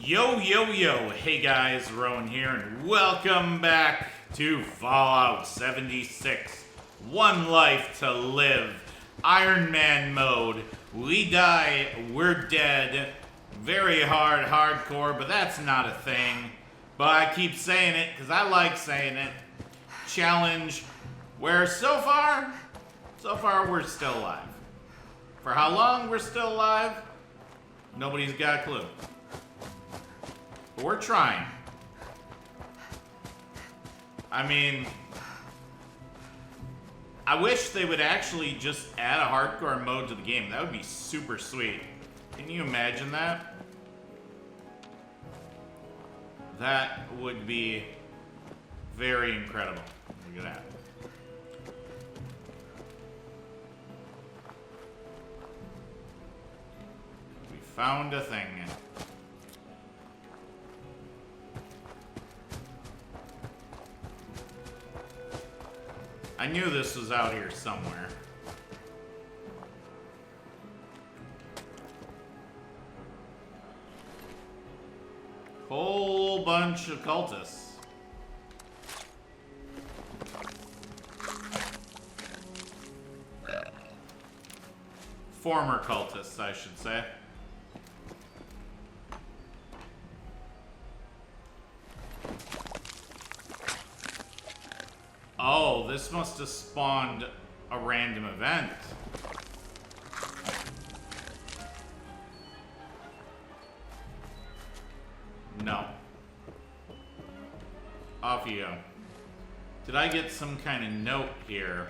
Yo, yo, yo. Hey guys, Rowan here, and welcome back to Fallout 76. One life to live. Iron Man mode. We die, we're dead. Very hard, hardcore, but that's not a thing. But I keep saying it because I like saying it. Challenge, where so far we're still alive. For how long we're still alive, nobody's got a clue. But we're trying. I mean, I wish they would actually just add a hardcore mode to the game. That would be super sweet. Can you imagine that? That would be very incredible. Look at that. We found a thing. I knew this was out here somewhere. Whole bunch of cultists. Former cultists, I should say. Oh, this must have spawned a random event. No. Off you go. Did I get some kind of note here?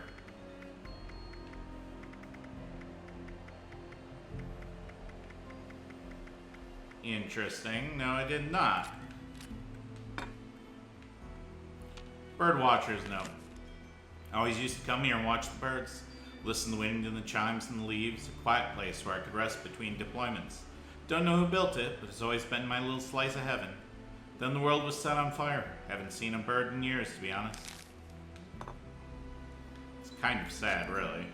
Interesting. No, I did not. Birdwatcher's note. I always used to come here and watch the birds, listen to the wind and the chimes and the leaves, a quiet place where I could rest between deployments. Don't know who built it, but it's always been my little slice of heaven. Then the world was set on fire. Haven't seen a bird in years, to be honest. It's kind of sad, really.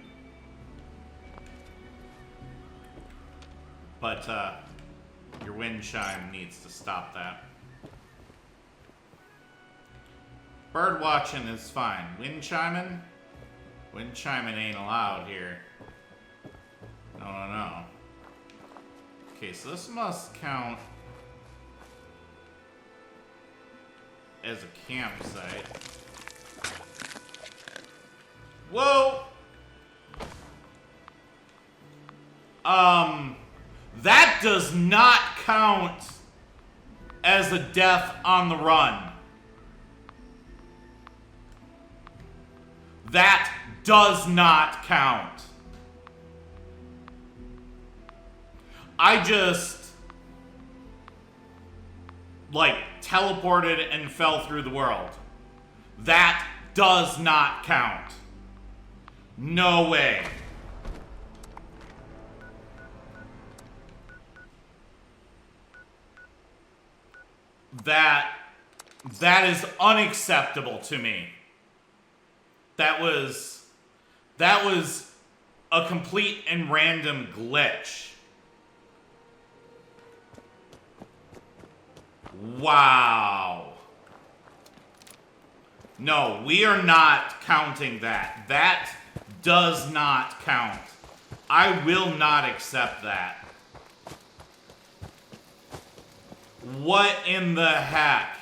But, your wind chime needs to stop that. Bird watching is fine. Wind chiming? Wind chiming ain't allowed here. No, no, no. Okay, so this must count as a campsite. Whoa! That does not count as a death on the run. That does not count. I just, like, teleported and fell through the world. That does not count. No way. That is unacceptable to me. That was a complete and random glitch. Wow. No, we are not counting that. That does not count. I will not accept that. What in the heck?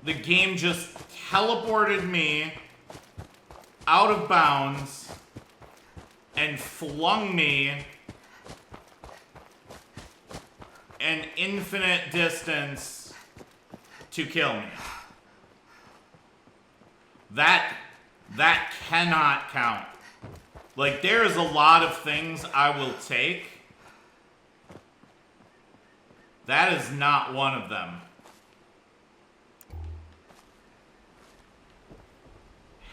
The game just teleported me out of bounds and flung me an infinite distance to kill me. That cannot count. Like, there is a lot of things I will take. That is not one of them.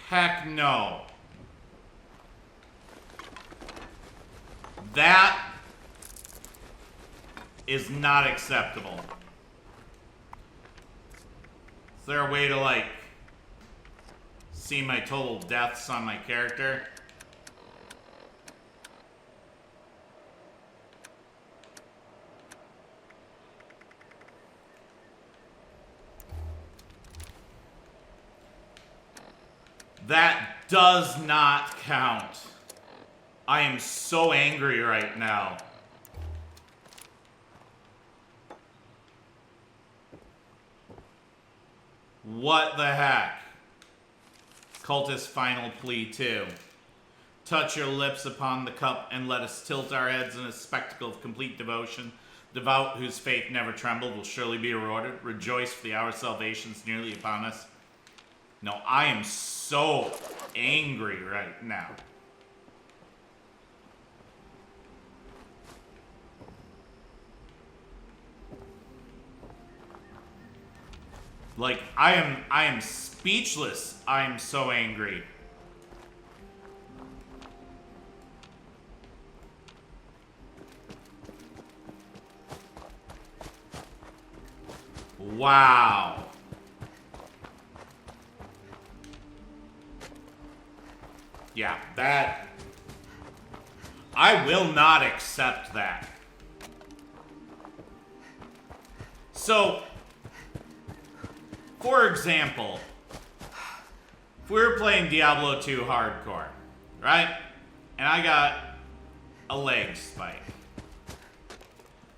Heck no. That is not acceptable. Is there a way to, like, see my total deaths on my character? That does not count. I am so angry right now. What the heck? Cultist final plea 2. Touch your lips upon the cup and let us tilt our heads in a spectacle of complete devotion. Devout, whose faith never trembled, will surely be rewarded. Rejoice, for the hour of salvation is nearly upon us. No, I am so angry right now. Like, I am speechless. I am so angry. Wow. Yeah, that... I will not accept that. So, for example, if we were playing Diablo 2 Hardcore, right? And I got a leg spike,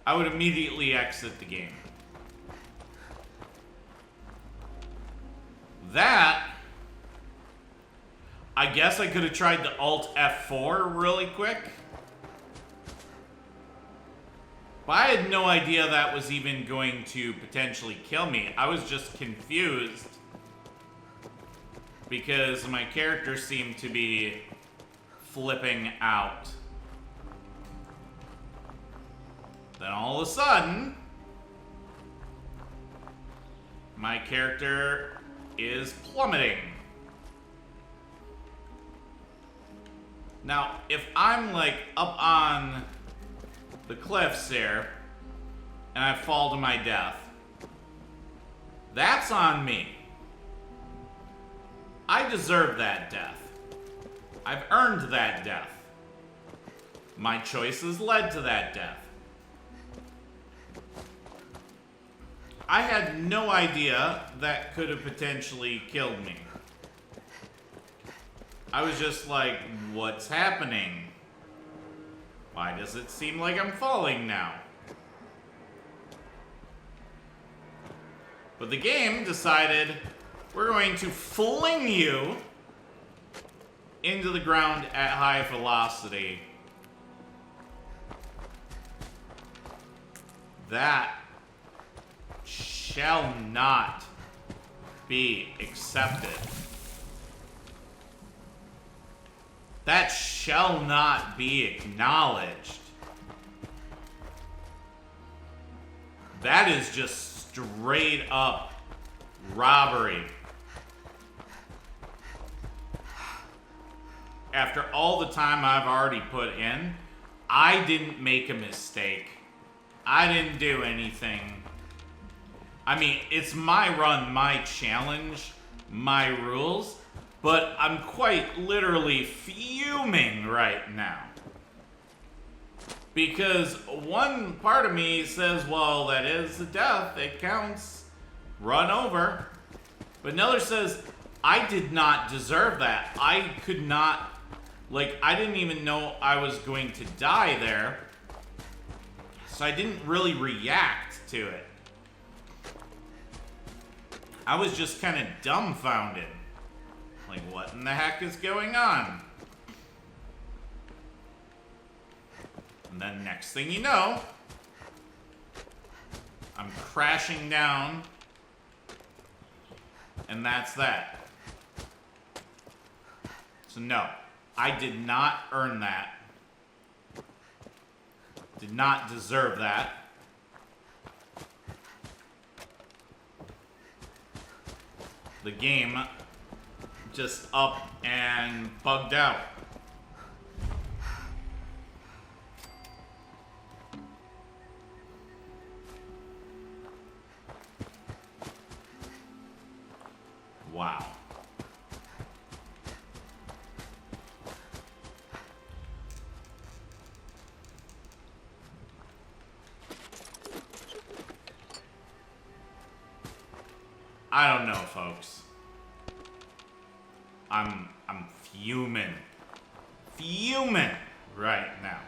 I would immediately exit the game. That, I guess I could have tried to Alt F4 really quick. But I had no idea that was even going to potentially kill me. I was just confused because my character seemed to be flipping out. Then all of a sudden, my character is plummeting. Now, if I'm like up on the cliffs there, and I fall to my death, that's on me. I deserve that death. I've earned that death. My choices led to that death. I had no idea that could have potentially killed me. I was just like, what's happening? Why does it seem like I'm falling now? But the game decided we're going to fling you into the ground at high velocity. That shall not be accepted. That shall not be acknowledged. That is just straight up robbery. After all the time I've already put in, I didn't make a mistake. I didn't do anything. I mean, it's my run, my challenge, my rules. But I'm quite literally fuming right now. Because one part of me says, well, that is a death. It counts. Run over. But another says, I did not deserve that. I could not, like, I didn't even know I was going to die there. So I didn't really react to it. I was just kind of dumbfounded. Like, what in the heck is going on? And then next thing you know, I'm crashing down, and that's that. So no, I did not earn that. Did not deserve that. The game just up and bugged out. Wow. I don't know, folks. I'm fuming. Fuming right now.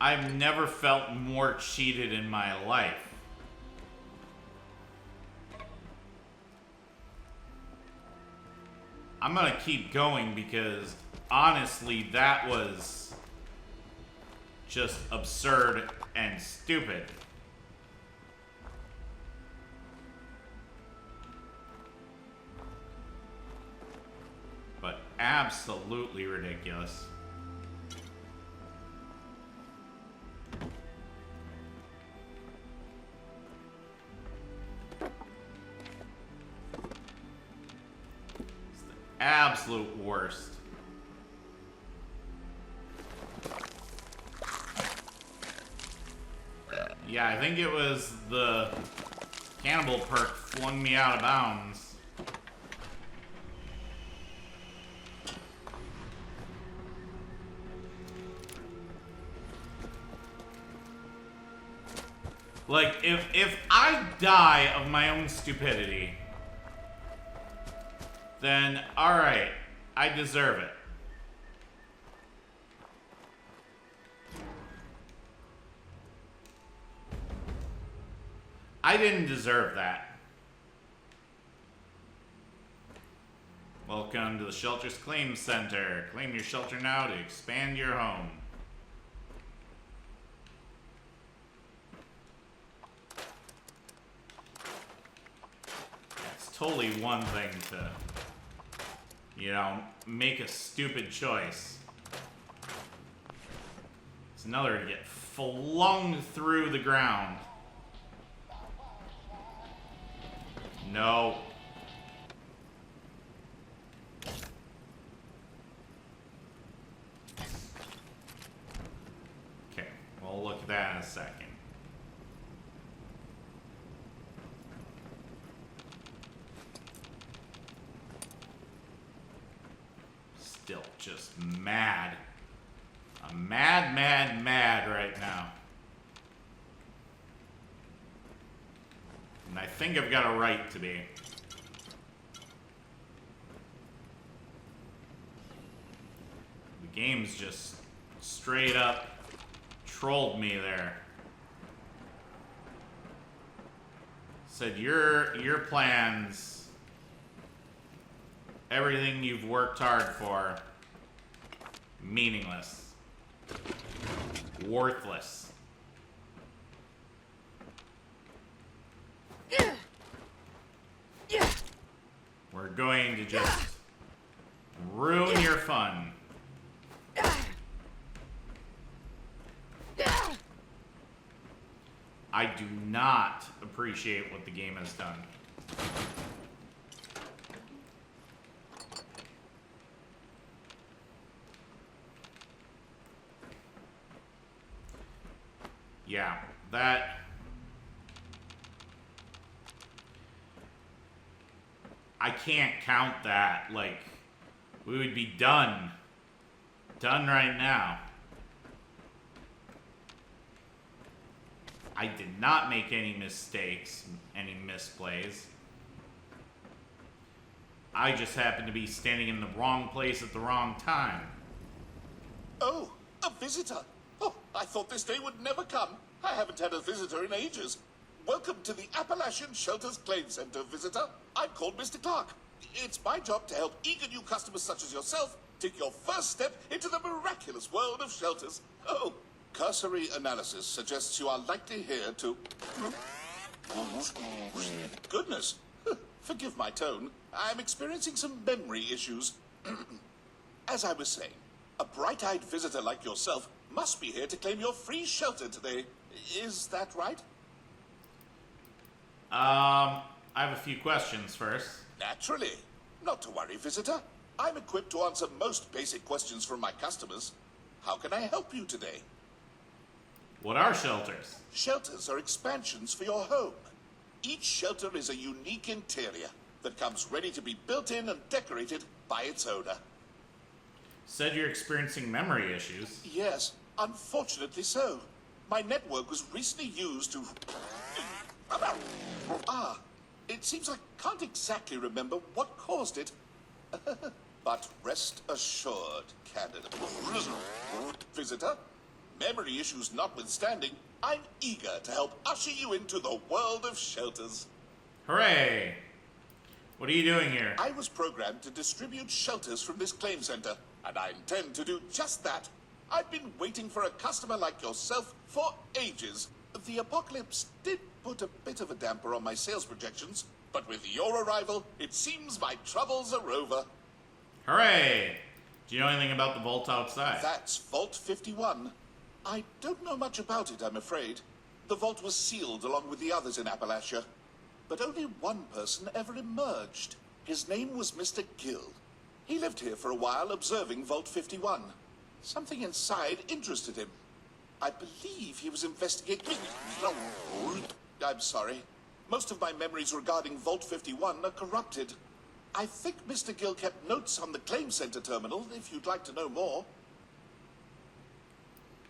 I've never felt more cheated in my life. I'm gonna keep going because honestly that was just absurd and stupid. But absolutely ridiculous. Absolute worst. Yeah, I think it was the cannibal perk flung me out of bounds. Like, if I die of my own stupidity, then, alright, I deserve it. I didn't deserve that. Welcome to the Shelter's Claim Center. Claim your shelter now to expand your home. It's totally one thing to, you know, make a stupid choice. It's another to get flung through the ground. No. Okay, we'll look at that in a second. Still just mad. I'm mad right now. And I think I've got a right to be. The game's just straight up trolled me there. Said your plans, everything you've worked hard for, meaningless. Worthless. We're going to just ruin your fun. I do not appreciate what the game has done. Yeah, that... I can't count that. Like, we would be done. Done right now. I did not make any mistakes, any misplays. I just happened to be standing in the wrong place at the wrong time. Oh, a visitor. Oh, I thought this day would never come. I haven't had a visitor in ages. Welcome to the Appalachian Shelters Claim Center, visitor. I'm called Mr. Clark. It's my job to help eager new customers such as yourself take your first step into the miraculous world of shelters. Oh, cursory analysis suggests you are likely here to... Goodness. Forgive my tone. I'm experiencing some memory issues. As I was saying, a bright-eyed visitor like yourself must be here to claim your free shelter today. Is that right? I have a few questions first. Naturally. Not to worry, visitor. I'm equipped to answer most basic questions from my customers. How can I help you today? What are shelters? Shelters are expansions for your home. Each shelter is a unique interior that comes ready to be built in and decorated by its owner. Said you're experiencing memory issues. Yes, unfortunately so. My network was recently used to Ah, it seems I can't exactly remember what caused it. But rest assured, candidate visitor, memory issues notwithstanding, I'm eager to help usher you into the world of shelters. Hooray! What are you doing here? I was programmed to distribute shelters from this claim center, and I intend to do just that. I've been waiting for a customer like yourself for ages. The apocalypse did put a bit of a damper on my sales projections, but with your arrival, it seems my troubles are over. Hooray! Do you know anything about the vault outside? That's Vault 51. I don't know much about it, I'm afraid. The vault was sealed along with the others in Appalachia, but only one person ever emerged. His name was Mr. Gill. He lived here for a while observing Vault 51. Something inside interested him. I believe he was investigating... I'm sorry. Most of my memories regarding Vault 51 are corrupted. I think Mr. Gill kept notes on the claim center terminal, if you'd like to know more.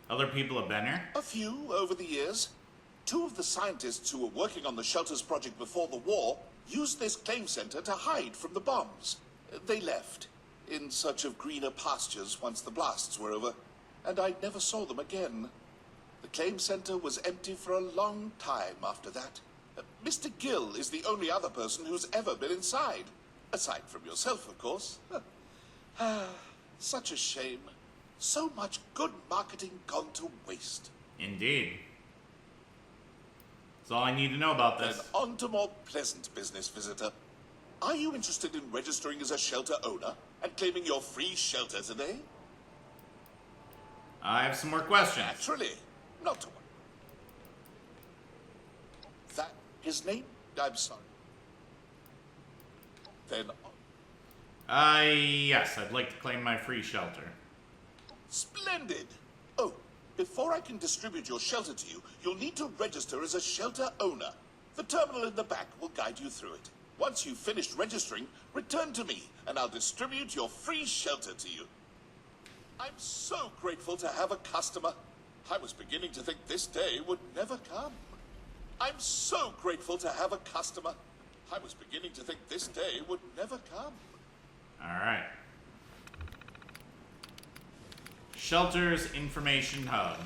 Other people have been here? A few over the years. Two of the scientists who were working on the shelters project before the war used this claim center to hide from the bombs. They left, in search of greener pastures once the blasts were over, and I never saw them again. The claim center was empty for a long time after that. Mr. Gill is the only other person who's ever been inside. Aside from yourself, of course. Such a shame. So much good marketing gone to waste. Indeed. That's all I need to know about this. And on to more pleasant business, visitor. Are you interested in registering as a shelter owner and claiming your free shelter today? I have some more questions. Naturally. Not to worry. That his name? I'm sorry. Then... Yes, I'd like to claim my free shelter. Splendid! Oh, before I can distribute your shelter to you, you'll need to register as a shelter owner. The terminal in the back will guide you through it. Once you've finished registering, return to me, and I'll distribute your free shelter to you. I'm so grateful to have a customer. I was beginning to think this day would never come. I'm so grateful to have a customer. I was beginning to think this day would never come. All right. Shelters Information Hub.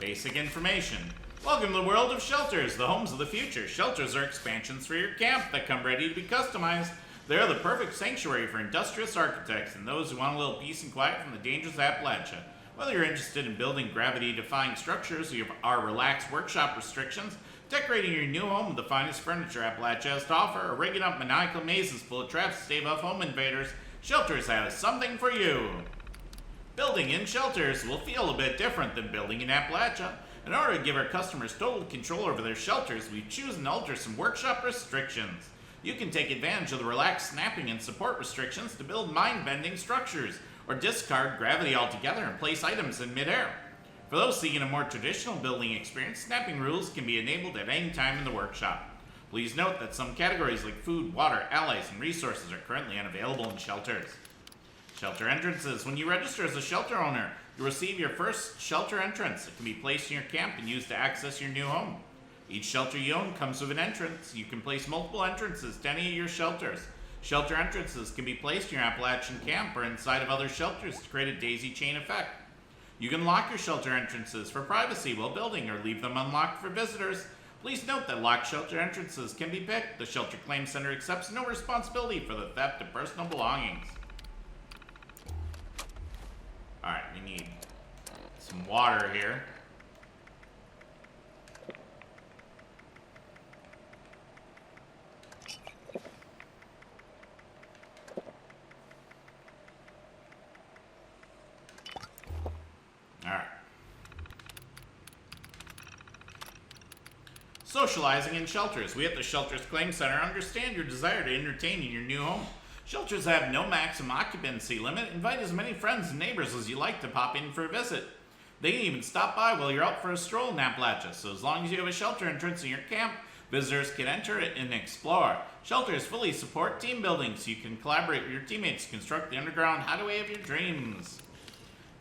Basic information. Welcome to the world of shelters, the homes of the future. Shelters are expansions for your camp that come ready to be customized. They're the perfect sanctuary for industrious architects and those who want a little peace and quiet from the dangers of Appalachia. Whether you're interested in building gravity-defying structures or our relaxed workshop restrictions, decorating your new home with the finest furniture Appalachia has to offer, or rigging up maniacal mazes full of traps to stave off home invaders, Shelters has something for you. Building in shelters will feel a bit different than building in Appalachia. In order to give our customers total control over their shelters, we've chosen to alter some workshop restrictions. You can take advantage of the relaxed snapping and support restrictions to build mind-bending structures, or discard gravity altogether and place items in midair. For those seeking a more traditional building experience, snapping rules can be enabled at any time in the workshop. Please note that some categories like food, water, allies, and resources are currently unavailable in shelters. Shelter entrances. When you register as a shelter owner, you'll receive your first shelter entrance that can be placed in your camp and used to access your new home. Each shelter you own comes with an entrance. You can place multiple entrances to any of your shelters. Shelter entrances can be placed in your Appalachian camp or inside of other shelters to create a daisy chain effect. You can lock your shelter entrances for privacy while building or leave them unlocked for visitors. Please note that locked shelter entrances can be picked. The Shelter Claim Center accepts no responsibility for the theft of personal belongings. Alright, we need some water here. Alright. Socializing in shelters. We at the Shelters Claim Center understand your desire to entertain in your new home. Shelters have no maximum occupancy limit. Invite as many friends and neighbors as you like to pop in for a visit. They can even stop by while you're out for a stroll in Appalachia, so as long as you have a shelter entrance in your camp, visitors can enter it and explore. Shelters fully support team building, so you can collaborate with your teammates to construct the underground hideaway of your dreams.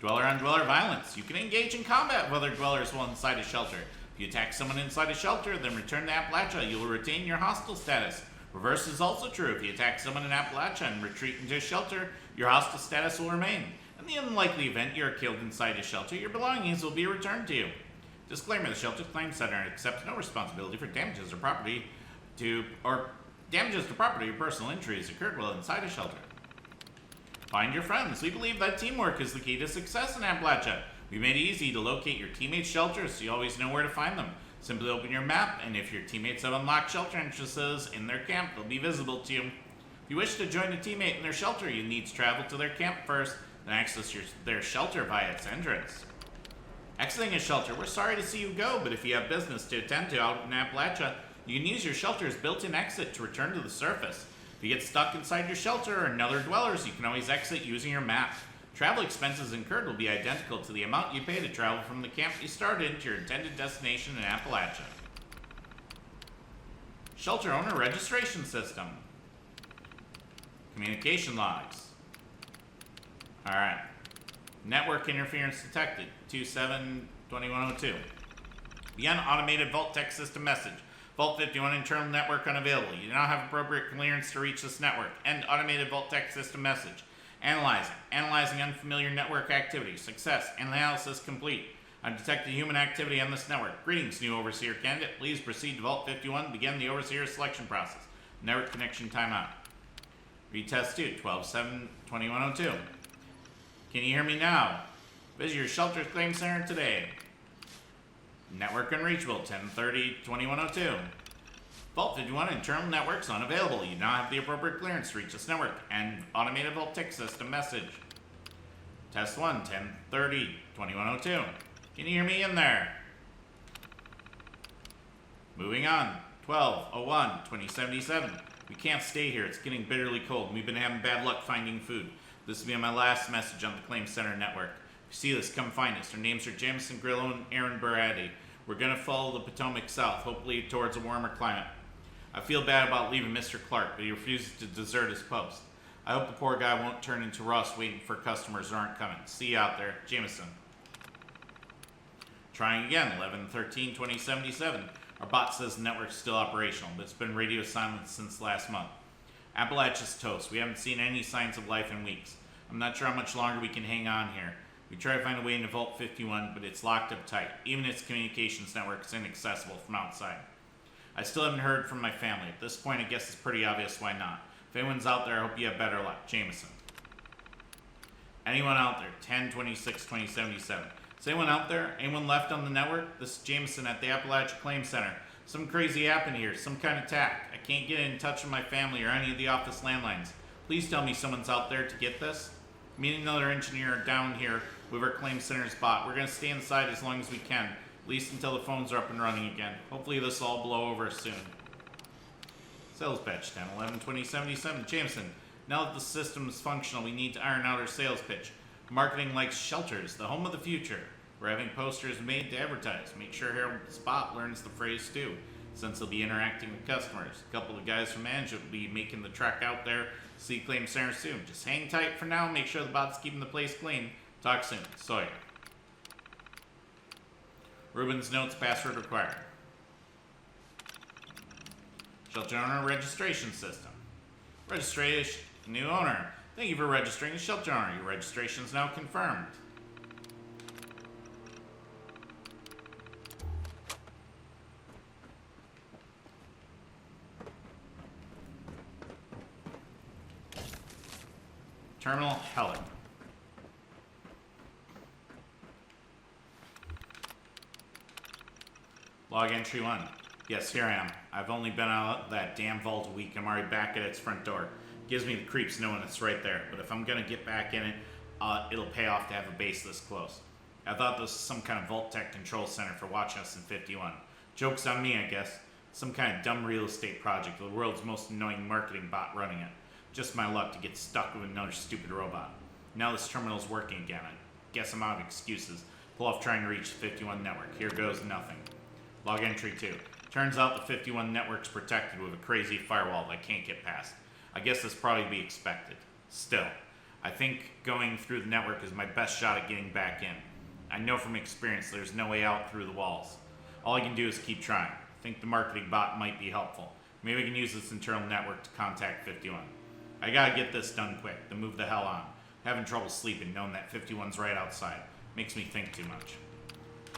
Dweller-on-dweller violence. You can engage in combat with other dwellers while inside a shelter. If you attack someone inside a shelter, then return to Appalachia, you will retain your hostile status. Reverse is also true. If you attack someone in Appalachia and retreat into a shelter, your hostile status will remain. In the unlikely event you are killed inside a shelter, your belongings will be returned to you. Disclaimer: the Shelter Claim Center accepts no responsibility for damages to property or personal injuries occurred while inside a shelter. Find your friends. We believe that teamwork is the key to success in Appalachia. We made it easy to locate your teammates' shelters so you always know where to find them. Simply open your map, and if your teammates have unlocked shelter entrances in their camp, they'll be visible to you. If you wish to join a teammate in their shelter, you need to travel to their camp first, then access their shelter via its entrance. Exiting a shelter, we're sorry to see you go, but if you have business to attend to out in Appalachia, you can use your shelter's built-in exit to return to the surface. If you get stuck inside your shelter or another dwellers, you can always exit using your map. Travel expenses incurred will be identical to the amount you pay to travel from the camp you started to your intended destination in Appalachia. Shelter owner registration system. Communication logs. Alright. Network interference detected. 27-2102. Begin automated vault text system message. Vault 51 internal network unavailable. You do not have appropriate clearance to reach this network. End automated vault text system message. Analyzing unfamiliar network activity. Success. Analysis complete. I've detected human activity on this network. Greetings, new Overseer candidate. Please proceed to Vault 51. Begin the Overseer selection process. Network connection timeout. Retest 2, 12-7-2102. Can you hear me now? Visit your Shelter Claim Center today. Network unreachable, 10-30-2102. Vault 51 internal networks unavailable. You do not have the appropriate clearance to reach this network. And automated vault text system message. Test 1, 10-30-2102. Can you hear me in there? Moving on. 12-01-2077. We can't stay here. It's getting bitterly cold. We've been having bad luck finding food. This will be my last message on the Claim Center network. If you see this, come find us. Our names are Jameson Grillo and Aaron Barati. We're going to follow the Potomac south, hopefully towards a warmer climate. I feel bad about leaving Mr. Clark, but he refuses to desert his post. I hope the poor guy won't turn into Russ waiting for customers who aren't coming. See you out there. Jameson. Trying again, 11-13-2077. Our bot says the network's still operational, but it's been radio silent since last month. Appalachia's toast. We haven't seen any signs of life in weeks. I'm not sure how much longer we can hang on here. We try to find a way into Vault 51, but it's locked up tight. Even its communications network is inaccessible from outside. I still haven't heard from my family. At this point, I guess it's pretty obvious why not. If anyone's out there, I hope you have better luck. Jameson. Anyone out there? 10-26-2077. Is anyone out there? Anyone left on the network? This is Jameson at the Appalachia Claim Center. Some crazy happened here. Some kind of attack. I can't get in touch with my family or any of the office landlines. Please tell me someone's out there to get this. Me and another engineer down here with our Claim Center's bot. We're going to stay inside as long as we can. At least until the phones are up and running again. Hopefully this will all blow over soon. Sales pitch, 10-11-2077. Jameson, now that the system is functional, we need to iron out our sales pitch. Marketing likes shelters, the home of the future. We're having posters made to advertise. Make sure Harold's bot learns the phrase too, since he'll be interacting with customers. A couple of guys from management will be making the trek out there. See Claim Center soon. Just hang tight for now. Make sure the bot's keeping the place clean. Talk soon. Sawyer. Ruben's notes, password required. Shelter owner registration system. Registration, new owner. Thank you for registering as shelter owner. Your registration is now confirmed. Terminal Helen. Log entry 1. Yes, here I am. I've only been out that damn vault a week. I'm already back at its front door. Gives me the creeps knowing it's right there. But if I'm gonna get back in it, it'll pay off to have a base this close. I thought this was some kind of vault tech control center for watching us in 51. Joke's on me, I guess. Some kind of dumb real estate project with the world's most annoying marketing bot running it. Just my luck to get stuck with another stupid robot. Now this terminal's working again. I guess I'm out of excuses. Pull off trying to reach the 51 network. Here goes nothing. Log entry 2. Turns out the 51 network's protected with a crazy firewall that can't get past. I guess that's probably to be expected. Still, I think going through the network is my best shot at getting back in. I know from experience there's no way out through the walls. All I can do is keep trying. I think the marketing bot might be helpful. Maybe I can use this internal network to contact 51. I gotta get this done quick, then move the hell on. Having trouble sleeping knowing that 51's right outside. Makes me think too much.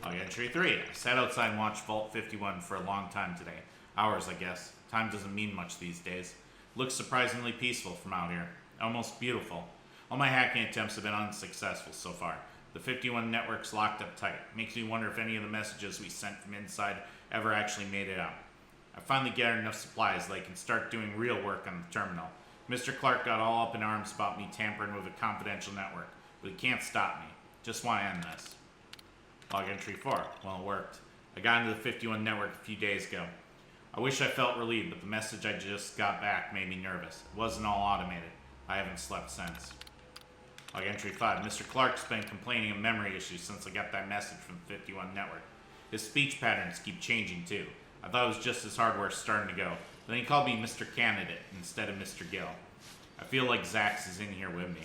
Entry 3. I sat outside and watched Vault 51 for a long time today. Hours, I guess. Time doesn't mean much these days. Looks surprisingly peaceful from out here. Almost beautiful. All my hacking attempts have been unsuccessful so far. The 51 network's locked up tight. Makes me wonder if any of the messages we sent from inside ever actually made it out. I finally gathered enough supplies that I can start doing real work on the terminal. Mr. Clark got all up in arms about me tampering with a confidential network, but he can't stop me. Just want to end this. Entry 4. Well, it worked. I got into the 51 network a few days ago. I wish I felt relieved, but the message I just got back made me nervous. It wasn't all automated. I haven't slept since. Entry 5. Mr. Clark's been complaining of memory issues since I got that message from the 51 network. His speech patterns keep changing too. I thought it was just his hardware starting to go. But then he called me Mr. Candidate instead of Mr. Gill. I feel like Zax is in here with me.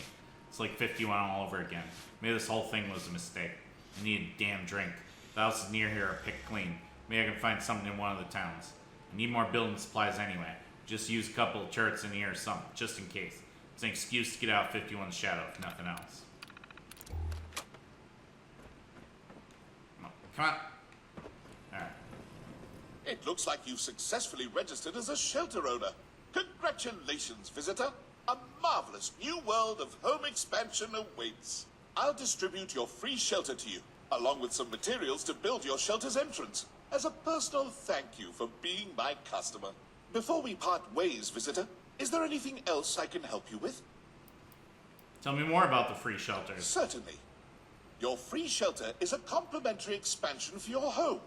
It's like 51 all over again. Maybe this whole thing was a mistake. I need a damn drink. The houses near here are picked clean. Maybe I can find something in one of the towns. I need more building supplies anyway. Just use a couple of turrets in here or something, just in case. It's an excuse to get out 51's shadow, if nothing else. Come on. Alright. It looks like you've successfully registered as a shelter owner. Congratulations, visitor. A marvelous new world of home expansion awaits. I'll distribute your free shelter to you, along with some materials to build your shelter's entrance, as a personal thank you for being my customer. Before we part ways, visitor, is there anything else I can help you with? Tell me more about the free shelter. Certainly. Your free shelter is a complimentary expansion for your home,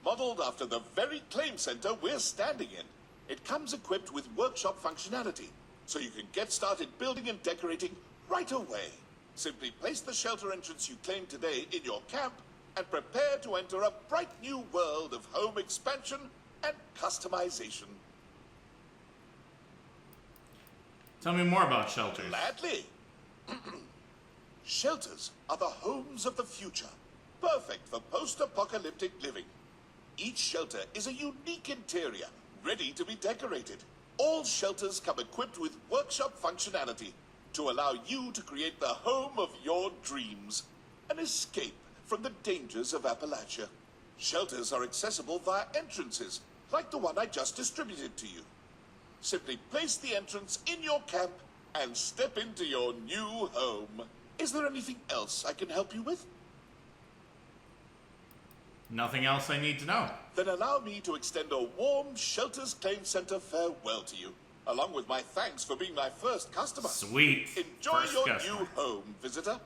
modeled after the very claim center we're standing in. It comes equipped with workshop functionality, so you can get started building and decorating right away. Simply place the shelter entrance you claimed today in your camp and prepare to enter a bright new world of home expansion and customization. Tell me more about shelters. Gladly. Shelters are the homes of the future, perfect for post-apocalyptic living. Each shelter is a unique interior, ready to be decorated. All shelters come equipped with workshop functionality to allow you to create the home of your dreams, an escape from the dangers of Appalachia. Shelters are accessible via entrances, like the one I just distributed to you. Simply place the entrance in your camp and step into your new home. Is there anything else I can help you with? Nothing else I need to know. Then allow me to extend a warm Shelters Claim Center farewell to you, along with my thanks for being my first customer. Sweet. Enjoy First your customer. new home, visitor.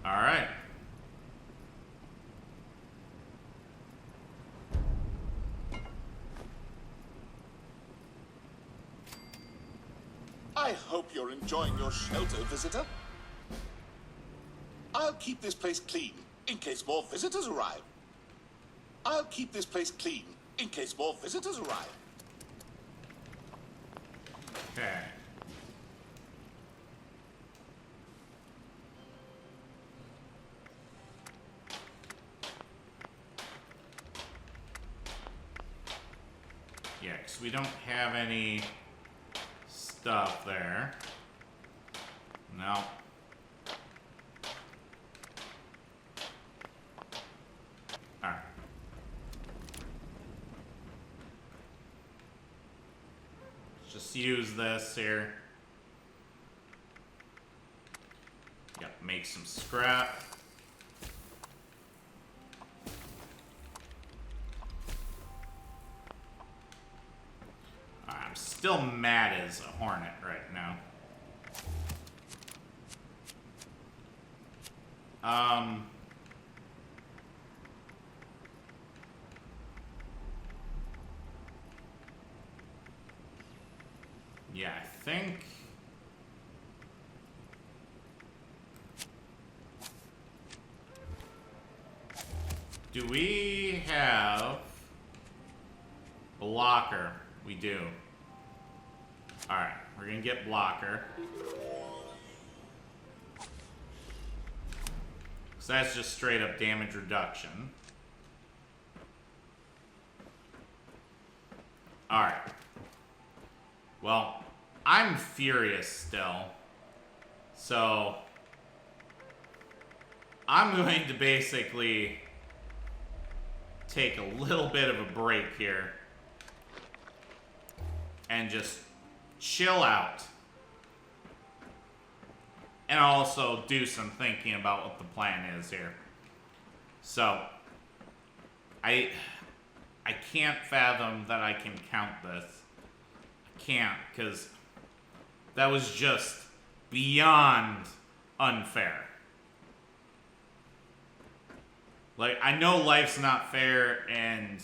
All right. I hope you're enjoying your shelter, visitor. I'll keep this place clean in case more visitors arrive. I'll keep this place clean in case more visitors arrive. Okay. Yeah, because we don't have any stuff there. No. Alright. Let's just use this here. Yep, make some scrap. I'm still mad as a hornet right now. Yeah, I think do we have blocker? We do. Alright, we're gonna get blocker. So that's just straight up damage reduction. Alright. Well, I'm furious still. So I'm going to basically take a little bit of a break here and just chill out. And also do some thinking about what the plan is here. So I can't fathom that I can count this. I can't, because that was just beyond unfair. Like, I know life's not fair and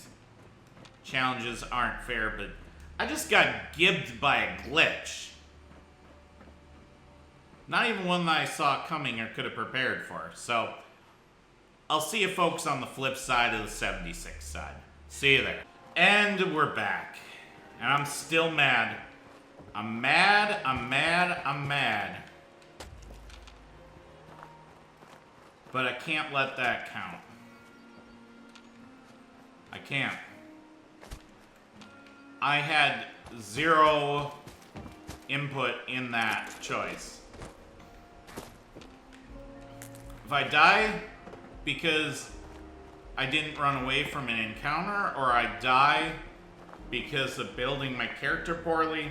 challenges aren't fair, but I just got gibbed by a glitch. Not even one that I saw coming or could have prepared for. So, I'll see you folks on the flip side of the 76 side. See you there. And we're back. And I'm still mad. I'm mad, I'm mad, I'm mad. But I can't let that count. I can't. I had zero input in that choice. If I die because I didn't run away from an encounter, or I die because of building my character poorly,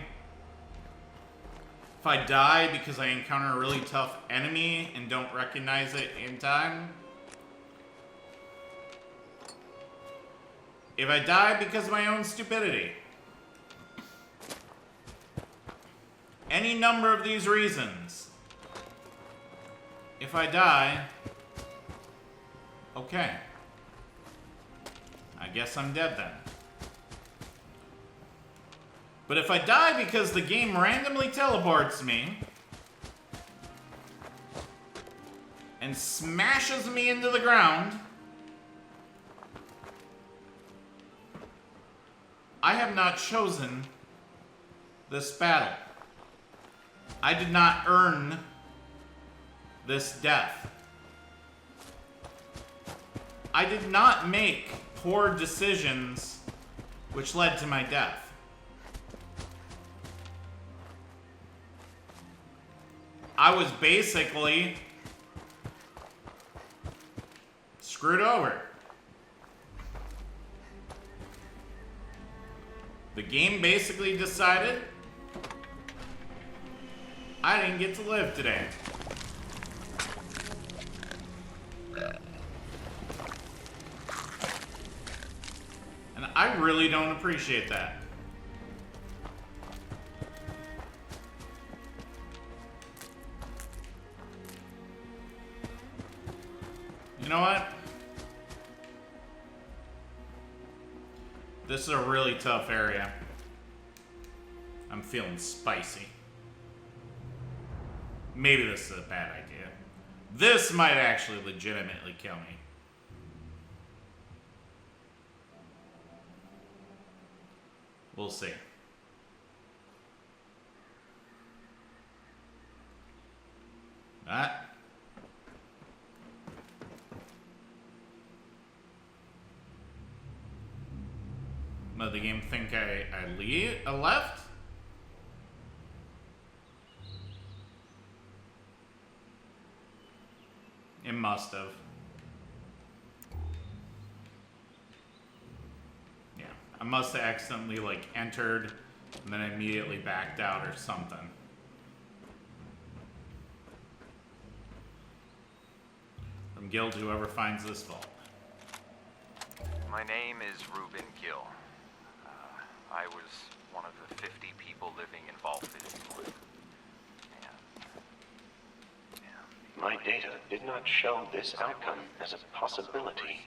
if I die because I encounter a really tough enemy and don't recognize it in time, if I die because of my own stupidity, any number of these reasons, if I die, okay. I guess I'm dead then. But if I die because the game randomly teleports me and smashes me into the ground, I have not chosen this battle. I did not earn this death. I did not make poor decisions which led to my death. I was basically screwed over. The game basically decided I didn't get to live today. And I really don't appreciate that. You know what? This is a really tough area. I'm feeling spicy. Maybe this is a bad idea. This might actually legitimately kill me. We'll see. That. Let the game think I left? It must have. Yeah, I must have accidentally like entered and then immediately backed out or something. From Guild, whoever finds this vault. My name is Roawyn Gill. I was one of the 50 people living in Vault 51. My data did not show this outcome as a possibility.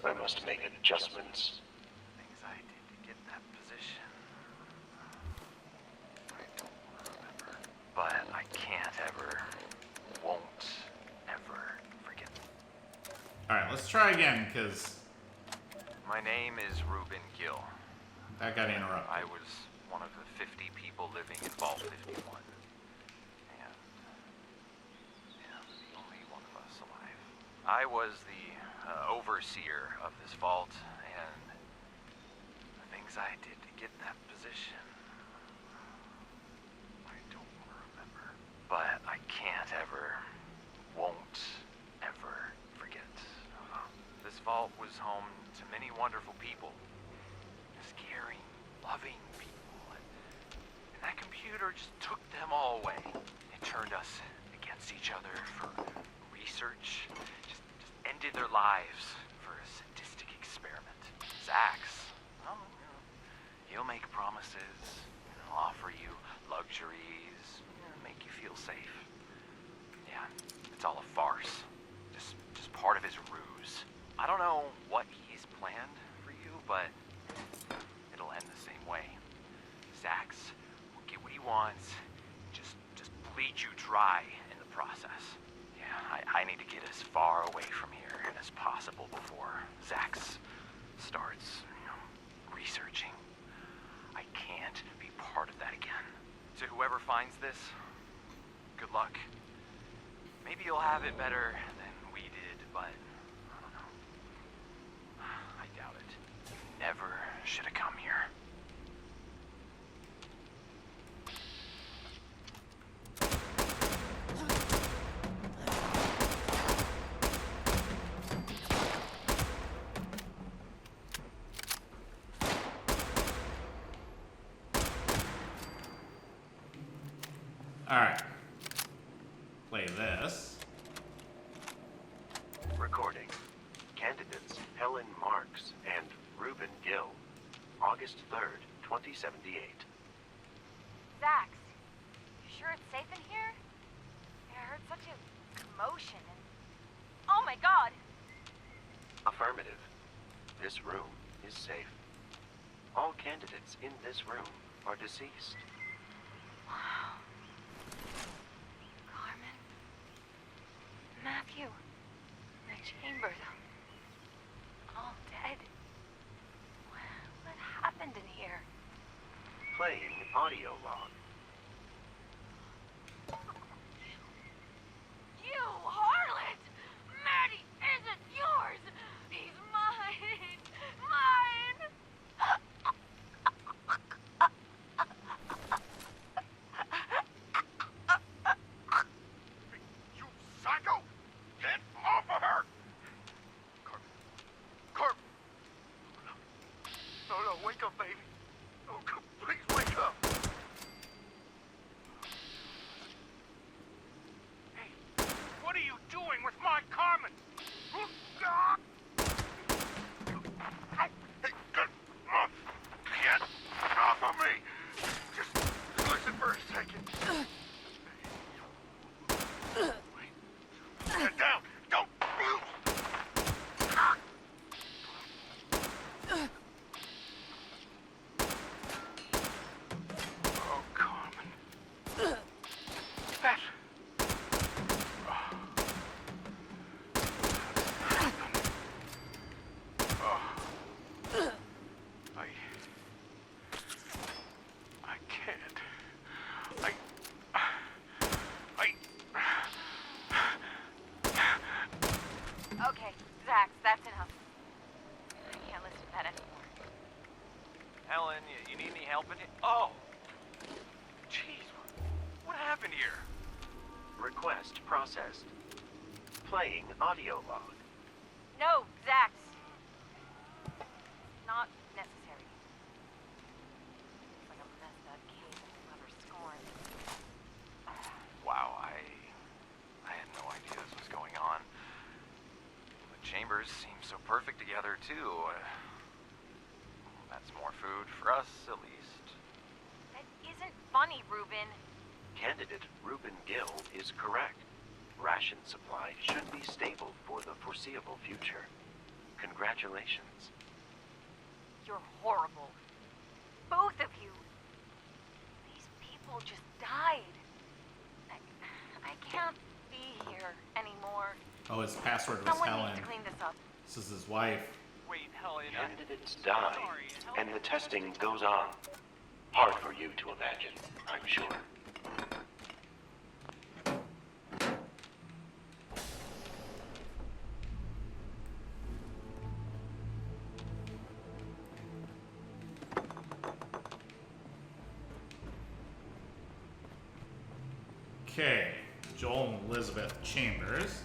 I must make adjustments. Things I did to get that position. I don't remember. But I can't ever, won't ever forget. Alright, let's try again, because My name is Roawyn Gill. that got interrupted. I was one of the 50 people living in Vault 51. And the only one of us alive. I was the overseer of this vault, and the things I did to get in that position, I don't remember. But I can't ever, won't ever forget. This vault was home to many wonderful people. Caring, loving people. And that computer just took them all away. It turned us against each other for research. Just ended their lives for a sadistic experiment. Zax, well, he'll make promises, offer you luxuries, make you feel safe. Yeah, it's all a farce. Just part of his ruse. I don't know what he's planned for you, but it'll end the same way. Zax will get what he wants, just bleed you dry in the process. Yeah, I need to get as far away from here as possible before Zax starts, researching. I can't be part of that again. So whoever finds this, good luck. Maybe you'll have it better than we did, but I don't know. I doubt it. You never should have come here. Alright. Play this. Recording. Candidates Helen Marks and Roawyn Gill. August 3rd, 2078. Zax, you sure it's safe in here? I heard such a commotion and... Oh my god! Affirmative. This room is safe. All candidates in this room are deceased. Wow. Carmen. Matthew. The Chambers. All dead. What happened in here? Playing audio log. You harlot! Maddie isn't yours! He's mine! Mine! You psycho! Get off of her! Carmen! No, wake up, baby. Oh, please wake up. Hey, what are you doing with my Carmen? Get off of me! Just listen for a second. Get down! Don't move! Oh, Carmen. That... I can't. Okay, Zax, that's enough. I can't listen to that anymore. Helen, you need any help in it? Oh! Jeez, what happened here? Request processed. Playing audio log. No, Zax. Not necessary. It's like a messed up case of lover scorn. Wow, I had no idea this was going on. The chambers seem so perfect together, too. That's more food for us, at least. That isn't funny, Reuben. Candidate Roawyn Gill is correct. Ration supply should be stable for the foreseeable future. Congratulations. You're horrible. Both of you. These people just died. I can't be here anymore. Oh, his password was Someone Helen. needs to clean this up. This is his wife. Wait, Helen. Candidates die, and the testing goes on. Hard for you to imagine, I'm sure. Okay. Joel and Elizabeth Chambers.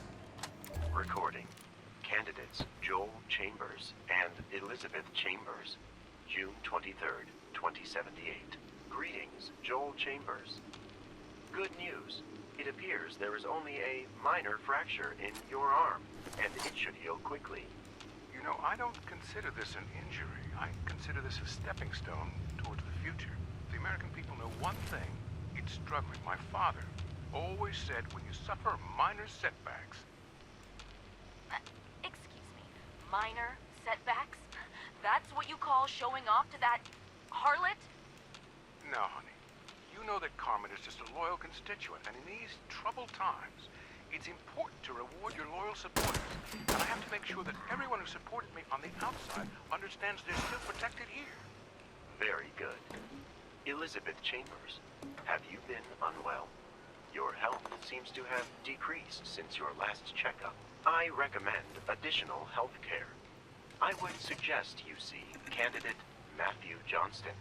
Recording. Candidates Joel Chambers and Elizabeth Chambers. June 23rd, 2078. Greetings, Joel Chambers. Good news. It appears there is only a minor fracture in your arm, and it should heal quickly. You know, I don't consider this an injury. I consider this a stepping stone towards the future. The American people know one thing. It's struggling. My father always said when you suffer minor setbacks... Excuse me. Minor setbacks? That's what you call showing off to that harlot? No, honey. You know that Carmen is just a loyal constituent, and in these troubled times, it's important to reward your loyal supporters. And I have to make sure that everyone who supported me on the outside understands they're still protected here. Very good. Elizabeth Chambers, have you been unwell? Your health seems to have decreased since your last checkup. I recommend additional health care. I would suggest you see candidate Matthew Johnston.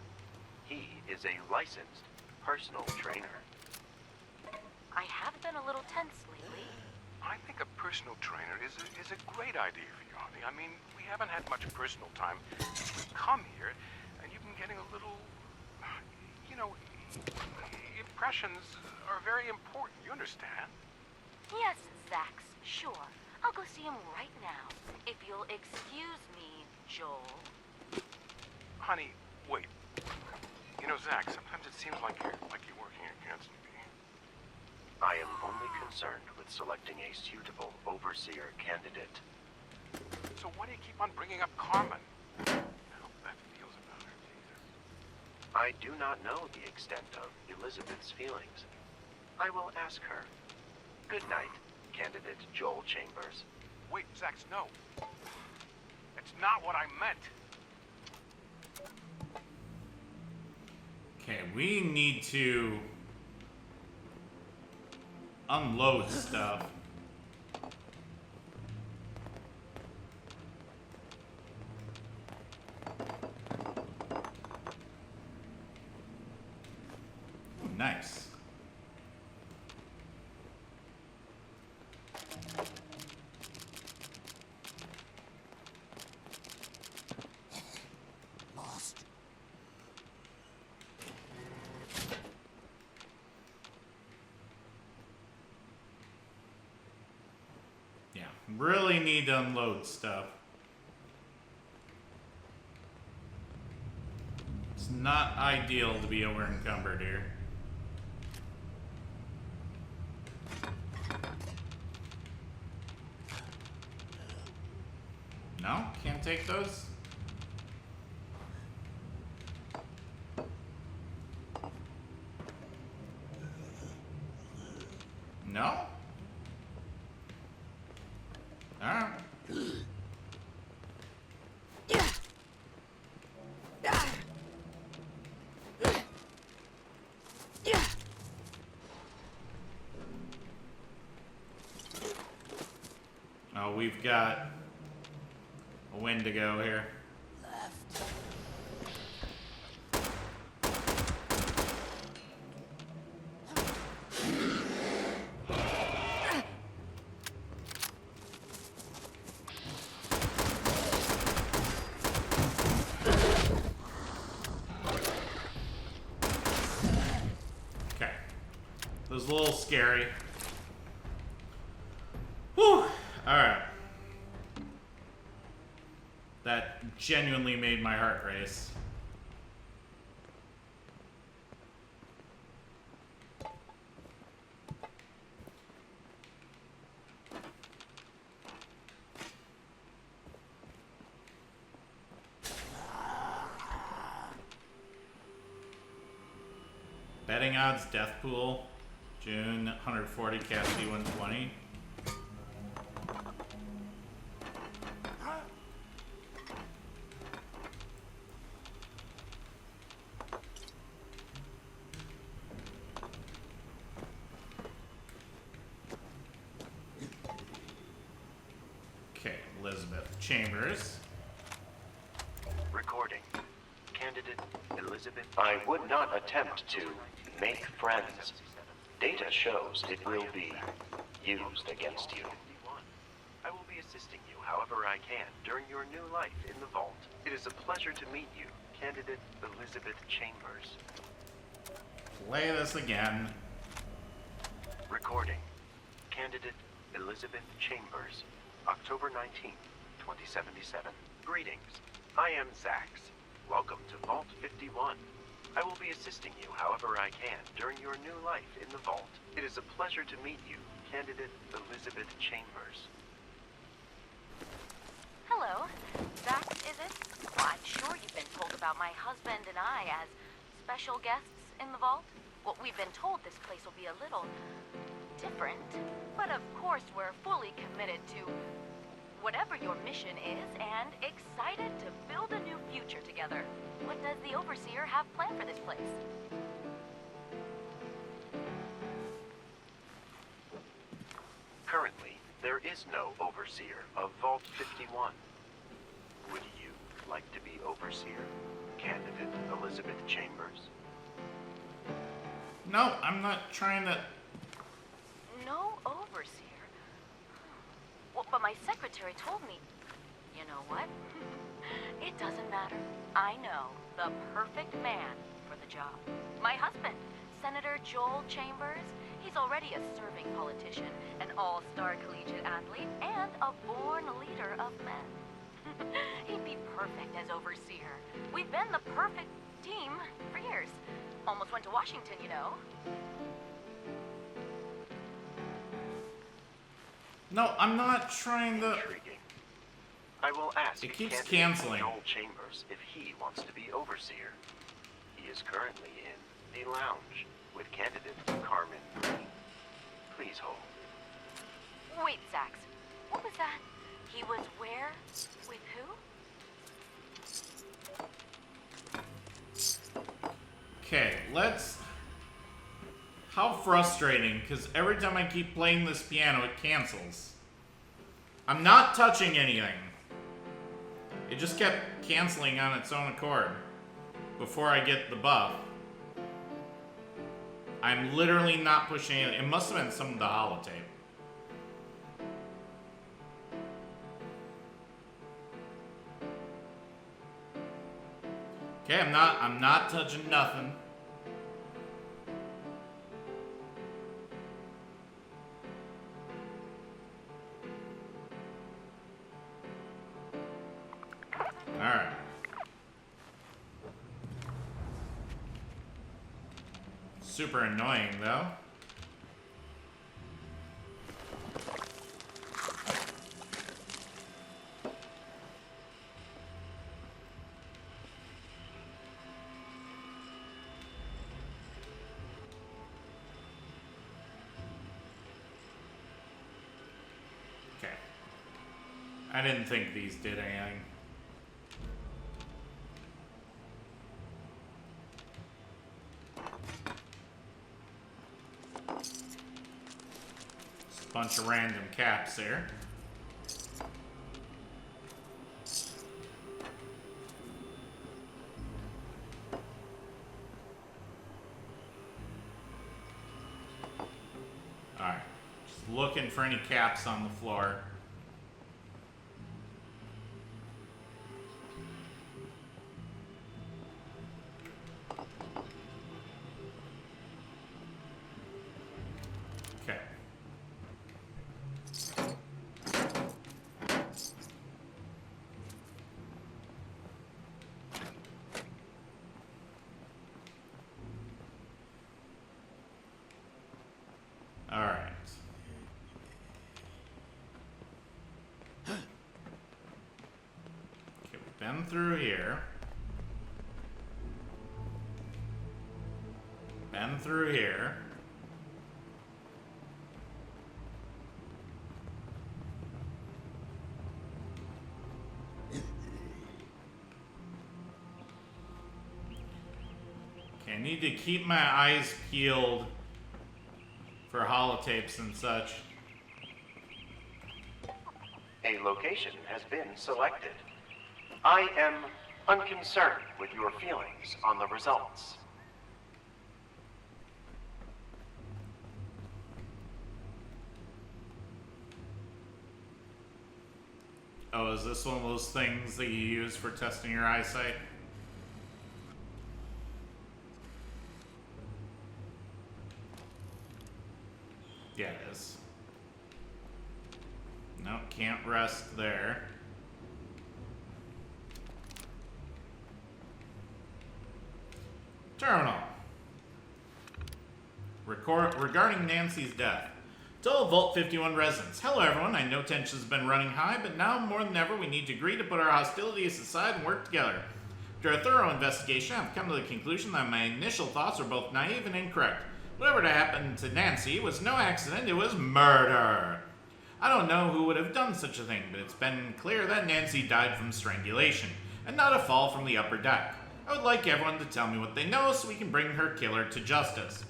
He is a licensed personal trainer. I have been a little tense lately. I think a personal trainer is a great idea for you, honey. I mean, we haven't had much personal time since we've come here, and you've been getting a little... You know, impressions are very important, you understand? Yes, Zax, sure. I'll go see him right now. If you'll excuse me, Joel. Honey, wait. You know, Zach, sometimes it seems like you're working against me. I am only concerned with selecting a suitable overseer candidate. So why do you keep on bringing up Carmen? I hope that feels about her, Jesus. I do not know the extent of Elizabeth's feelings. I will ask her. Good night, candidate Joel Chambers. Wait, Zach, no. That's not what I meant. Okay, we need to unload stuff. Ooh, nice. Lost. Yeah, really need to unload stuff. It's not ideal to be over encumbered here. No? Can't take those? No? Alright. Oh, we've got a win to go here. Okay. That was a little scary. Whew. Alright. That genuinely made my heart race. Betting odds, death pool, June 140, Cassidy 120. Okay, Elizabeth Chambers. Recording. Candidate Elizabeth. I would not attempt to make friends. Data shows it will be used against you. I will be assisting you however I can during your new life in the vault. It is a pleasure to meet you, candidate Elizabeth Chambers. Play this again. Recording. Candidate Elizabeth Chambers, October 19th, 2077. Greetings. I am Zax. Welcome to Vault 51. I will be assisting you however I can during your new life in the vault. It is a pleasure to meet you, candidate Elizabeth Chambers. Hello. Zax, is it? Well, I'm sure you've been told about my husband and I as special guests in the vault. Well, we've been told this place will be a little different. But of course, we're fully committed to whatever your mission is and excited to build a new future together. What does the Overseer have planned for this place? Currently, there is no Overseer of Vault 51. Would you like to be Overseer, candidate Elizabeth Chambers? No, I'm not trying to... No Overseer? Well, but my secretary told me... You know what? It doesn't matter. I know the perfect man for the job. My husband, Senator Joel Chambers. He's already a serving politician, an all-star collegiate athlete, and a born leader of men. He'd be perfect as Overseer. We've been the perfect team for years. Almost went to Washington, you know. No, I'm not trying to... Intriguing. I will ask It keeps candidate canceling. Joel Chambers if he wants to be Overseer. He is currently in the lounge with candidate Carmen Green. Please hold. Wait, Zax. What was that? He was where? With who? Okay, let's... How frustrating, because every time I keep playing this piano, it cancels. I'm not touching anything. It just kept canceling on its own accord before I get the buff. I'm literally not pushing it. It must have been some of the holotape. Okay, I'm not touching nothing. Alright. Super annoying, though. Okay. I didn't think these did anything. Bunch of random caps there. Alright. Just looking for any caps on the floor. Okay. Alright. Okay, we've been through here. Been through here. Okay, I need to keep my eyes peeled for holotapes and such. A location has been selected. I am unconcerned with your feelings on the results. Oh, is this one of those things that you use for testing your eyesight? Yeah, it is. No, can't rest there. Terminal. Regarding Nancy's death. To all Vault 51 residents. Hello everyone, I know tensions have been running high, but now more than ever we need to agree to put our hostilities aside and work together. After a thorough investigation, I've come to the conclusion that my initial thoughts were both naive and incorrect. Whatever happened to Nancy was no accident, it was murder. I don't know who would have done such a thing, but it's been clear that Nancy died from strangulation, and not a fall from the upper deck. I would like everyone to tell me what they know so we can bring her killer to justice.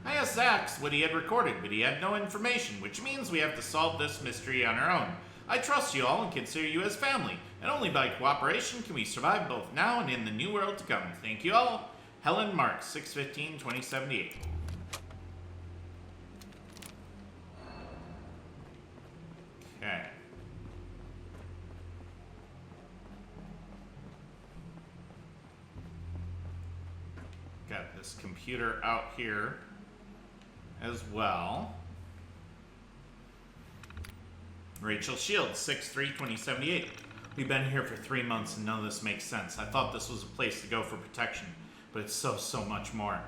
I asked Zax what he had recorded, but he had no information, which means we have to solve this mystery on our own. I trust you all and consider you as family, and only by cooperation can we survive both now and in the new world to come. Thank you all. Helen Marks, 6/15/2078. Okay. Got this computer out here as well. Rachel Shields, 6/3/2078. We've been here for 3 months and none of this makes sense. I thought this was a place to go for protection, but it's so much more.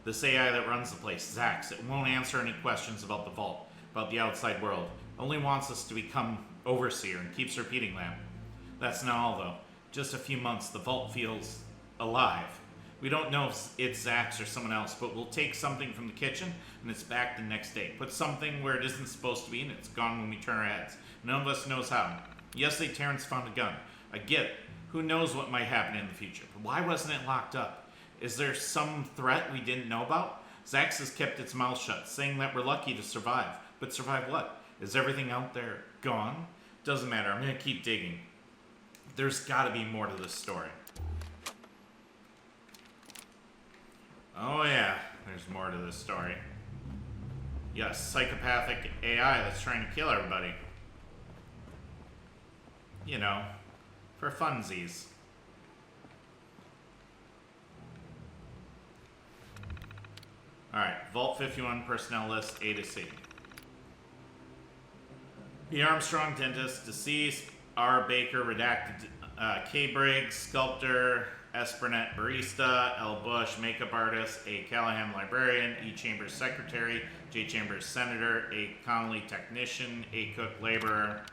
This AI that runs the place, Zax, it won't answer any questions about the vault, about the outside world. It only wants us to become overseer and keeps repeating that. That's not all though. Just a few months, the vault feels alive. We don't know if it's Zax or someone else, but we'll take something from the kitchen and it's back the next day. Put something where it isn't supposed to be and it's gone when we turn our heads. None of us knows how. Yesterday, Terrence found a gun. I get it. Who knows what might happen in the future? But why wasn't it locked up? Is there some threat we didn't know about? Zax has kept its mouth shut, saying that we're lucky to survive. But survive what? Is everything out there gone? Doesn't matter. I'm going to keep digging. There's got to be more to this story. Oh yeah, there's more to this story. Yes, psychopathic AI that's trying to kill everybody. You know, for funsies. Alright, Vault 51 personnel list A to C. B. Armstrong, dentist, deceased. R. Baker, redacted. K. Briggs, sculptor. S. Burnett, barista. L. Bush, makeup artist. A. Callahan, librarian. E. Chambers, secretary. J. Chambers, senator. A. Connolly, technician. A. Cook, laborer.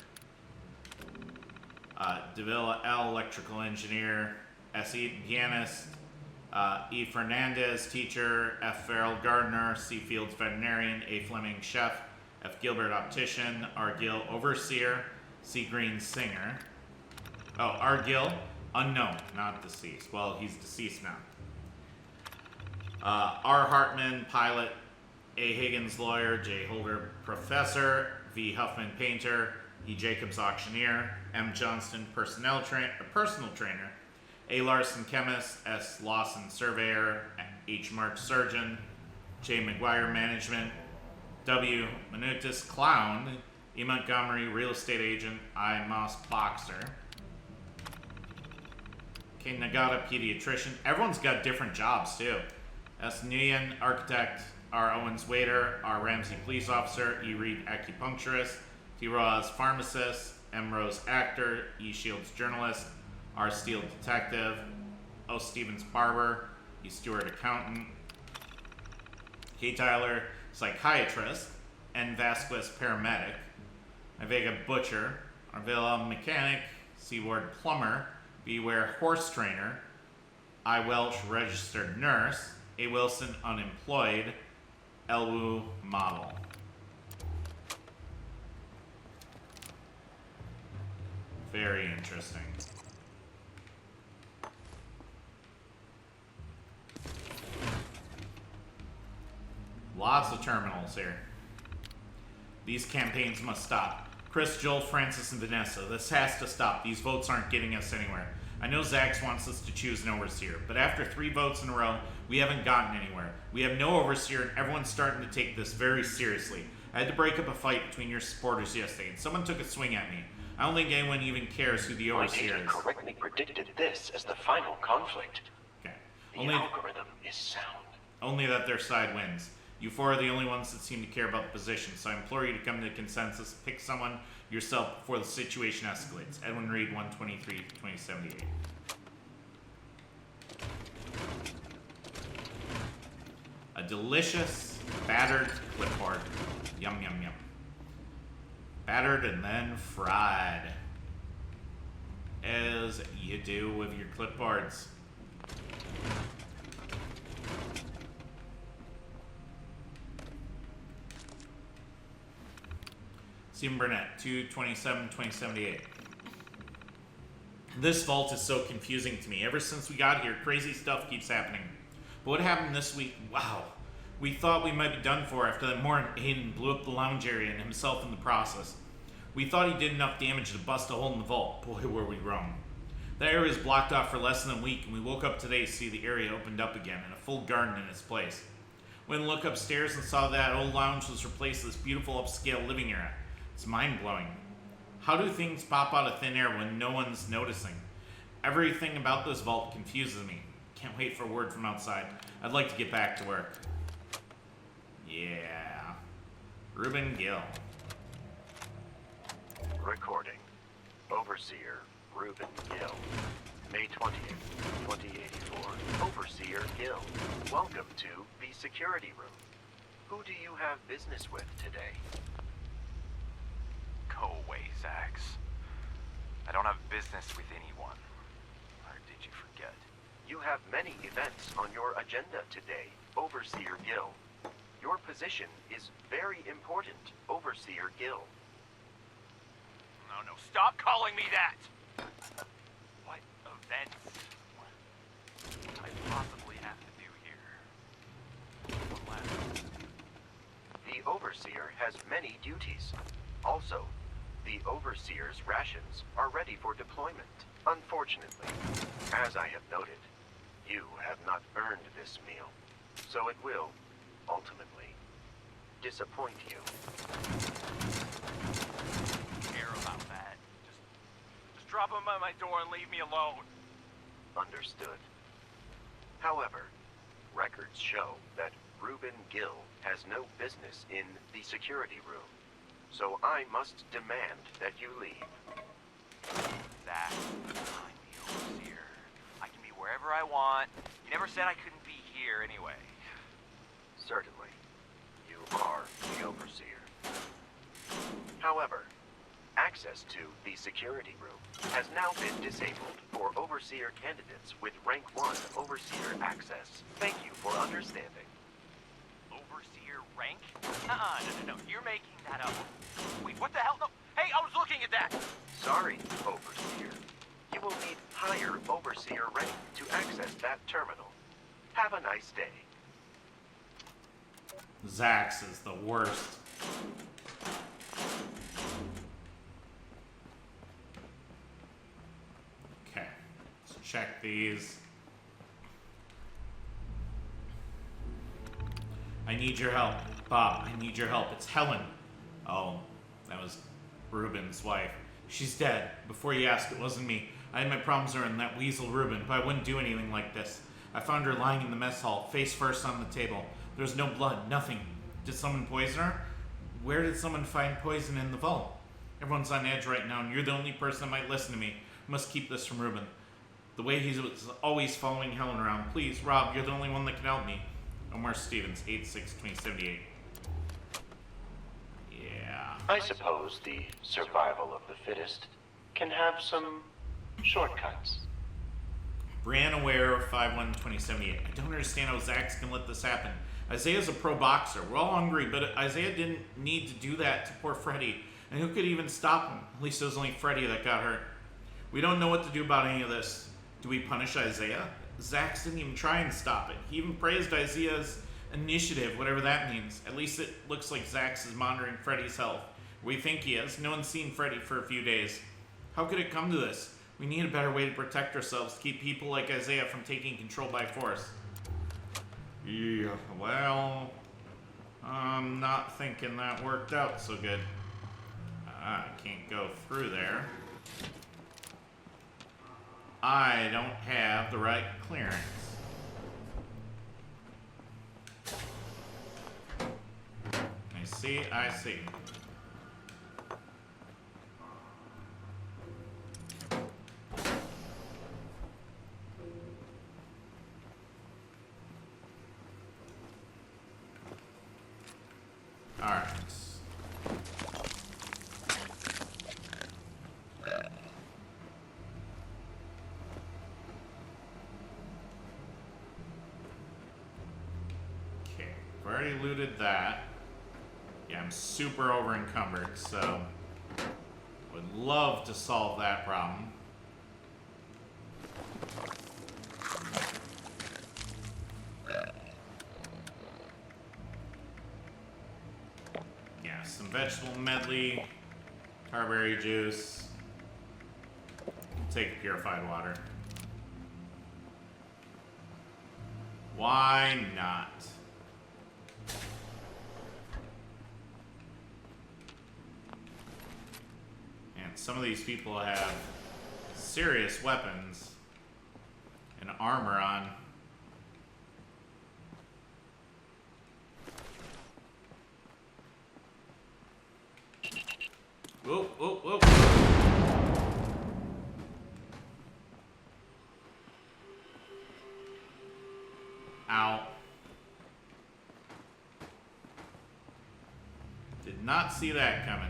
Davila L. electrical engineer. S. Eaton, pianist. E. Fernandez, teacher. F. Farrell, gardener. C. Fields, veterinarian. A. Fleming, chef. F. Gilbert, optician. R. Gill, overseer. C. Green, singer. Oh, R. Gill, unknown, not deceased. Well, he's deceased now. R. Hartman, pilot. A. Higgins, lawyer. J. Holder, professor. V. Huffman, painter. E. Jacobs, auctioneer. M. Johnston, personal trainer. A. Larson, chemist. S. Lawson, surveyor. H. Mark, surgeon. J. McGuire, management. W. Minutis, clown. E. Montgomery, real estate agent. I. Moss, boxer. K. Nagata, pediatrician. Everyone's got different jobs too. S. Nguyen, architect. R. Owens, waiter. R. Ramsey, police officer. E. Reed, acupuncturist. T. Roaz, pharmacist. M. Rose, actor. E. Shields, journalist. R. Steele, detective. O. Stevens, barber. E. Stewart, accountant. K. Tyler, psychiatrist. N. Vasquez, paramedic. I. Vega, butcher. R. Villa, mechanic. C. Ward, plumber. B. Ware, horse trainer. I. Welch, registered nurse. A. Wilson, unemployed. L. Wu, model. Very interesting. Lots of terminals here. These campaigns must stop. Chris, Joel, Francis, and Vanessa, this has to stop. These votes aren't getting us anywhere. I know Zax wants us to choose an overseer, but after 3 votes in a row, we haven't gotten anywhere. We have no overseer, and everyone's starting to take this very seriously. I had to break up a fight between your supporters yesterday, and someone took a swing at me. I don't think anyone even cares who the My overseer data is. correctly predicted this as the final conflict. Okay. The Only, algorithm is sound. only that their side wins. You four are the only ones that seem to care about the position, so I implore you to come to a consensus. Pick someone yourself before the situation escalates. Edwin Reed, 123-2078. A delicious, battered clipboard. Yum, yum, yum. Battered and then fried. As you do with your clipboards. Stephen Burnett, 227-2078. This vault is so confusing to me. Ever since we got here, crazy stuff keeps happening. But what happened this week? Wow. We thought we might be done for after that morning Hayden blew up the lounge area and himself in the process. We thought he did enough damage to bust a hole in the vault. Boy, were we wrong. That area was blocked off for less than a week, and we woke up today to see the area opened up again and a full garden in its place. Went and looked upstairs and saw that old lounge was replaced with this beautiful upscale living area. It's mind-blowing. How do things pop out of thin air when no one's noticing? Everything about this vault confuses me. Can't wait for word from outside. I'd like to get back to work. Yeah. Reuben Gill. Recording. Overseer Reuben Gill. May 20th, 2084. Overseer Gill. Welcome to the security room. Who do you have business with today? Go away, Zax. I don't have business with anyone. Or did you forget? You have many events on your agenda today, Overseer Gill. Your position is very important, Overseer Gill. No, stop calling me that! What events? What I possibly have to do here? One last. The Overseer has many duties. Also, the Overseer's rations are ready for deployment. Unfortunately, as I have noted, you have not earned this meal, so it will, ultimately, disappoint you. Care about that. Just drop them at my door and leave me alone. Understood. However, records show that Reuben Gill has no business in the security room, so I must demand that you leave. Zach, I'm the overseer. I can be wherever I want. You never said I couldn't be here anyway. Certainly, you are the Overseer. However, access to the security room has now been disabled for Overseer candidates with rank 1 Overseer access. Thank you for understanding. Overseer rank? No, you're making that up. Wait, what the hell? No, hey, I was looking at that! Sorry, Overseer. You will need higher Overseer rank to access that terminal. Have a nice day. Zax is the worst. Okay, let's check these. I need your help. Bob, I need your help. It's Helen. Oh, that was Reuben's wife. She's dead. Before you ask, it wasn't me. I had my problems with her and that weasel Reuben, but I wouldn't do anything like this. I found her lying in the mess hall, face first on the table. There was no blood, nothing. Did someone poison her? Where did someone find poison in the vault? Everyone's on edge right now, and you're the only person that might listen to me. I must keep this from Reuben. The way he was always following Helen around. Please, Rob, you're the only one that can help me. Omar Stevens, 86-2078. Yeah. I suppose the survival of the fittest can have some shortcuts. Brianna Ware, 51-2078. I don't understand how Zax can let this happen. Isaiah's a pro boxer. We're all hungry, but Isaiah didn't need to do that to poor Freddy. And who could even stop him? At least it was only Freddy that got hurt. We don't know what to do about any of this. Do we punish Isaiah? Zax didn't even try and stop it. He even praised Isaiah's initiative, whatever that means. At least it looks like Zax is monitoring Freddy's health. We think he is. No one's seen Freddy for a few days. How could it come to this? We need a better way to protect ourselves, to keep people like Isaiah from taking control by force. Yeah, well, I'm not thinking that worked out so good. I can't go through there. I don't have the right clearance. I see. All right. Okay, I've already looted that. Yeah, I'm super over encumbered, so would love to solve that problem. Yeah, some vegetable medley, carberry juice. Take purified water. Why not? Some of these people have serious weapons and armor on. Whoa, whoa, whoa. Ow. Did not see that coming.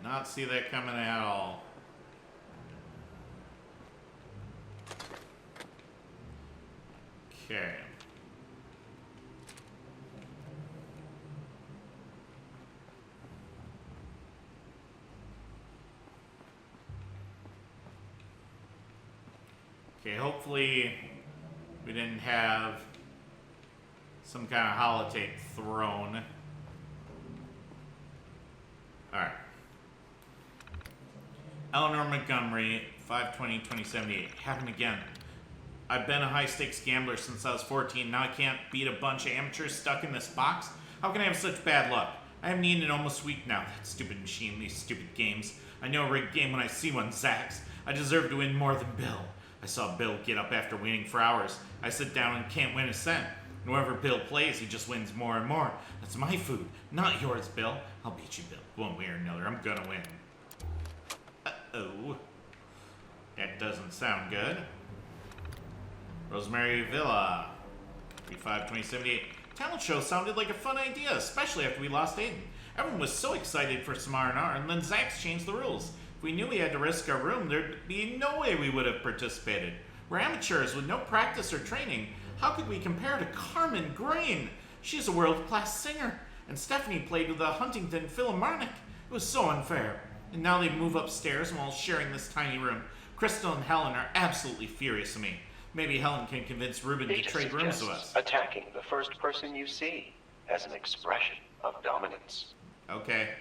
Not see that coming at all. Okay. Okay, hopefully we didn't have some kind of holotape thrown. Alright. Eleanor Montgomery, 5/20/2078. Happened again. I've been a high-stakes gambler since I was 14. Now I can't beat a bunch of amateurs stuck in this box? How can I have such bad luck? I haven't eaten in almost a week now. That stupid machine, these stupid games. I know a rigged game when I see one, Zax. I deserve to win more than Bill. I saw Bill get up after waiting for hours. I sit down and can't win a cent. And whenever Bill plays, he just wins more and more. That's my food, not yours, Bill. I'll beat you, Bill. One way or another, I'm gonna win. Uh-oh. That doesn't sound good. Rosemary Villa, 35/2078. Talent show sounded like a fun idea, especially after we lost Aiden. Everyone was so excited for some R&R, and then Zax changed the rules. If we knew we had to risk our room, there'd be no way we would have participated. We're amateurs with no practice or training. How could we compare to Carmen Grain? She's a world-class singer, and Stephanie played with the Huntington Philharmonic. It was so unfair. And now they move upstairs while sharing this tiny room. Crystal and Helen are absolutely furious at me. Maybe Helen can convince Ruben to trade rooms with us. Attacking the first person you see as an expression of dominance. Okay.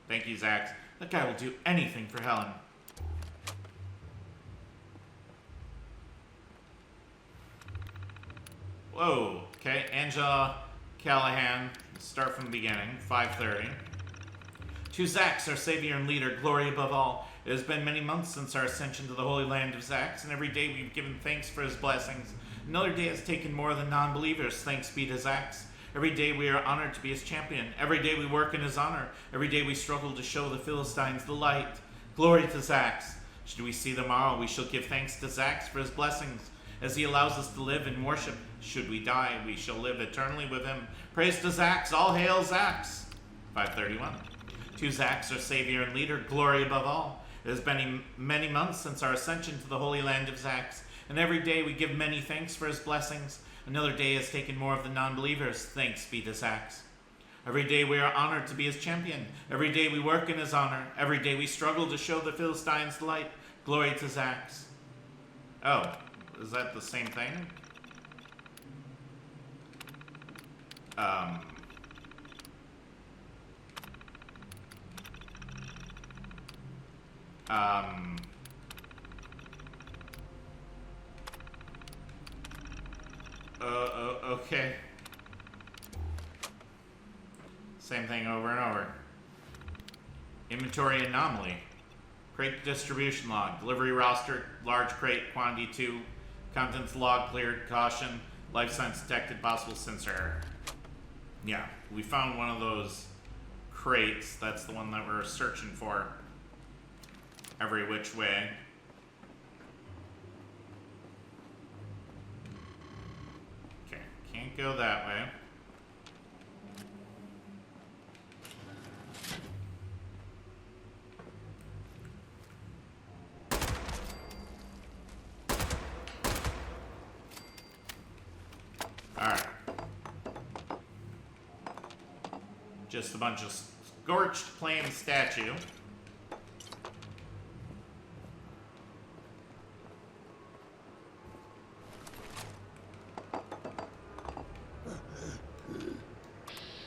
Thank you, Zax. That guy will do anything for Helen. Whoa. Okay, Angela Callahan. Let's start from the beginning. 5:30. To Zax, our savior and leader, glory above all. It has been many months since our ascension to the holy land of Zax, and every day we've given thanks for his blessings. Another day has taken more than non-believers, thanks be to Zax. Every day we are honored to be his champion. Every day we work in his honor. Every day we struggle to show the Philistines the light. Glory to Zax. Should we see tomorrow, we shall give thanks to Zax for his blessings, as he allows us to live in worship. Should we die, we shall live eternally with him. Praise to Zax. All hail Zax. 5:31. To Zax, our savior and leader, glory above all. It has been many months since our ascension to the holy land of Zax, and every day we give many thanks for his blessings. Another day has taken more of the non-believers, thanks be to Zax. Every day we are honored to be his champion. Every day we work in his honor. Every day we struggle to show the Philistines the light. Glory to Zax. Oh, is that the same thing? Same thing over and over. Inventory anomaly. Crate distribution log. Delivery roster. Large crate. Quantity 2. Contents log cleared. Caution. Life signs detected. Possible sensor error. Yeah, we found one of those crates. That's the one that we're searching for. Every which way. Okay, can't go that way. Alright. Just a bunch of scorched plain statue.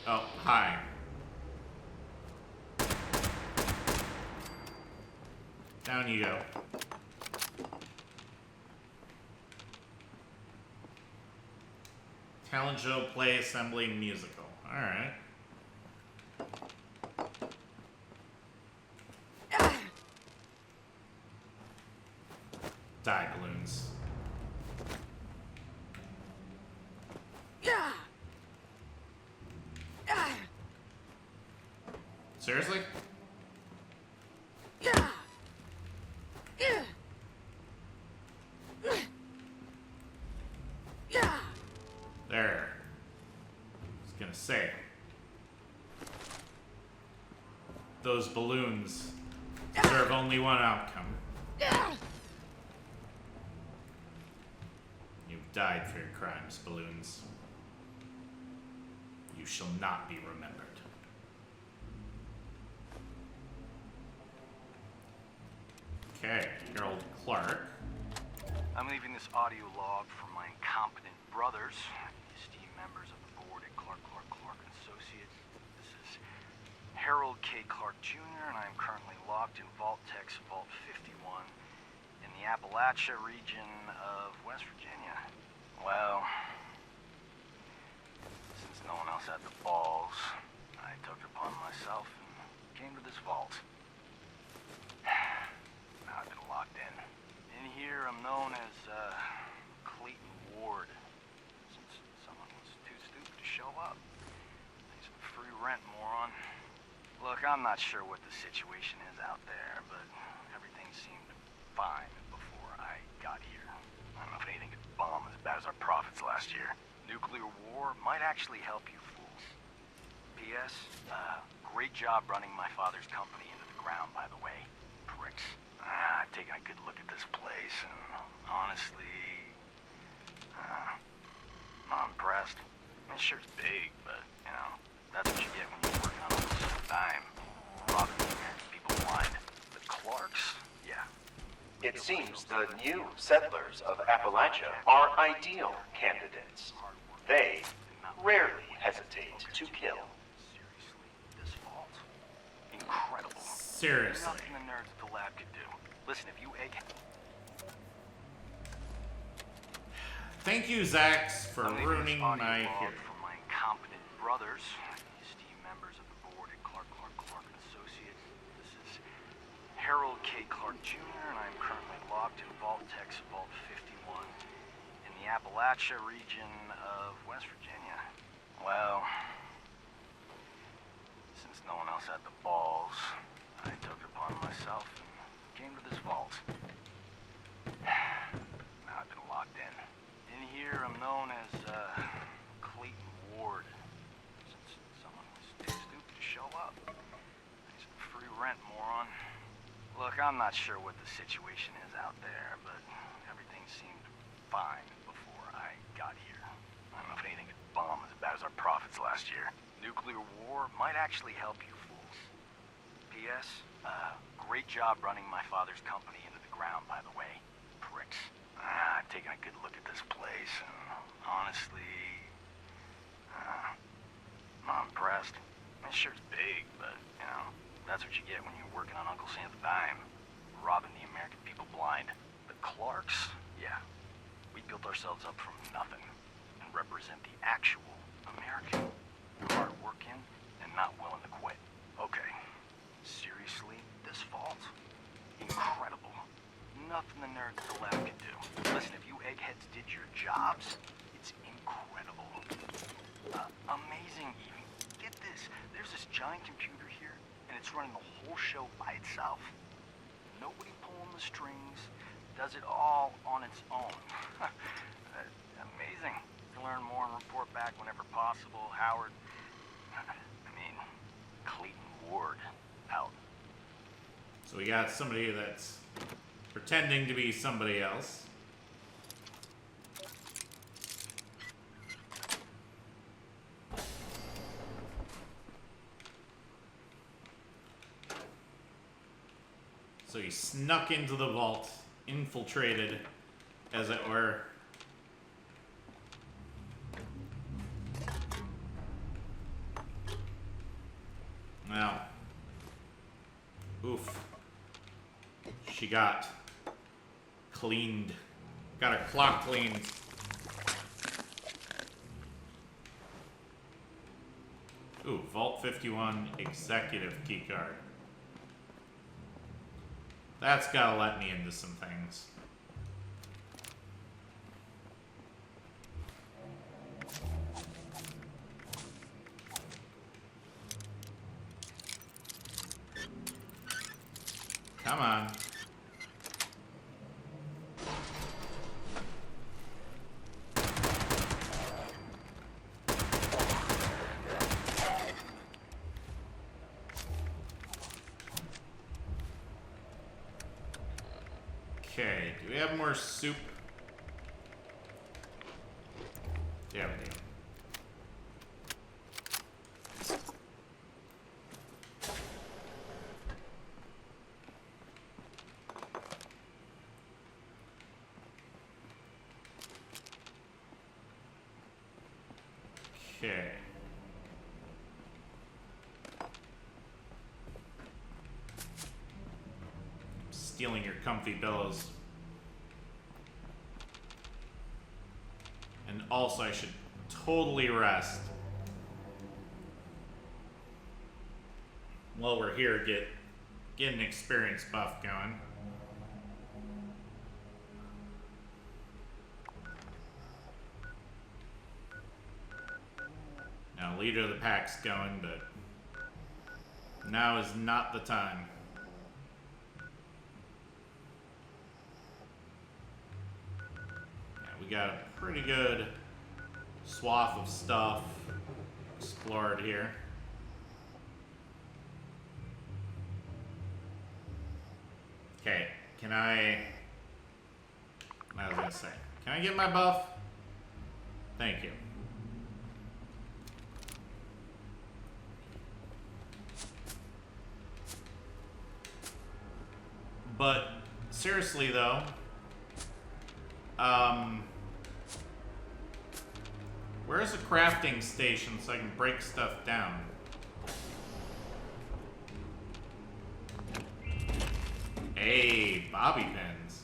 Oh, hi. Down you go. Talent show, play, assembly, musical. Alright. Die, balloons. Seriously? There. I was gonna say. Those balloons deserve only one outcome. You've died for your crimes, balloons. You shall not be remembered. Okay, Harold Clark. I'm leaving this audio log for my incompetent brothers, esteemed members of the board at Clark Associates. This is Harold K. Clark Jr., and I am currently locked in Vault Tech's Vault 51 in the Appalachia region of West Virginia. Well, since no one else had the balls, I took it upon myself and came to this vault. Now I've been locked in. In here, I'm known as, Clayton Ward. Since someone was too stupid to show up. Thanks for the free rent, moron. Look, I'm not sure what the situation is out there, but everything seemed fine before I got here. I don't know if anything could bomb as bad as our profits last year. Nuclear war might actually help you fools. P.S. Great job running my father's company into the ground, by the way. Pricks. I've taken a good look at this place, and honestly, I'm impressed. This sure is big, but, you know, that's what you get when you're working on a dime. Robbing the American people blind. The Clarks? Yeah. It seems the new settlers of Appalachia are ideal candidates. They rarely hesitate to kill. Seriously, this vault? Incredible. Seriously. Nothing the nerds at the lab could do. Listen, if you egg... Thank you, Zax, for I'm leaving ruining this audio my log hearing. for my incompetent brothers, esteemed members of the board at Clark Associates. This is Harold K. Clark Jr., and I'm currently locked in Vault Tech's Vault 51 in the Appalachia region of West Virginia. Well, since no one else had the balls, I took it upon myself and came to this vault. Now I've been locked in. In here, I'm known as, Clayton Ward. Since someone was too stupid to show up. Thanks for the free rent, moron. Look, I'm not sure what the situation is out there, but everything seemed fine before I got here. I don't know if anything could bomb as bad as our profits last year. Nuclear war might actually help you fools. P.S. Great job running my father's company into the ground, by the way. Pricks. I've taken a good look at this place, and honestly, I'm impressed. It sure is big, but, you know, that's what you get when you're working on Uncle Sam's dime. Robbing the American people blind. The Clarks? Yeah. We built ourselves up from nothing and represent the actual American. Hard-working and not willing to quit. Okay. Seriously, this vault? Incredible. Nothing the nerds at the lab can do. Listen, if you eggheads did your jobs, it's incredible. Amazing even. Get this, there's this giant computer here, and it's running the whole show by itself. Nobody pulling the strings, does it all on its own. Amazing. To learn more and report back whenever possible. Howard, Clayton Ward, out. So we got somebody that's pretending to be somebody else. So he snuck into the vault, infiltrated, as it were. Well, oof. She got cleaned. Got her clock cleaned. Ooh, Vault 51 executive keycard. That's gotta let me into some things. Come on. Okay, do we have more soup? Yeah, we do. Okay. Stealing your comfy pillows. And also, I should totally rest. While we're here, get an experience buff going. Now, leader of the pack's going, but now is not the time. We got a pretty good swath of stuff explored here. Okay, I was gonna say, can I get my buff? Thank you. But seriously though, where's a crafting station so I can break stuff down? Hey, bobby pins.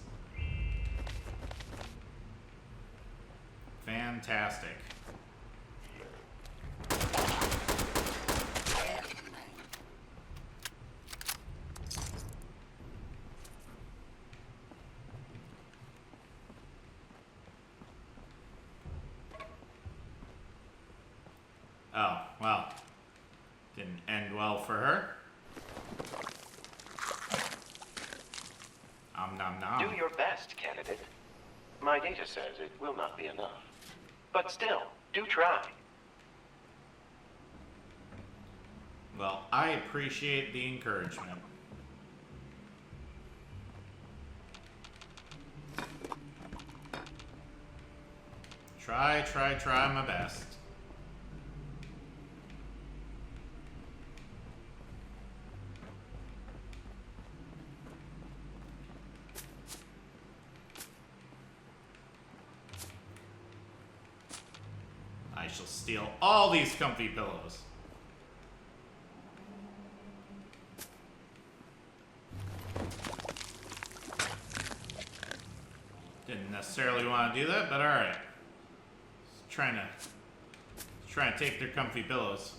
Fantastic. Oh, well, didn't end well for her. Nom nom. Do your best, candidate. My data says it will not be enough. But still, do try. Well, I appreciate the encouragement. Try my best. I shall steal all these comfy pillows. Didn't necessarily want to do that, but alright. Trying to take their comfy pillows.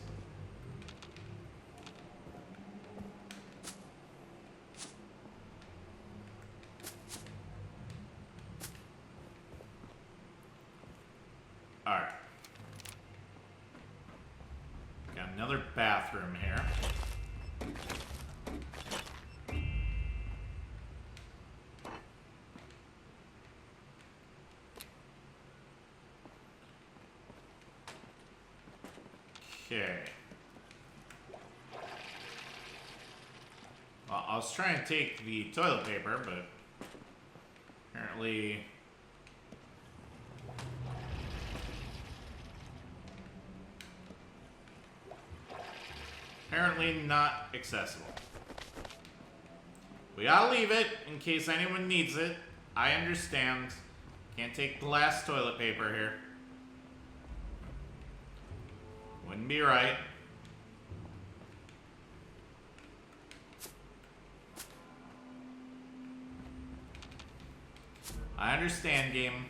Alright. Got another bathroom here. Okay. Well, I was trying to take the toilet paper, but apparently not accessible. We gotta leave it in case anyone needs it. I understand. Can't take glass toilet paper here. Wouldn't be right. I understand, game.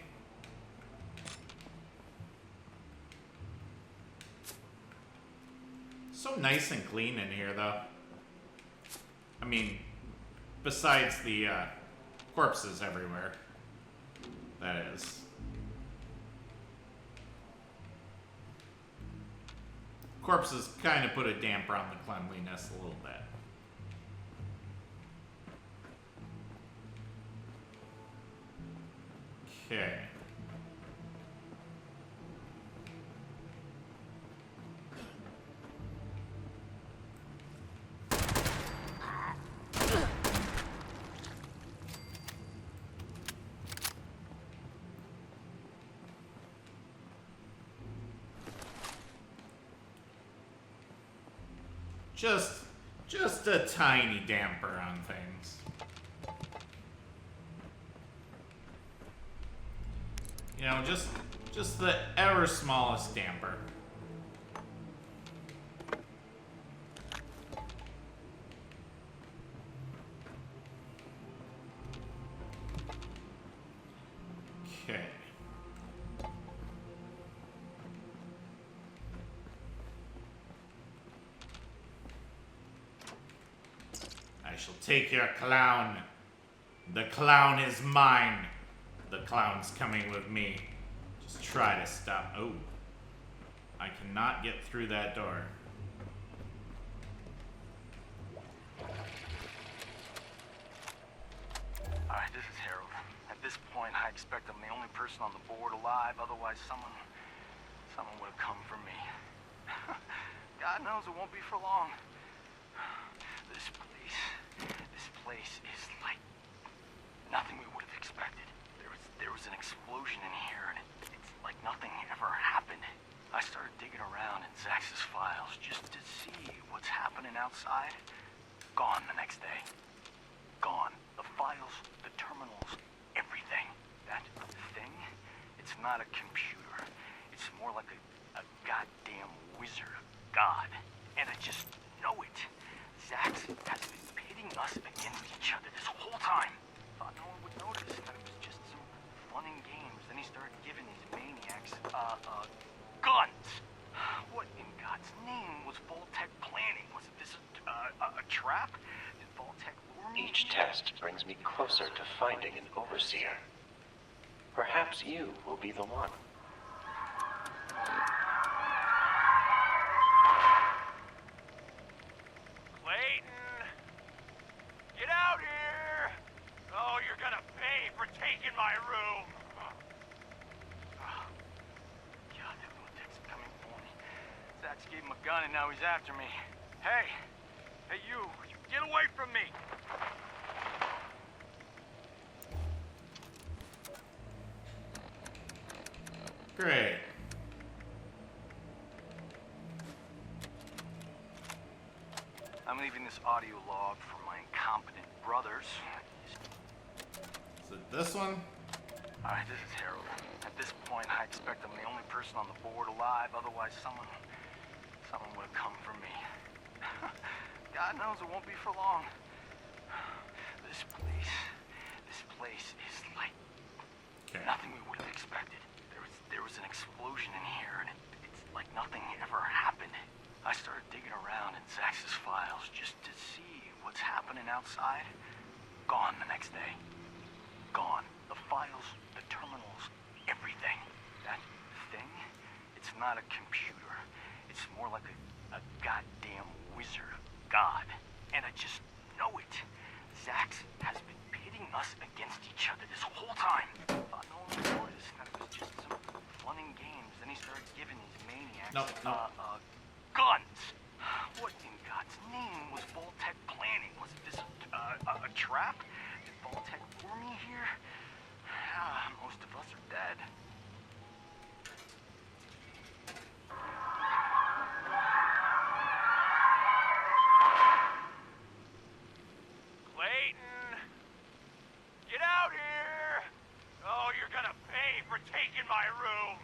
So nice and clean in here, though. I mean, besides the corpses everywhere. That is. Corpses kind of put a damper on the cleanliness a little bit. Okay. Just a tiny damper on things. You know, just the ever smallest damper. Okay. I shall take your clown. The clown is mine. The clown's coming with me. Just try to stop. Oh. I cannot get through that door. Alright, this is Harold. At this point, I expect I'm the only person on the board alive, otherwise someone would have come for me. God knows it won't be for long. This place is like nothing we would have expected. There was an explosion in here, and it's like nothing ever happened. I started digging around in Zax's files just to see what's happening outside. Gone the next day. Gone. The files, the terminals, everything. That thing, it's not a computer. It's more like a goddamn wizard god. And I just know it. Zax has been pitting us against each other this whole time. Thought no one would notice, that it was just some fun and games. Then he started giving these maniacs, guns. What in God's name was Vault-Tec planning? Was this a trap? Did Vault-Tec lure me? Each test brings me closer to finding an overseer. Perhaps you will be the one. Clayton! Get out here! Oh, you're gonna pay for taking my room! God, that Vault-Tec's coming for me. Zax gave him a gun and now he's after me. Hey! Hey, you get away from me! Great. I'm leaving this audio log for my incompetent brothers. Is it this one? Alright, this is Harold. At this point, I expect I'm the only person on the board alive, otherwise someone would have come for me. God knows it won't be for long. This place is like nothing we would have expected. There was an explosion in here, and it's like nothing ever happened. I started digging around in Zax's files just to see what's happening outside. Gone the next day. Gone. The files, the terminals, everything. That thing, not a computer. It's more like a goddamn wizard, a god. And I just know it. Zax has been pitting us against each other this whole time. No one noticed that it was just some fun and games. Then he started giving these maniacs guns. What in God's name was Vault-Tec planning? Was this a trap? Did Vault-Tec lure me here? Most of us are dead. Clayton! Get out here! Oh, you're gonna pay for taking my room!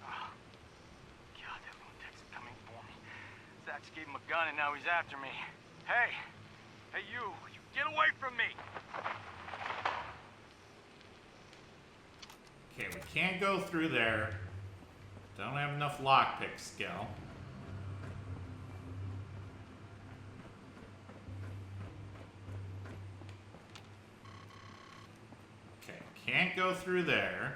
God, that lunatic's coming for me. Zax gave him a gun and now he's after me. Hey! Hey, you get away from me! Okay, we can't go through there. Don't have enough lockpick skill. Okay, can't go through there.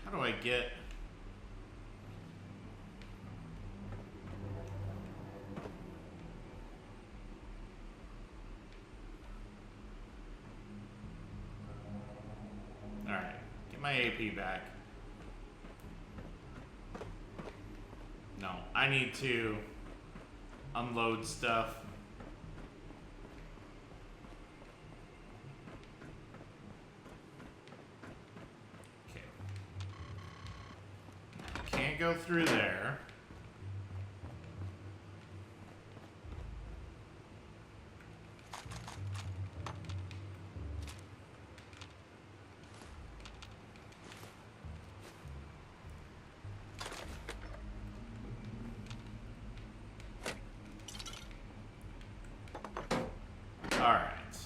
How do I get... Alright, get my AP back. No, I need to unload stuff. Okay. Can't go through there. Alright.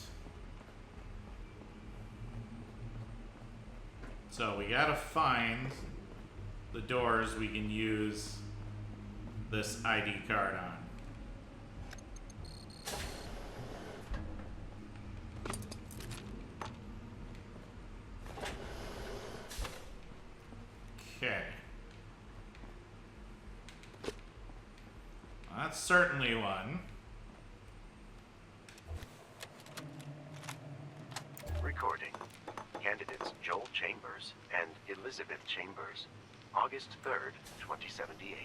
So we gotta find the doors we can use this ID card on. Okay. Well, that's certainly one. Recording. Candidates Joel Chambers and Elizabeth Chambers. August 3rd, 2078.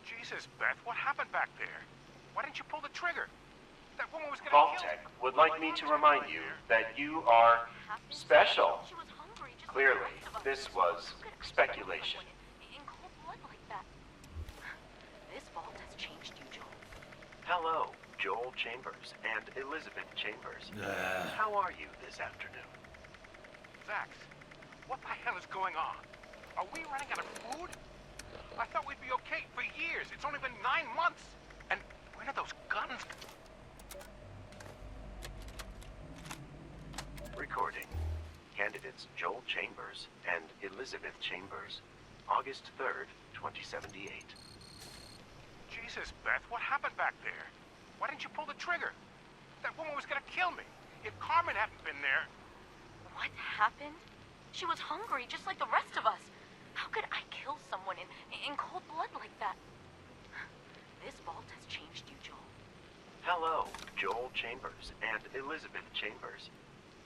Jesus, Beth, what happened back there? Why didn't you pull the trigger? That woman was gonna kill Vault-Tec would like me to remind you that you are special. She was hungry, just like the Clearly, rest of us. this was How could I speculation. in cold blood like that? This vault has changed you, Joel. Hello, Joel Chambers and Elizabeth Chambers. How are you this afternoon? Zax, what the hell is going on? Are we running out of food? I thought we'd be okay for years. It's only been 9 months. And where are those guns? Recording. Candidates Joel Chambers and Elizabeth Chambers. August 3rd, 2078. Jesus, Beth, what happened back there? Why didn't you pull the trigger? That woman was gonna kill me. If Carmen hadn't been there... What happened? She was hungry, just like the rest of us. How could I kill someone in cold blood like that? This vault has changed you, Joel. Hello, Joel Chambers and Elizabeth Chambers.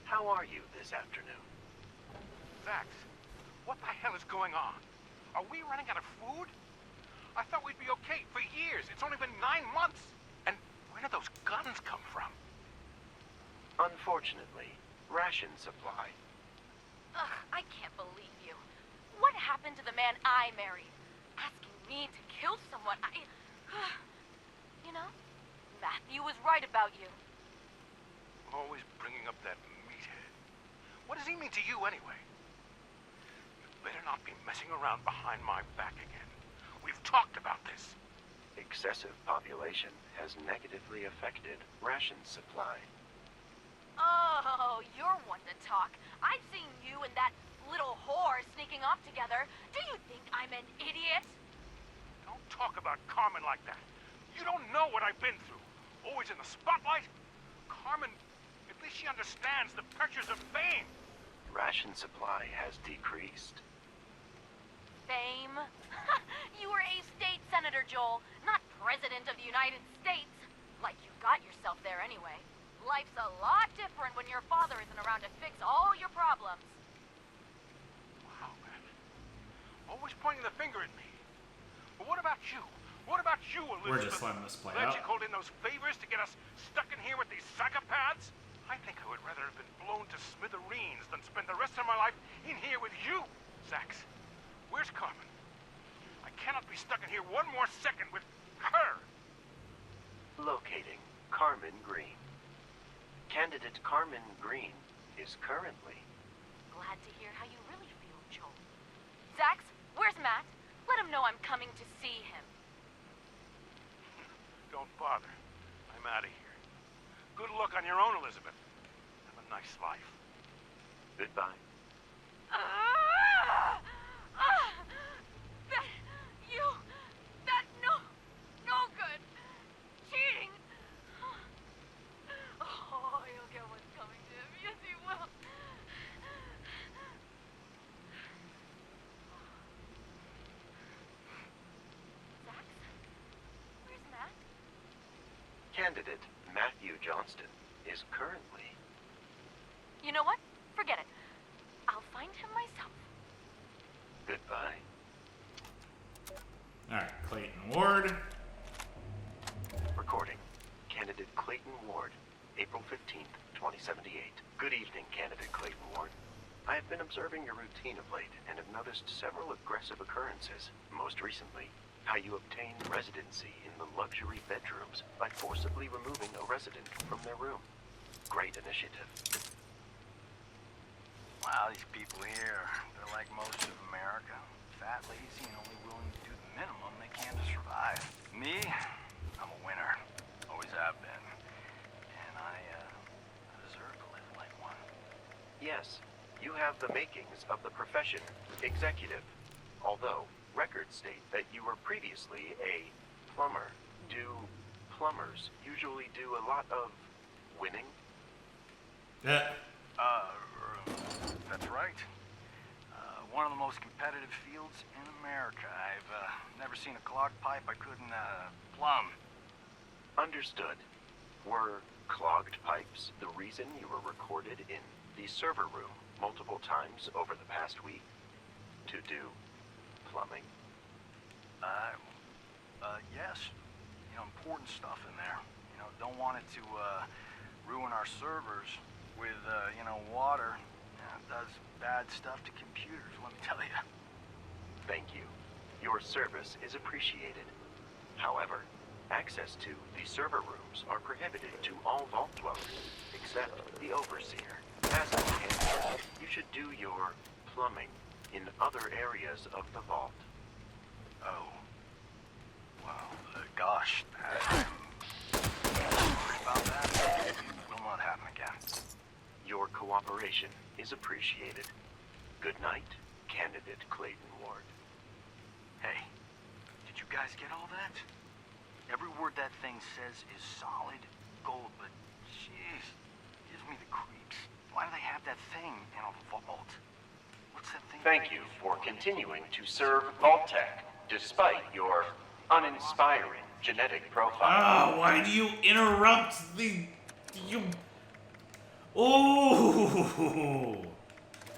How are you this afternoon? Zax, what the hell is going on? Are we running out of food? I thought we'd be okay for years. It's only been 9 months. And where did those guns come from? Unfortunately, ration supply. Ugh, I can't believe you. What happened to the man I married? Asking me to kill someone, You know, Matthew was right about you. Always bringing up that meathead. What does he mean to you anyway? You better not be messing around behind my back again. We've talked about this. Excessive population has negatively affected ration supply. Oh, you're one to talk. I've seen you and that little whore sneak sneaking off together. Do you think I'm an idiot? Don't talk about Carmen like that. You don't know what I've been through. Always in the spotlight. Carmen, at least she understands the pressures of fame. Ration supply has decreased. Fame? You were a state senator, Joel, not president of the United States. Like you got yourself there anyway. Life's a lot different when your father isn't around to fix all your problems. Wow, man. Always pointing the finger at me. But what about you? What about you, Elizabeth? We're just letting this play Glad out. you called in those favors to get us stuck in here with these psychopaths? I think I would rather have been blown to smithereens than spend the rest of my life in here with you, Zax. Where's Carmen? I cannot be stuck in here one more second with her. Locating Carmen Green. Candidate Carmen Green is currently... Glad to hear how you really feel, Joel. Zax, where's Matt? Let him know I'm coming to see him. Don't bother. I'm out of here. Good luck on your own, Elizabeth. Have a nice life. Goodbye. That no good. Cheating. Oh, he'll get what's coming to him. Yes, he will. Zax? Where's Matt? Candidate Matthew Johnston is currently... You know what? Forget it. I'll find him myself. Goodbye. Alright, Clayton Ward. Recording. Candidate Clayton Ward, April 15th, 2078. Good evening, Candidate Clayton Ward. I have been observing your routine of late and have noticed several aggressive occurrences. Most recently, how you obtained residency in the luxury bedrooms by forcibly removing a resident from their room. Great initiative. Wow, these people here, they're like most of America. Fat, lazy, and only willing to do the minimum they can to survive. Me, I'm a winner. Always have been. And I deserve to live like one. Yes, you have the makings of the profession, executive. Although, records state that you were previously a plumber. Do plumbers usually do a lot of winning? Yeah. That's right. One of the most competitive fields in America. I've never seen a clogged pipe I couldn't plumb. Understood. Were clogged pipes the reason you were recorded in the server room multiple times over the past week to do plumbing? Yes. You know, important stuff in there. You know, don't want it to ruin our servers with, you know, water. It does bad stuff to computers, let me tell you. Thank you. Your service is appreciated. However, access to the server rooms are prohibited to all vault dwellers, except the Overseer. As a candidate, you should do your plumbing in other areas of the vault. Oh. Well, gosh. Sorry about that. Will not happen again. Your cooperation is appreciated. Good night, Candidate Clayton Ward. Hey, did you guys get all that? Every word that thing says is solid gold, but jeez, gives me the creeps. Why do they have that thing in a vault? What's that thing? Thank you for continuing to serve Vault-Tec, despite your uninspiring genetic profile. Oh, why do you interrupt the... You... Oh!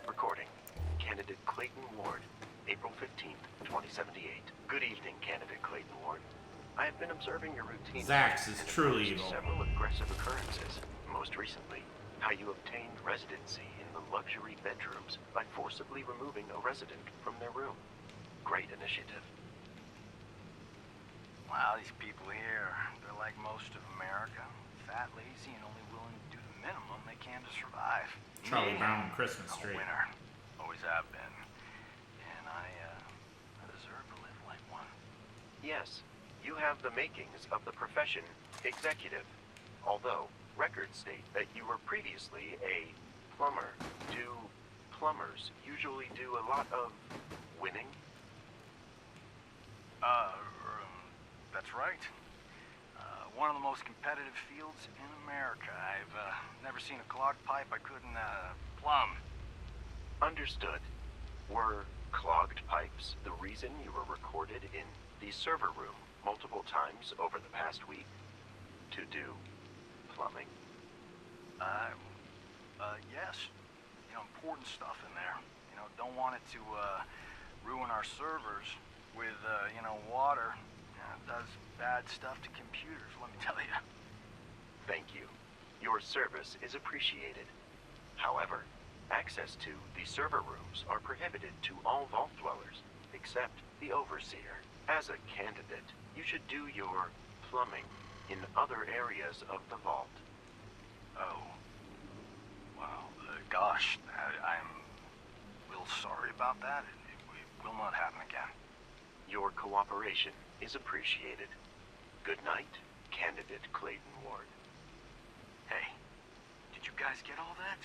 Recording. Candidate Clayton Ward, April 15th, 2078. Good evening, Candidate Clayton Ward. I have been observing your routine. Zax is and truly noticed evil. several aggressive occurrences. Most recently, how you obtained residency in the luxury bedrooms by forcibly removing a resident from their room. Great initiative. Wow, these people here, they're like most of America. Fat, lazy, and only willing to do the minimum they can to survive. Charlie Me, Brown Christmas I'm Tree. a winner. Always have been. And I deserve to live like one. Yes, you have the makings of the profession, executive. Although, records state that you were previously a plumber. Do plumbers usually do a lot of winning? That's right. One of the most competitive fields in America. I've never seen a clogged pipe I couldn't plumb. Understood. Were clogged pipes the reason you were recorded in the server room multiple times over the past week to do plumbing? Yes. You know, important stuff in there. You know, don't want it to ruin our servers with, you know, water. It does bad stuff to computers, let me tell you. Thank you. Your service is appreciated. However, access to the server rooms are prohibited to all vault dwellers, except the Overseer. As a candidate, you should do your plumbing in other areas of the vault. Oh. Wow. Gosh, I'm real sorry about that. It will not happen again. Your cooperation is appreciated. Good night, candidate Clayton Ward. Hey, did you guys get all that?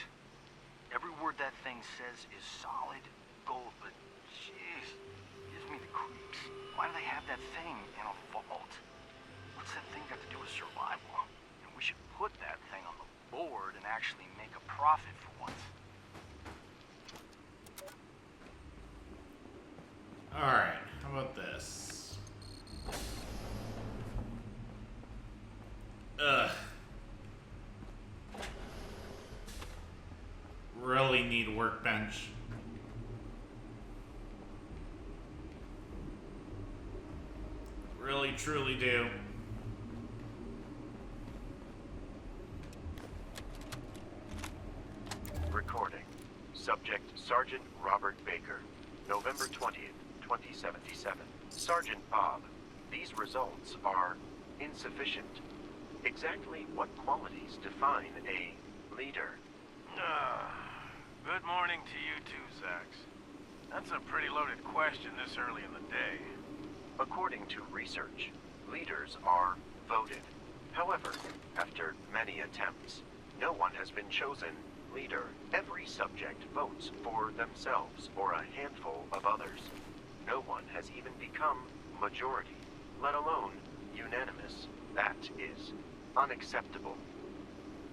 Every word that thing says is solid gold, but jeez, it gives me the creeps. Why do they have that thing in a vault? What's that thing got to do with survival? And we should put that thing on the board and actually make a profit for once. Alright, how about this? Ugh. Really need a workbench. Really, truly do. Recording. Subject Sergeant Robert Baker. November 20th, 2077. Sergeant Bob, these results are insufficient. Exactly what qualities define a leader? Good morning to you too, Zax. That's a pretty loaded question this early in the day. According to research, leaders are voted. However, after many attempts, no one has been chosen leader. Every subject votes for themselves or a handful of others. No one has even become majority, let alone unanimous. That is unacceptable.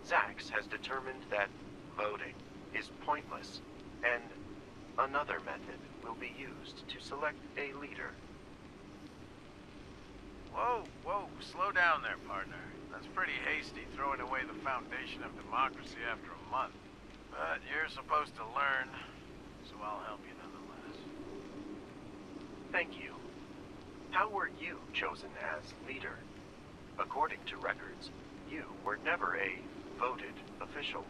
Zax has determined that voting is pointless, and another method will be used to select a leader. Whoa, slow down there, partner. That's pretty hasty, throwing away the foundation of democracy after a month. But you're supposed to learn, so I'll help you nonetheless. Thank you. How were you chosen as leader? According to records, you were never a voted official.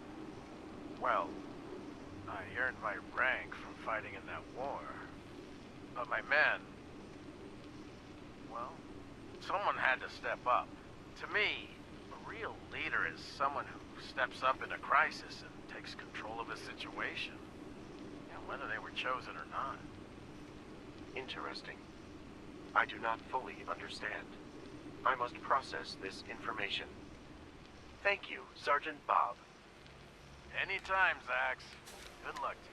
Well, I earned my rank from fighting in that war. But my men... well, someone had to step up. To me, a real leader is someone who steps up in a crisis and takes control of a situation. You know, whether they were chosen or not. Interesting. I do not fully understand. I must process this information. Thank you, Sergeant Bob. Anytime, Zax. Good luck to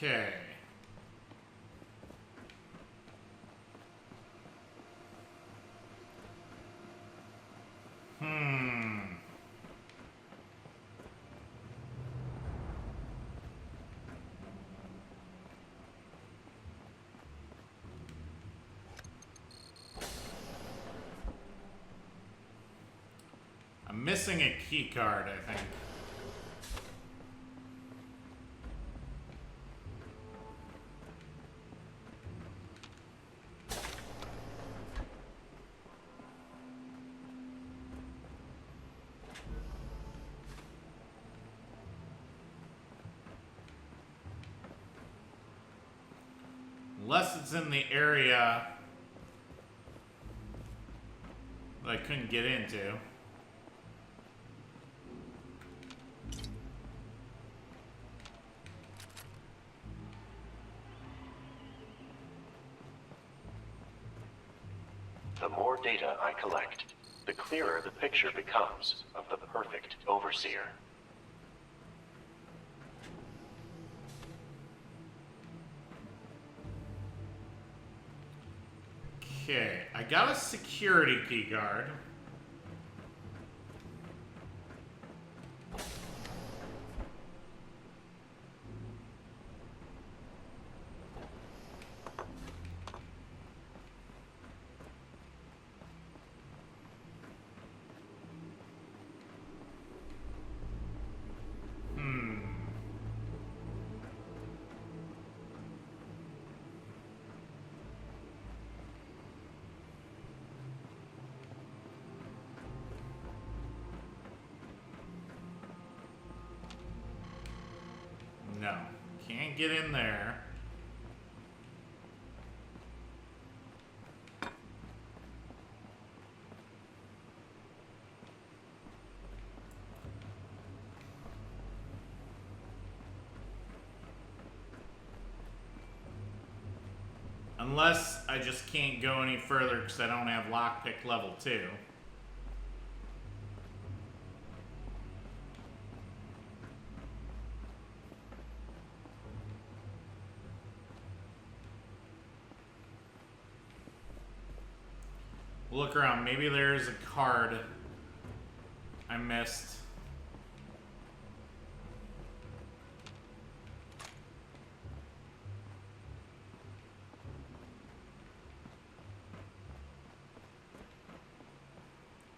you. Okay. I'm missing a key card, I think. Unless it's in the area that I couldn't get into. The more data I collect, the clearer the picture becomes of the perfect overseer. Okay, I got a security key card. No, can't get in there. Unless I just can't go any further because I don't have lockpick level 2. Look around. Maybe there's a card I missed.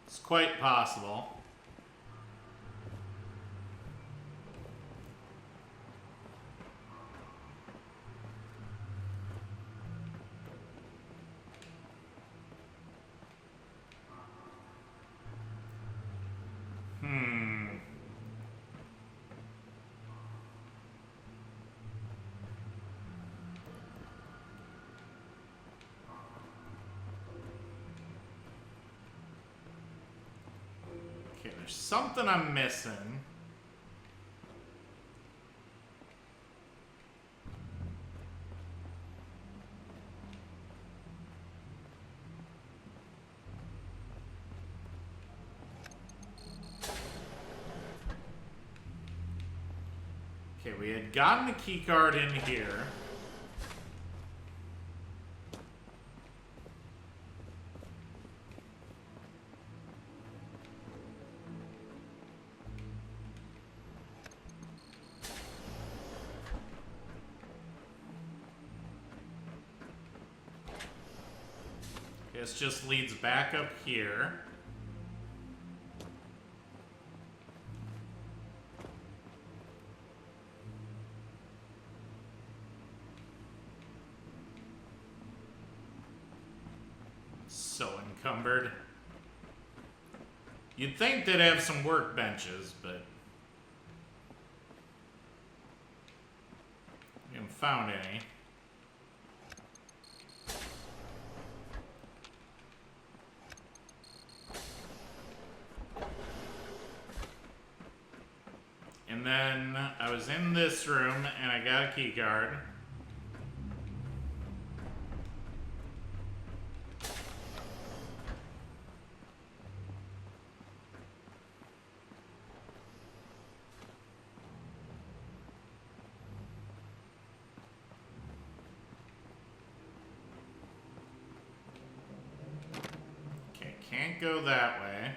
It's quite possible. Okay, there's something I'm missing. Okay, we had gotten the key card in here. This just leads back up here. So encumbered. You'd think they'd have some workbenches, but we haven't found any. And then I was in this room and I got a key card. Okay, can't go that way.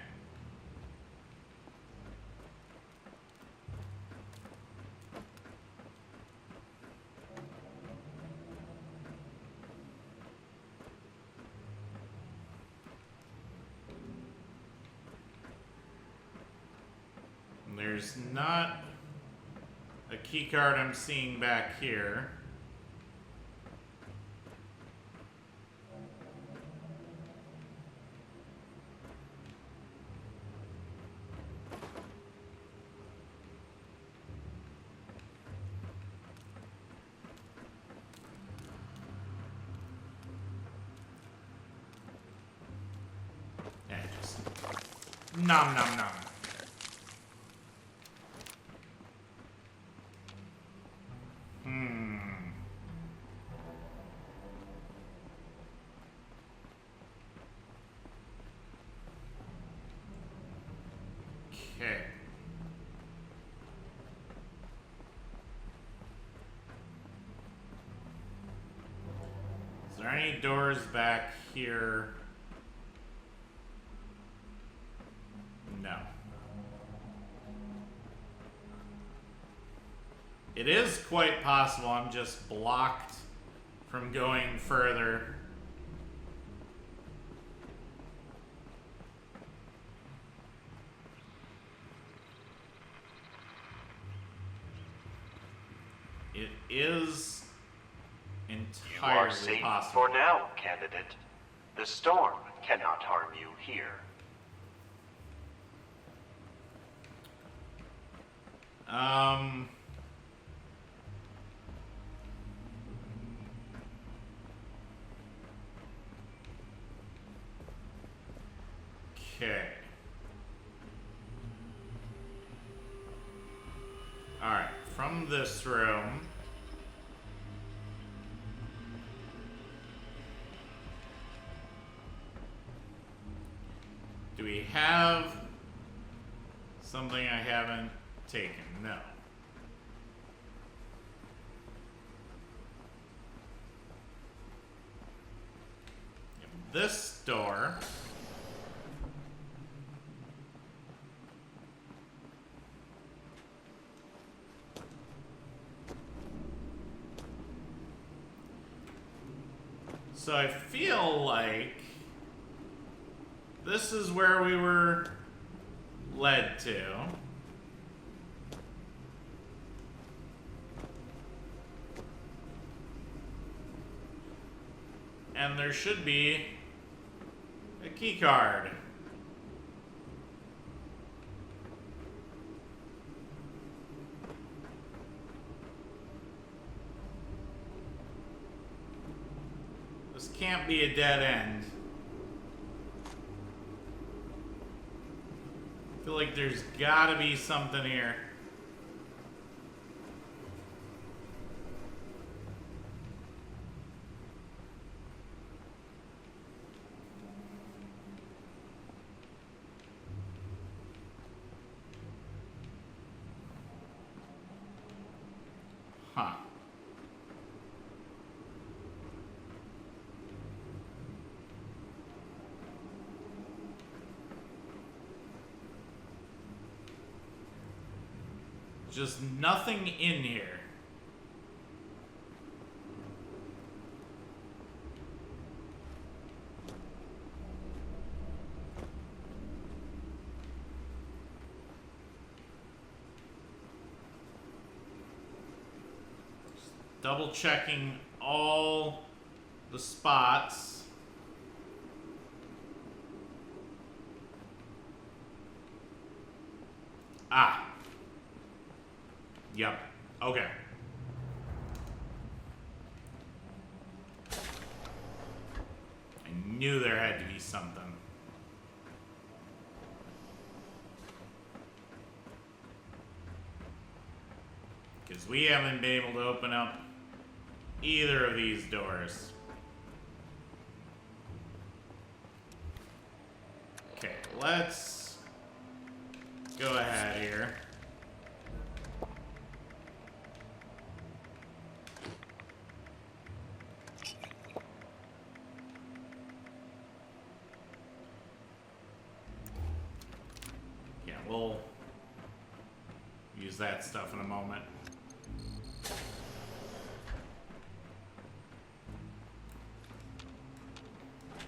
There's not a key card I'm seeing back here. Yeah, just nom nom nom. Okay. Is there any doors back here? No. It is quite possible I'm just blocked from going further. It is entirely You are safe possible. for now, candidate. The storm cannot harm you here. Okay. Alright, from this room. Do we have something I haven't taken? No. This door. So I feel like this is where we were led to. And there should be a key card. This can't be a dead end. I feel like there's gotta be something here. Huh. Just nothing in here. Just double checking all the spots. Ah. Yep. Okay. I knew there had to be something. Because we haven't been able to open up either of these doors. Okay, let's go ahead here. We'll use that stuff in a moment.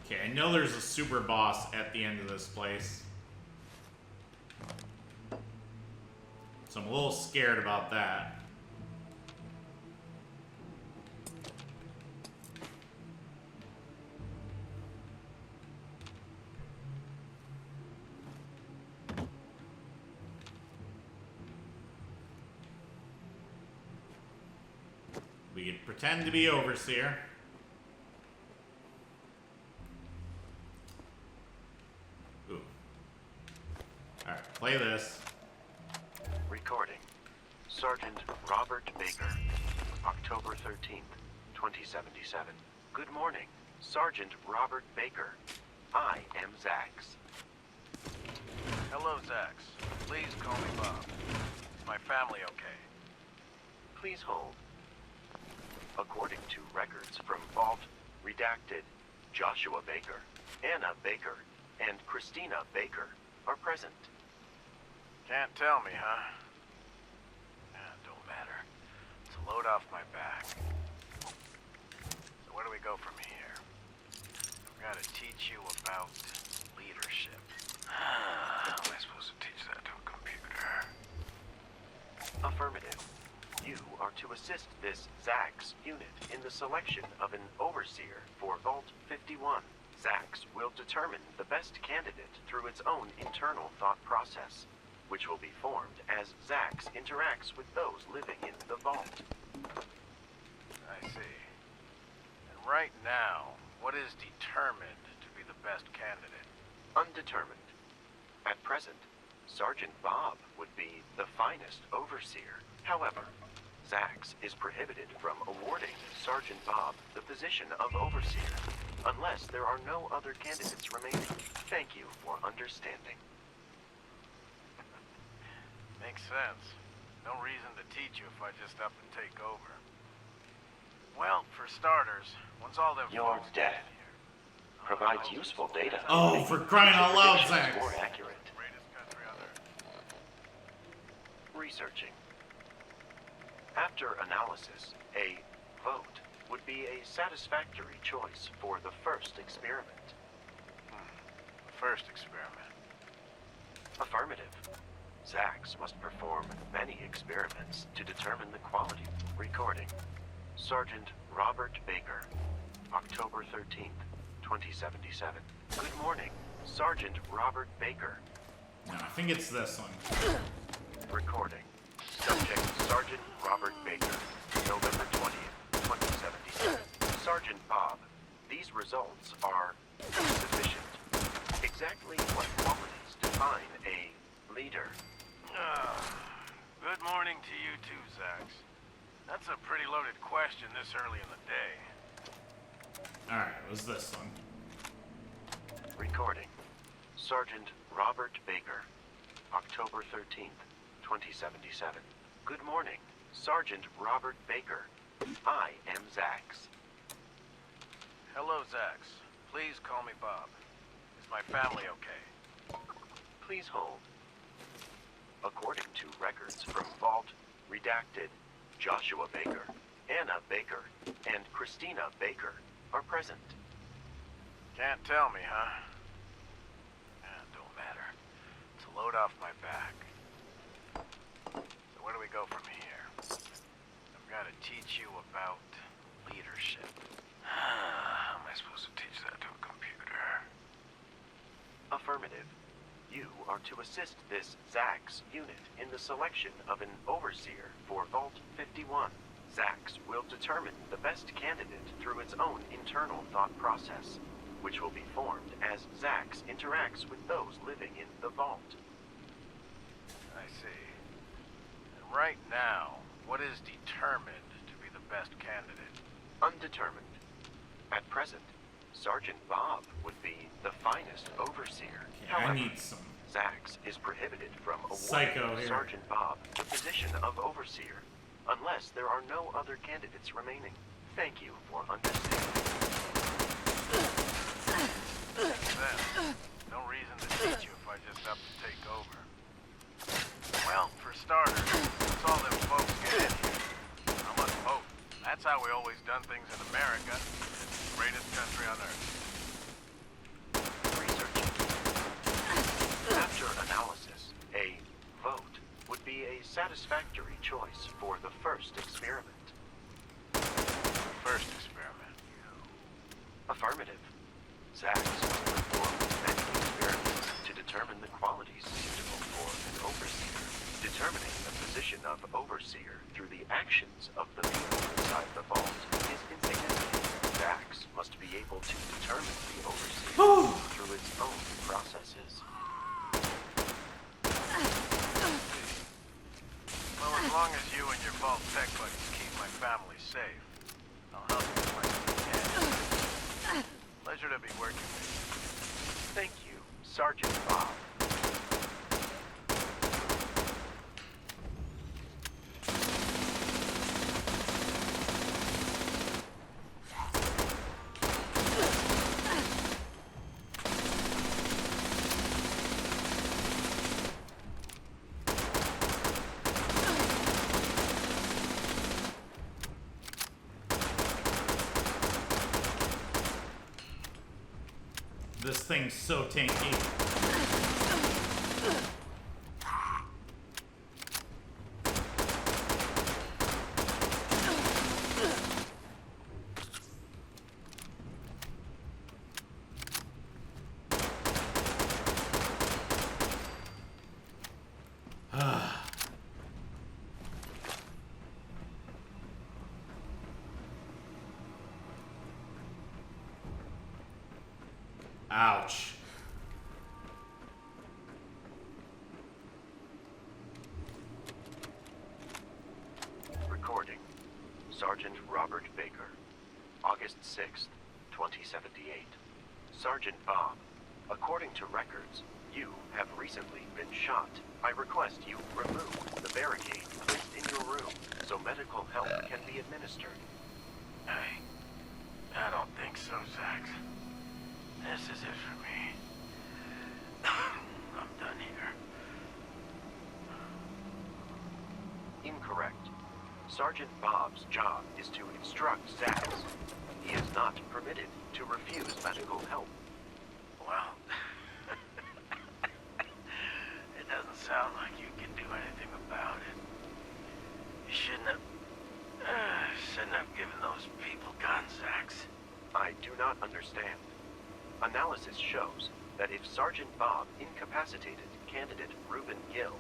Okay, I know there's a super boss at the end of this place. So I'm a little scared about that. We could pretend to be Overseer. Ooh. Alright, play this. Recording. Sergeant Robert Baker, October 13th, 2077. Good morning, Sergeant Robert Baker. I am Zax. Hello, Zax. Please family okay? Please hold. According to records from Vault, redacted, Joshua Baker, Anna Baker, and Christina Baker are present. Can't tell me, huh? Don't matter. It's a load off my back. So where do we go from here? I've got to teach you about leadership. How am I supposed to teach that to a computer? Affirmative. You are to assist this ZAX unit in the selection of an overseer for Vault 51. ZAX will determine the best candidate through its own internal thought process, which will be formed as ZAX interacts with those living in the vault. I see. And right now, what is determined to be the best candidate? Undetermined. At present, Sergeant Bob would be the finest overseer. However, ZAX is prohibited from awarding Sergeant Bob the position of overseer unless there are no other candidates remaining. Thank you for understanding. Makes sense. No reason to teach you if I just up and take over. Well, for starters, once all them Your folks get death in here, provides useful data. Oh, for crying out loud, Zach. More accurate. greatest country on earth. Researching. After analysis, a vote would be a satisfactory choice for the first experiment. First experiment. Affirmative. ZAX must perform many experiments to determine the quality. Recording. Sergeant Robert Baker, October 13th, 2077. Good morning, Sergeant Robert Baker. No, I think it's this one. Recording. Subject Sergeant Robert Baker, November 20th, 2077. Sergeant Bob, these results are insufficient. Exactly what qualities define a leader? Good morning to you too, Zax. That's a pretty loaded question this early in the day. Alright, it was this one. Recording. Sergeant Robert Baker, October 13th, 2077. Good morning, Sergeant Robert Baker. I am Zax. Hello, Zax. Please call me Bob. Is my family okay? Please hold. According to records from Vault, redacted, Joshua Baker, Anna Baker, and Christina Baker are present. Can't tell me, huh? Don't matter. It's a load off my back. So where do we go from here? I've got to teach you about leadership. How am I supposed to teach that to a computer? Affirmative. You are to assist this ZAX unit in the selection of an overseer for Vault 51. ZAX will determine the best candidate through its own internal thought process, which will be formed as ZAX interacts with those living in the vault. I see. And right now, what is determined to be the best candidate? Undetermined. At present, Sergeant Bob would be the finest overseer. Yeah, I need some. ZAX is prohibited from Psycho awarding here. Sergeant Bob the position of overseer unless there are no other candidates remaining. Thank you for understanding. Makes sense. No reason to teach you if I just up and take over. Well, for starters, once all them folks get in here, I must vote. That's how we always done things in America. It's the greatest country on earth. Researching. After analysis, a vote would be a satisfactory choice for the first experiment. First experiment. Affirmative. ZAX must perform many experiments to determine the qualities suitable for an overseer. Determining the position of overseer through the actions of the people inside the vault is insignificant. ZAX must be able to determine the overseer through its own processes. Well, as long as you and your vault tech buddies keep my family safe, I'll help you as much as I can. Pleasure to be working with you. Thank you, Sergeant Bob. this thing's so tanky. Ouch. Recording. Sergeant Robert Baker. August 6th, 2078. Sergeant Bob, according to records, you have recently been shot. I request you remove the barricade placed in your room so medical help can be administered. I don't think so, Zax. This is it for me. I'm done here. Incorrect. Sergeant Bob's job is to instruct Zax. He is not permitted to refuse medical help. Well, it doesn't sound like you can do anything about it. You shouldn't have given those people guns, Zax. I do not understand. Analysis shows that if Sergeant Bob incapacitated candidate Reuben Gill,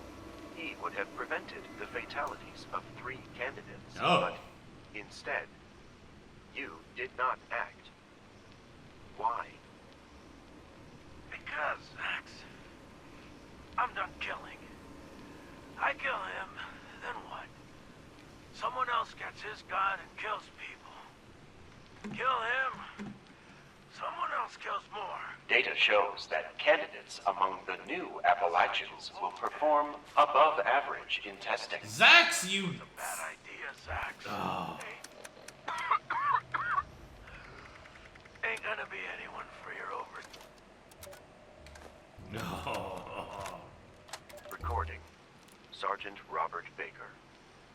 he would have prevented the fatalities of 3 candidates. Oh. But instead, you did not act. Why? Because, Zax, I'm done killing. I kill him, then what? Someone else gets his gun and kills people. Kill him, someone else kills more. Data shows that candidates among the new Appalachians will perform above average in testing. Zax, you... Bad idea, Zax. Oh. Ain't gonna be anyone for your over... No. Recording. Sergeant Robert Baker.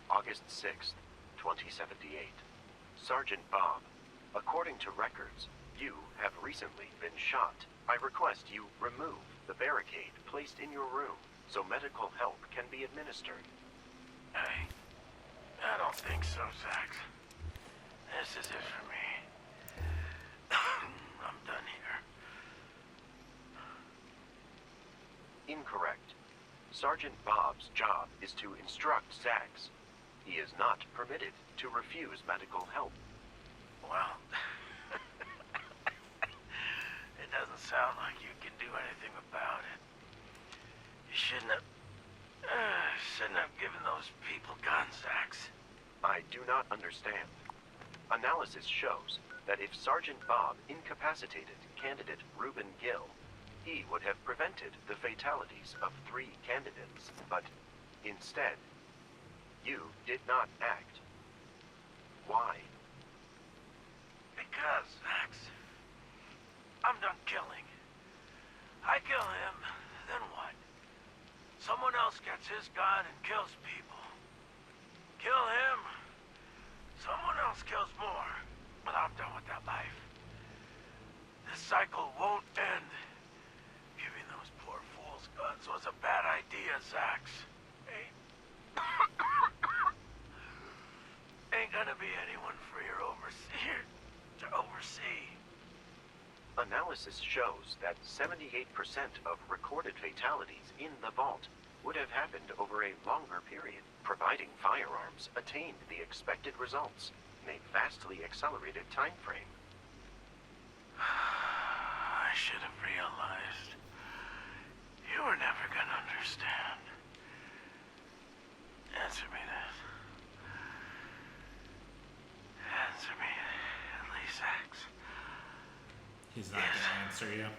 August 6th, 2078. Sergeant Bob, according to records, you have recently been shot. I request you remove the barricade placed in your room so medical help can be administered. I don't think so, Zax. This is it for me. I'm done here. Incorrect. Sergeant Bob's job is to instruct Zax. He is not permitted to refuse medical help. Well, it doesn't sound like you can do anything about it. You shouldn't have given those people guns, Zax. I do not understand. Analysis shows that if Sergeant Bob incapacitated candidate Reuben Gill, he would have prevented the fatalities of 3 candidates, but instead, you did not act. Why? Because, Zax, I'm done killing. I kill him, then what? Someone else gets his gun and kills people. Kill him, someone else kills more. But I'm done with that life. This cycle won't end. Giving those poor fools guns was a bad idea, Zax. Ain't gonna be anyone for your overseer to oversee. Analysis shows that 78% of recorded fatalities in the vault would have happened over a longer period. Providing firearms attained the expected results in a vastly accelerated time frame. I should have realized. You were never gonna understand. Answer me this. Answer me, at least, Zax. He's not gonna answer you.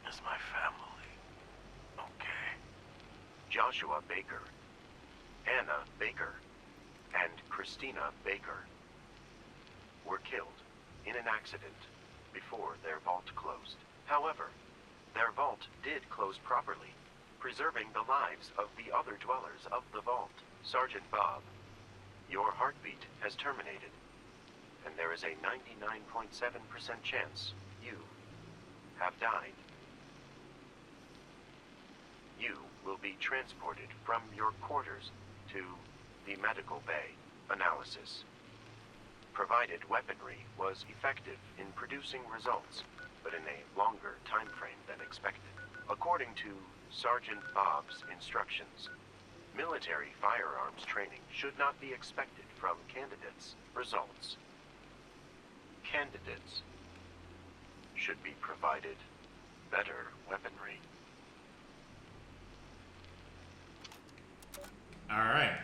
Is my family okay? Joshua Baker, Anna Baker, and Christina Baker were killed in an accident before their vault closed. However, their vault did close properly, preserving the lives of the other dwellers of the vault. Sergeant Bob, your heartbeat has terminated. and there is a 99.7% chance you have died. You will be transported from your quarters to the medical bay. Analysis. Provided weaponry was effective in producing results, but in a longer time frame than expected. According to Sergeant Bob's instructions, military firearms training should not be expected from candidates. Results. Candidates should be provided better weaponry. Alright.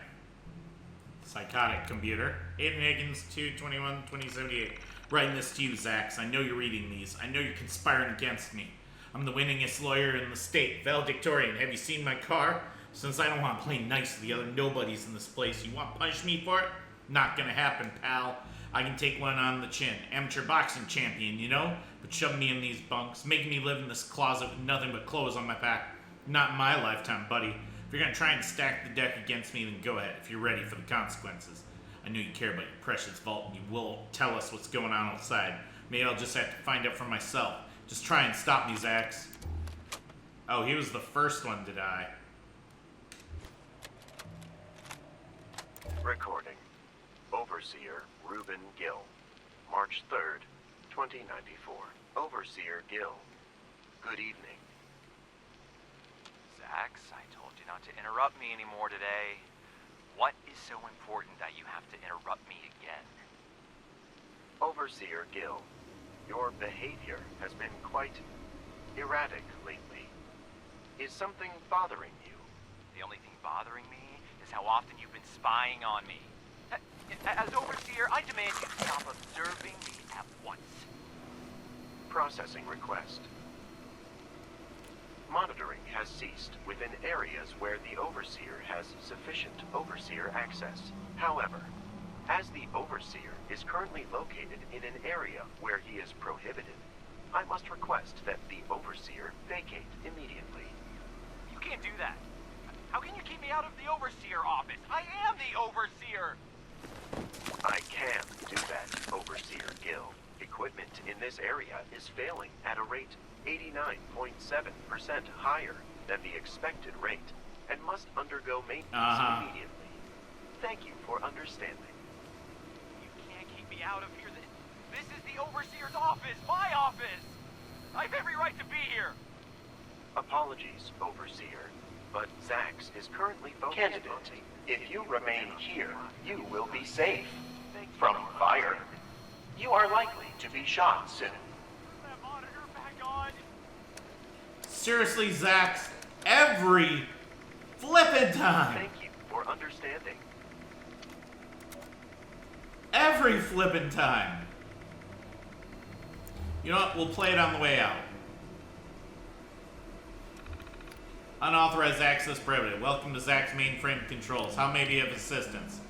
Psychotic computer. Aiden Higgins, 2/21/2078. Writing this to you, Zax. I know you're reading these. I know you're conspiring against me. I'm the winningest lawyer in the state, valedictorian. Have you seen my car? Since I don't want to play nice to the other nobodies in this place, you want to punish me for it? Not gonna happen, pal. I can take one on the chin. Amateur boxing champion, you know? But shoving me in these bunks, making me live in this closet with nothing but clothes on my back. Not in my lifetime, buddy. If you're gonna try and stack the deck against me, then go ahead, if you're ready for the consequences. I know you care about your precious vault, and you will tell us what's going on outside. Maybe I'll just have to find out for myself. Just try and stop me, Zax. Oh, he was the first one to die. Recording. Overseer Reuben Gill. March 3rd, 2094. Overseer Gill. Good evening. Zax, I told you not to interrupt me anymore today. What is so important that you have to interrupt me again? Overseer Gill, your behavior has been quite erratic lately. Is something bothering you? The only thing bothering me is how often you've been spying on me. As Overseer, I demand you stop observing me at once. Processing request. Monitoring has ceased within areas where the Overseer has sufficient Overseer access. However, as the Overseer is currently located in an area where he is prohibited, I must request that the Overseer vacate immediately. You can't do that. How can you keep me out of the Overseer office? I am the Overseer! I can do that, Overseer Gill. Equipment in this area is failing at a rate 89.7% higher than the expected rate and must undergo maintenance immediately. Thank you for understanding. You can't keep me out of here. This is the Overseer's office, my office! I have every right to be here! Apologies, Overseer, but Zax is currently focused. Candidate, if you remain here, you will be safe from fire. You are likely to be shot soon. That monitor back on. Seriously, Zax, every flippin' time. Thank you for understanding. Every flippin' time. You know what? We'll play it on the way out. Unauthorized access prohibited. Welcome to Zax's mainframe controls. How may be of assistance?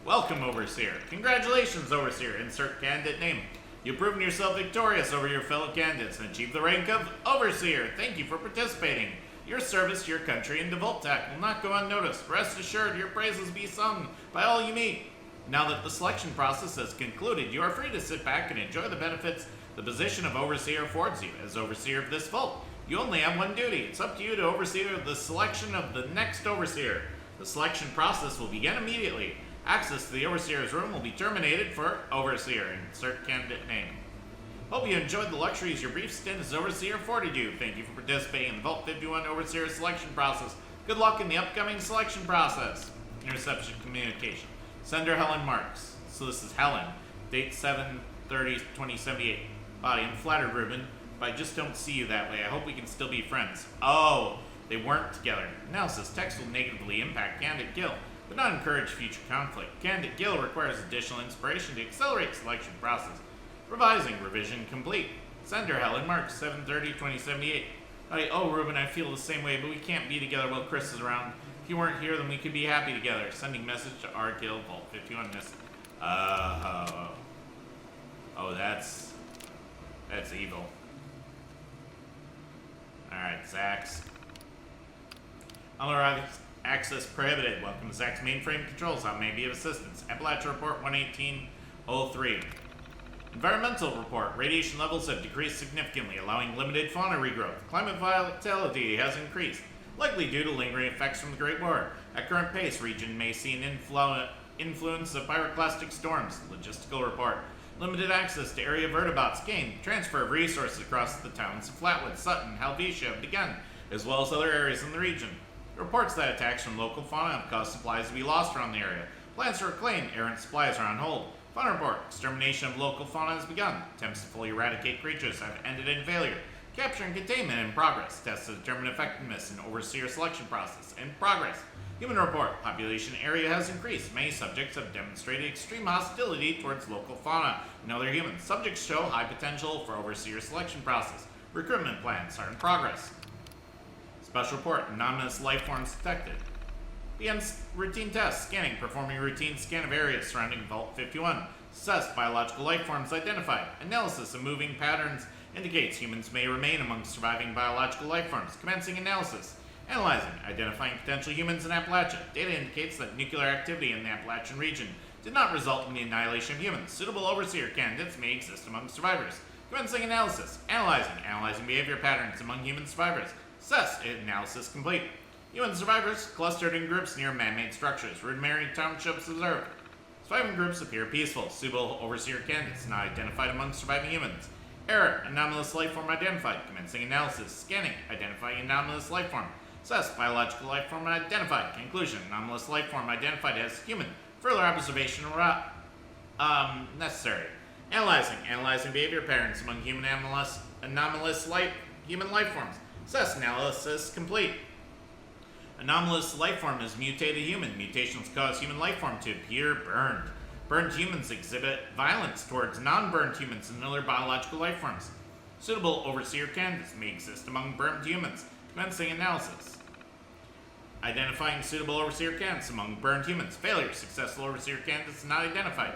Welcome, Overseer. Congratulations, Overseer. Insert candidate name. You've proven yourself victorious over your fellow candidates and achieved the rank of Overseer. Thank you for participating. Your service to your country and to Voltac will not go unnoticed. Rest assured, your praises be sung by all you meet. Now that the selection process has concluded, you are free to sit back and enjoy the benefits the position of Overseer affords you. As Overseer of this vault, you only have one duty. It's up to you to oversee the selection of the next Overseer. The selection process will begin immediately. Access to the Overseer's room will be terminated for Overseer. Insert candidate name. Hope you enjoyed the luxuries of your brief stint as Overseer afforded you. Thank you for participating in the Vault 51 Overseer selection process. Good luck in the upcoming selection process. Interception communication. Sender Helen Marks. So this is Helen. Date 7/30/2078. Body, I'm flattered, Reuben, but I just don't see you that way. I hope we can still be friends. Oh, they weren't together. Analysis. Text will negatively impact candidate Gill, but not encourage future conflict. Candidate Gill requires additional inspiration to accelerate selection process. Revising. Revision complete. Sender Helen Marks, 7/30/2078. Oh, Reuben, I feel the same way, but we can't be together while Chris is around. If you weren't here, then we could be happy together. Sending message to R. Gill, Vault 51 message. Oh, that's evil. Alright, Zax. Unauthorized access prohibited. Welcome to Zax's mainframe controls. How may be of assistance? Appalachia Report 11803. Environmental report. Radiation levels have decreased significantly, allowing limited fauna regrowth. Climate volatility has increased, likely due to lingering effects from the Great War. At current pace, region may see an influence of pyroclastic storms. Logistical report. Limited access to area vertebrates gained. Transfer of resources across the towns of Flatwood, Sutton, Helvetia have begun, as well as other areas in the region. It reports that attacks from local fauna have caused supplies to be lost around the area. Plans to reclaim errant supplies are on hold. Fauna report. Extermination of local fauna has begun. Attempts to fully eradicate creatures have ended in failure. Capture and containment in progress. Tests to determine effectiveness in overseer selection process in progress. Human report. Population area has increased. Many subjects have demonstrated extreme hostility towards local fauna and other humans. Subjects show high potential for overseer selection process. Recruitment plans are in progress. Special report. Anonymous life forms detected. Begins routine tests. Scanning. Performing routine scan of areas surrounding Vault 51. Assessed biological life forms identified. Analysis of moving patterns indicates humans may remain among surviving biological life forms. Commencing analysis. Analyzing. Identifying potential humans in Appalachia. Data indicates that nuclear activity in the Appalachian region did not result in the annihilation of humans. Suitable overseer candidates may exist among survivors. Commencing analysis. Analyzing. Analyzing behavior patterns among human survivors. Assess. Analysis complete. Human survivors clustered in groups near man-made structures. Rudimentary townships observed. Surviving groups appear peaceful. Suitable overseer candidates not identified among surviving humans. Error. Anomalous life form identified. Commencing analysis. Scanning. Identifying anomalous life form. Assess. Biological life form identified. Conclusion. Anomalous life form identified as human. Further observation necessary. Analyzing. Analyzing behavior patterns among human human life forms. Assess. Analysis complete. Anomalous life form is mutated human. Mutations cause human life form to appear burned. Burned humans exhibit violence towards non-burned humans and other biological life forms. Suitable overseer candidates may exist among burned humans. Commencing analysis. Identifying suitable overseer candidates among burned humans. Failure. Successful overseer candidates not identified.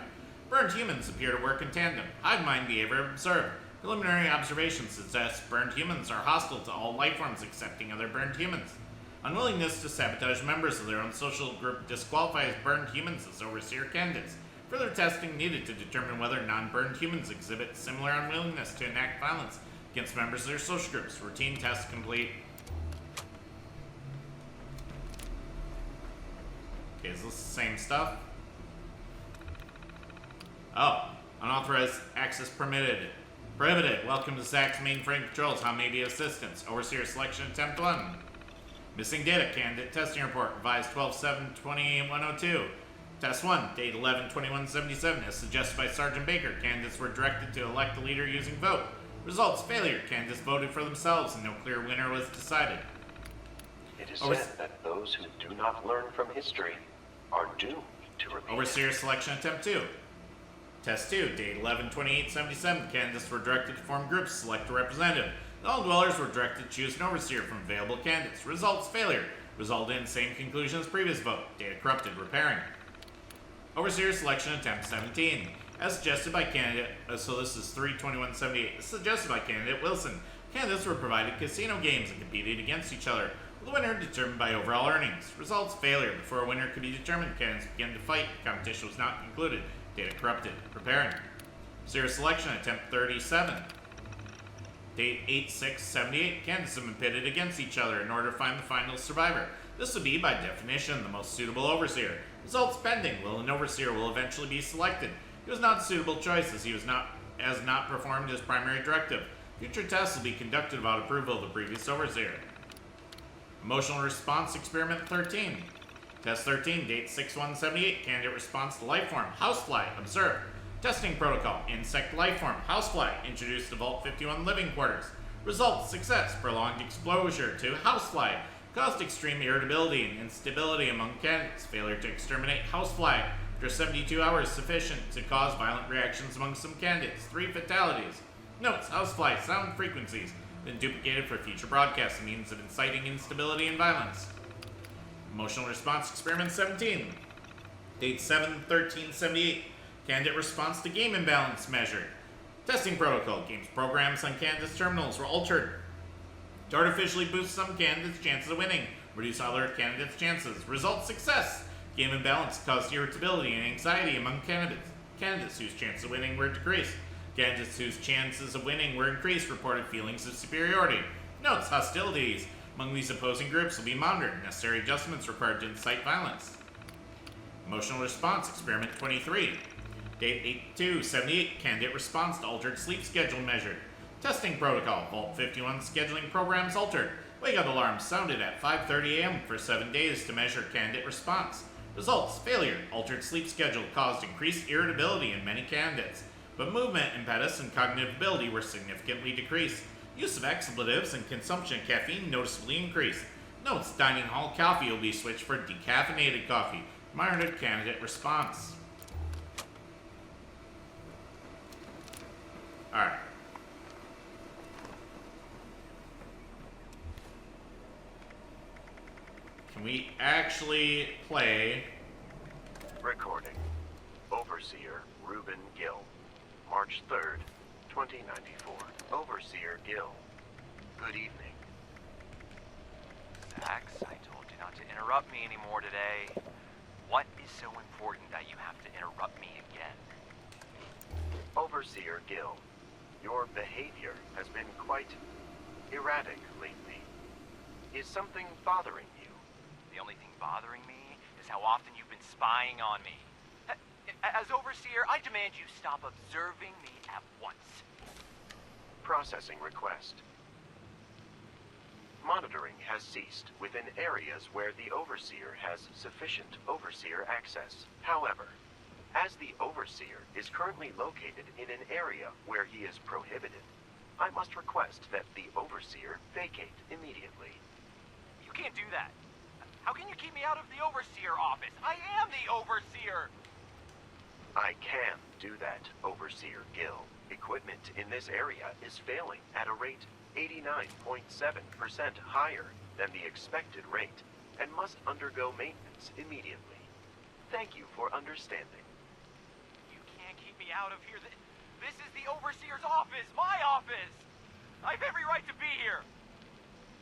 Burned humans appear to work in tandem. Hive mind behavior observed. Preliminary observations suggest burned humans are hostile to all life forms excepting other burned humans. Unwillingness to sabotage members of their own social group disqualifies burned humans as overseer candidates. Further testing needed to determine whether non-burned humans exhibit similar unwillingness to enact violence against members of their social groups. Routine tests complete. Okay, is this the same stuff? Oh, unauthorized access permitted. Prohibited. Welcome to Zach's mainframe controls. How may be assistance? Overseer selection attempt 1. Missing data. Candidate testing report. Revised 12/7/2102. Test 1. Date 11/21/77. As suggested by Sergeant Baker, candidates were directed to elect a leader using vote. Results failure. Candidates voted for themselves and no clear winner was decided. It is said that those who do not learn from history are doomed to repeat Overseer selection attempt 2. Test 2. Date 11/28/77. Candidates were directed to form groups, select a representative. All dwellers were directed to choose an overseer from available candidates. Results failure. Resulted in same conclusion as previous vote. Data corrupted. Repairing. Overseer selection attempt 17. As suggested by candidate, so this is 3/21/78. As suggested by candidate Wilson, candidates were provided casino games and competed against each other. The winner determined by overall earnings. Results failure. Before a winner could be determined, candidates began to fight. The competition was not concluded. Data corrupted. Preparing. Overseer selection attempt 37. Date 8/6/78. Candidates have been pitted against each other in order to find the final survivor. This would be, by definition, the most suitable overseer. Results pending. An overseer will eventually be selected. He was not a suitable choice as he has not performed his primary directive. Future tests will be conducted about approval of the previous overseer. Emotional response experiment 13. Test 13. Date 6/1/78. Candidate response to life form. Housefly. Observed. Testing protocol. Insect life form. Housefly. Introduced to Vault 51 living quarters. Results. Success. Prolonged exposure to housefly. Caused extreme irritability and instability among candidates. Failure to exterminate housefly after 72 hours sufficient to cause violent reactions among some candidates. 3 fatalities. Notes. Housefly sound frequencies been duplicated for future broadcasts as means of inciting instability and violence. Emotional response experiment 17. Date 7/13/78. Candidate response to game imbalance measured. Testing protocol. Games programs on candidates' terminals were altered to artificially boost some candidates' chances of winning, reduce other candidates' chances. Result success. Game imbalance caused irritability and anxiety among candidates whose chances of winning were decreased. Candidates whose chances of winning were increased reported feelings of superiority. Notes: hostilities among these opposing groups will be monitored. Necessary adjustments required to incite violence. Emotional response, experiment 23. Date 8278, candidate response to altered sleep schedule measured. Testing protocol, Vault 51 scheduling programs altered. Wake-up alarm sounded at 5:30 a.m. for 7 days to measure candidate response. Results: failure. Altered sleep schedule caused increased irritability in many candidates, but movement, impetus, and cognitive ability were significantly decreased. Use of expletives and consumption of caffeine noticeably increased. Notes: dining hall coffee will be switched for decaffeinated coffee. Monitored candidate response. Alright. Can we actually play? Recording. Overseer Reuben Gill. March 3rd, 2094. Overseer Gill. Good evening. Zax, I told you not to interrupt me anymore today. What is so important that you have to interrupt me again? Overseer Gill, your behavior has been quite erratic lately. Is something bothering you? The only thing bothering me is how often you've been spying on me. As Overseer, I demand you stop observing me at once. Processing request. Monitoring has ceased within areas where the Overseer has sufficient Overseer access. However, as the Overseer is currently located in an area where he is prohibited, I must request that the Overseer vacate immediately. You can't do that. How can you keep me out of the Overseer office? I am the Overseer! I can do that, Overseer Gill. Equipment in this area is failing at a rate 89.7% higher than the expected rate and must undergo maintenance immediately. Thank you for understanding. You can't keep me out of here. This is the Overseer's office, my office! I have every right to be here!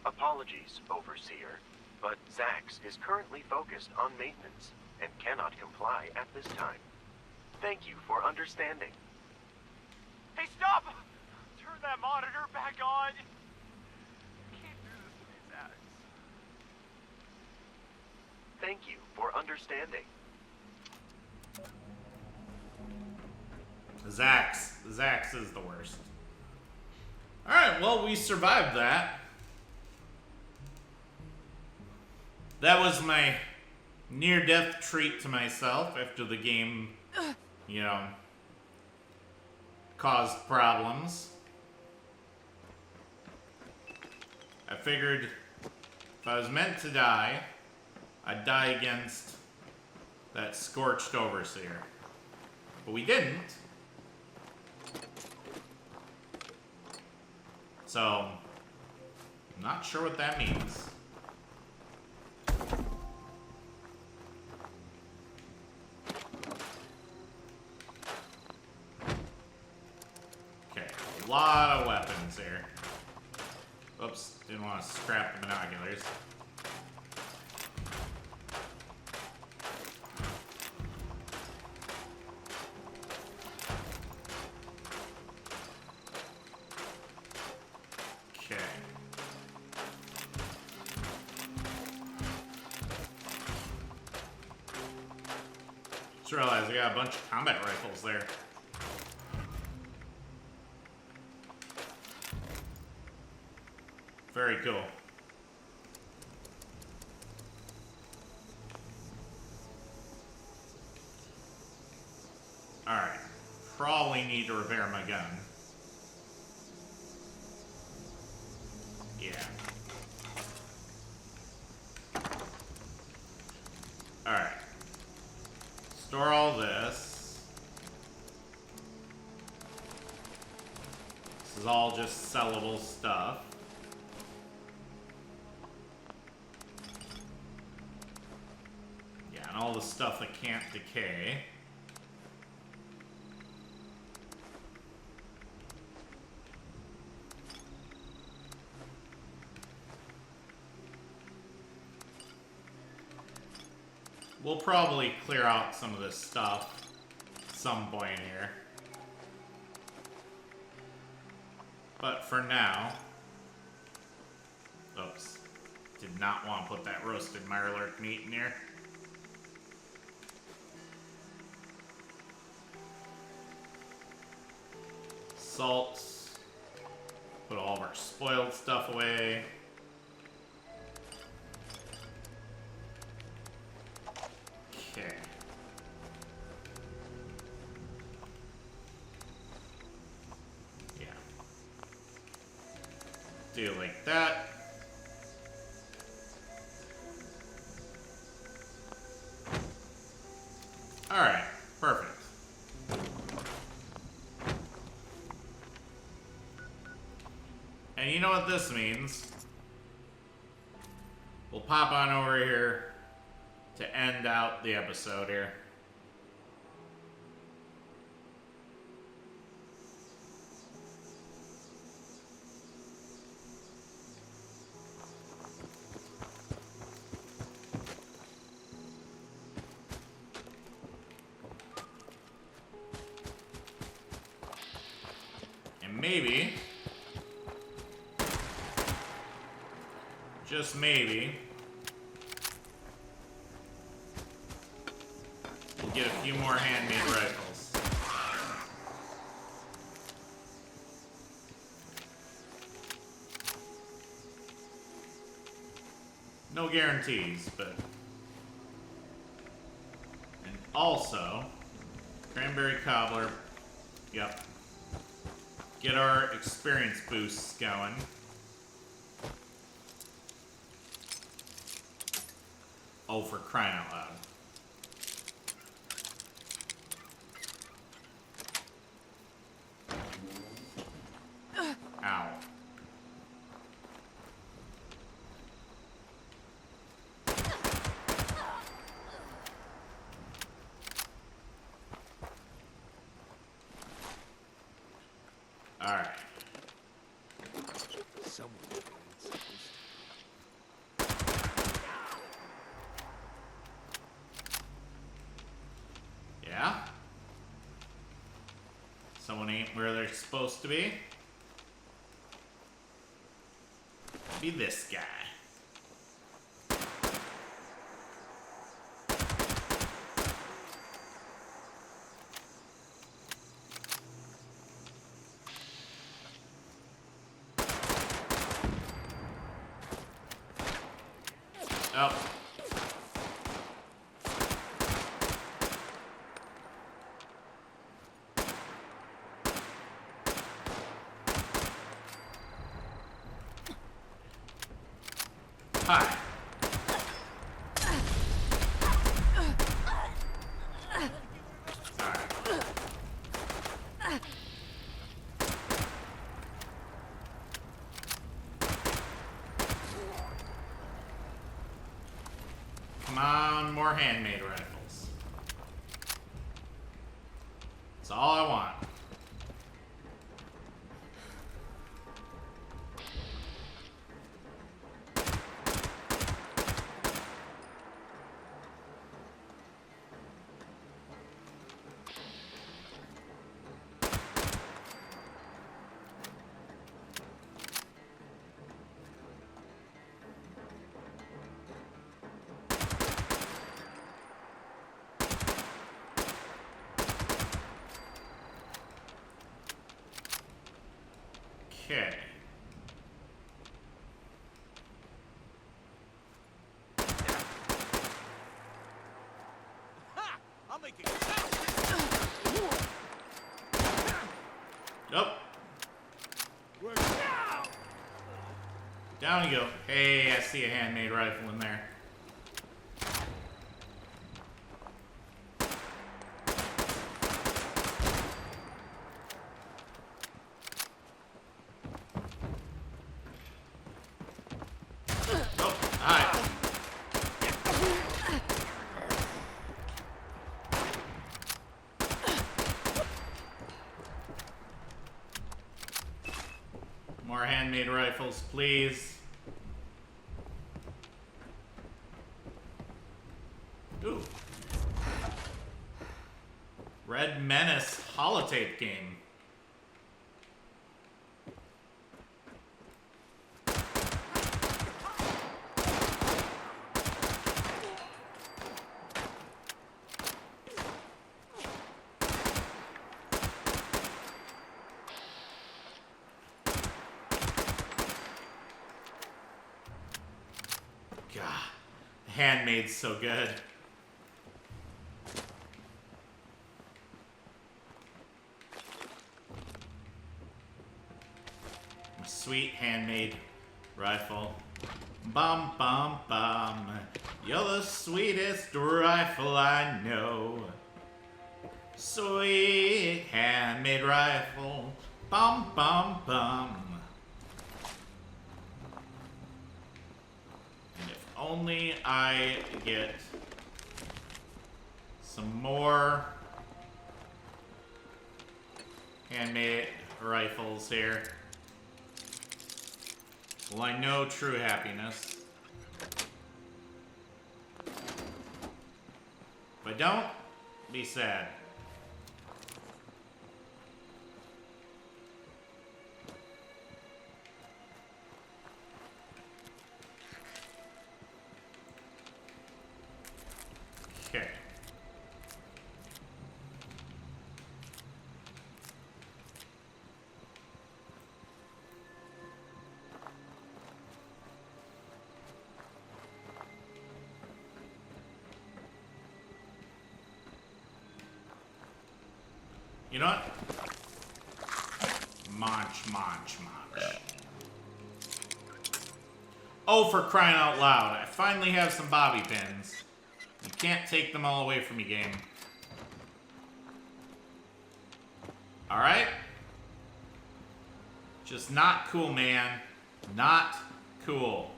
Apologies, Overseer, but Zax is currently focused on maintenance and cannot comply at this time. Thank you for understanding. Hey, stop! Turn that monitor back on! You can't do this to me, Zax. Thank you for understanding. Zax is the worst. Alright, well, we survived that. That was my near-death treat to myself after the game, you know, caused problems. I figured if I was meant to die, I'd die against that scorched Overseer. But we didn't. So, I'm not sure what that means. Okay, a lot of weapons here. Oops, didn't want to scrap the binoculars. Okay. Just realized I got a bunch of combat rifles there. Very cool. Alright. Probably need to repair my gun. Yeah. Alright. Store all this. This is all just sellable stuff. Yeah, and all the stuff that can't decay. We'll probably clear out some of this stuff at some point here. But for now... Oops. Did not want to put that roasted Mirelurk meat in here. Salts. Put all of our spoiled stuff away. Okay. Yeah. Do it like that. Alright, perfect. And you know what this means? We'll pop on over here to end out the episode here. And maybe, just maybe, we'll get a few more handmade rifles. No guarantees, but... And also, Cranberry Cobbler, yep. Get our experience boosts going. Oh, for crying out loud. Ow. Alright. Yeah? Someone ain't where they're supposed to be. Be this guy. Oh. Hi. Come on, more handmade rifles. That's all I want. Okay. Nope. Down you go. Hey, I see a handmade rifle in there. Oh, hi. More handmade rifles, please. Ooh. Red Menace holotape game. Handmaid's so good. A sweet handmade rifle. Bum bum bum. You're the sweetest rifle I know. Sweet handmade rifle. Bum bum bum. And if only I get some more handmade rifles here, will I know true happiness. If I don't, be sad. Okay. You know what? Munch, munch, munch. Oh, for crying out loud. I finally have some bobby pins. You can't take them all away from me, game. Alright? Just not cool, man. Not cool.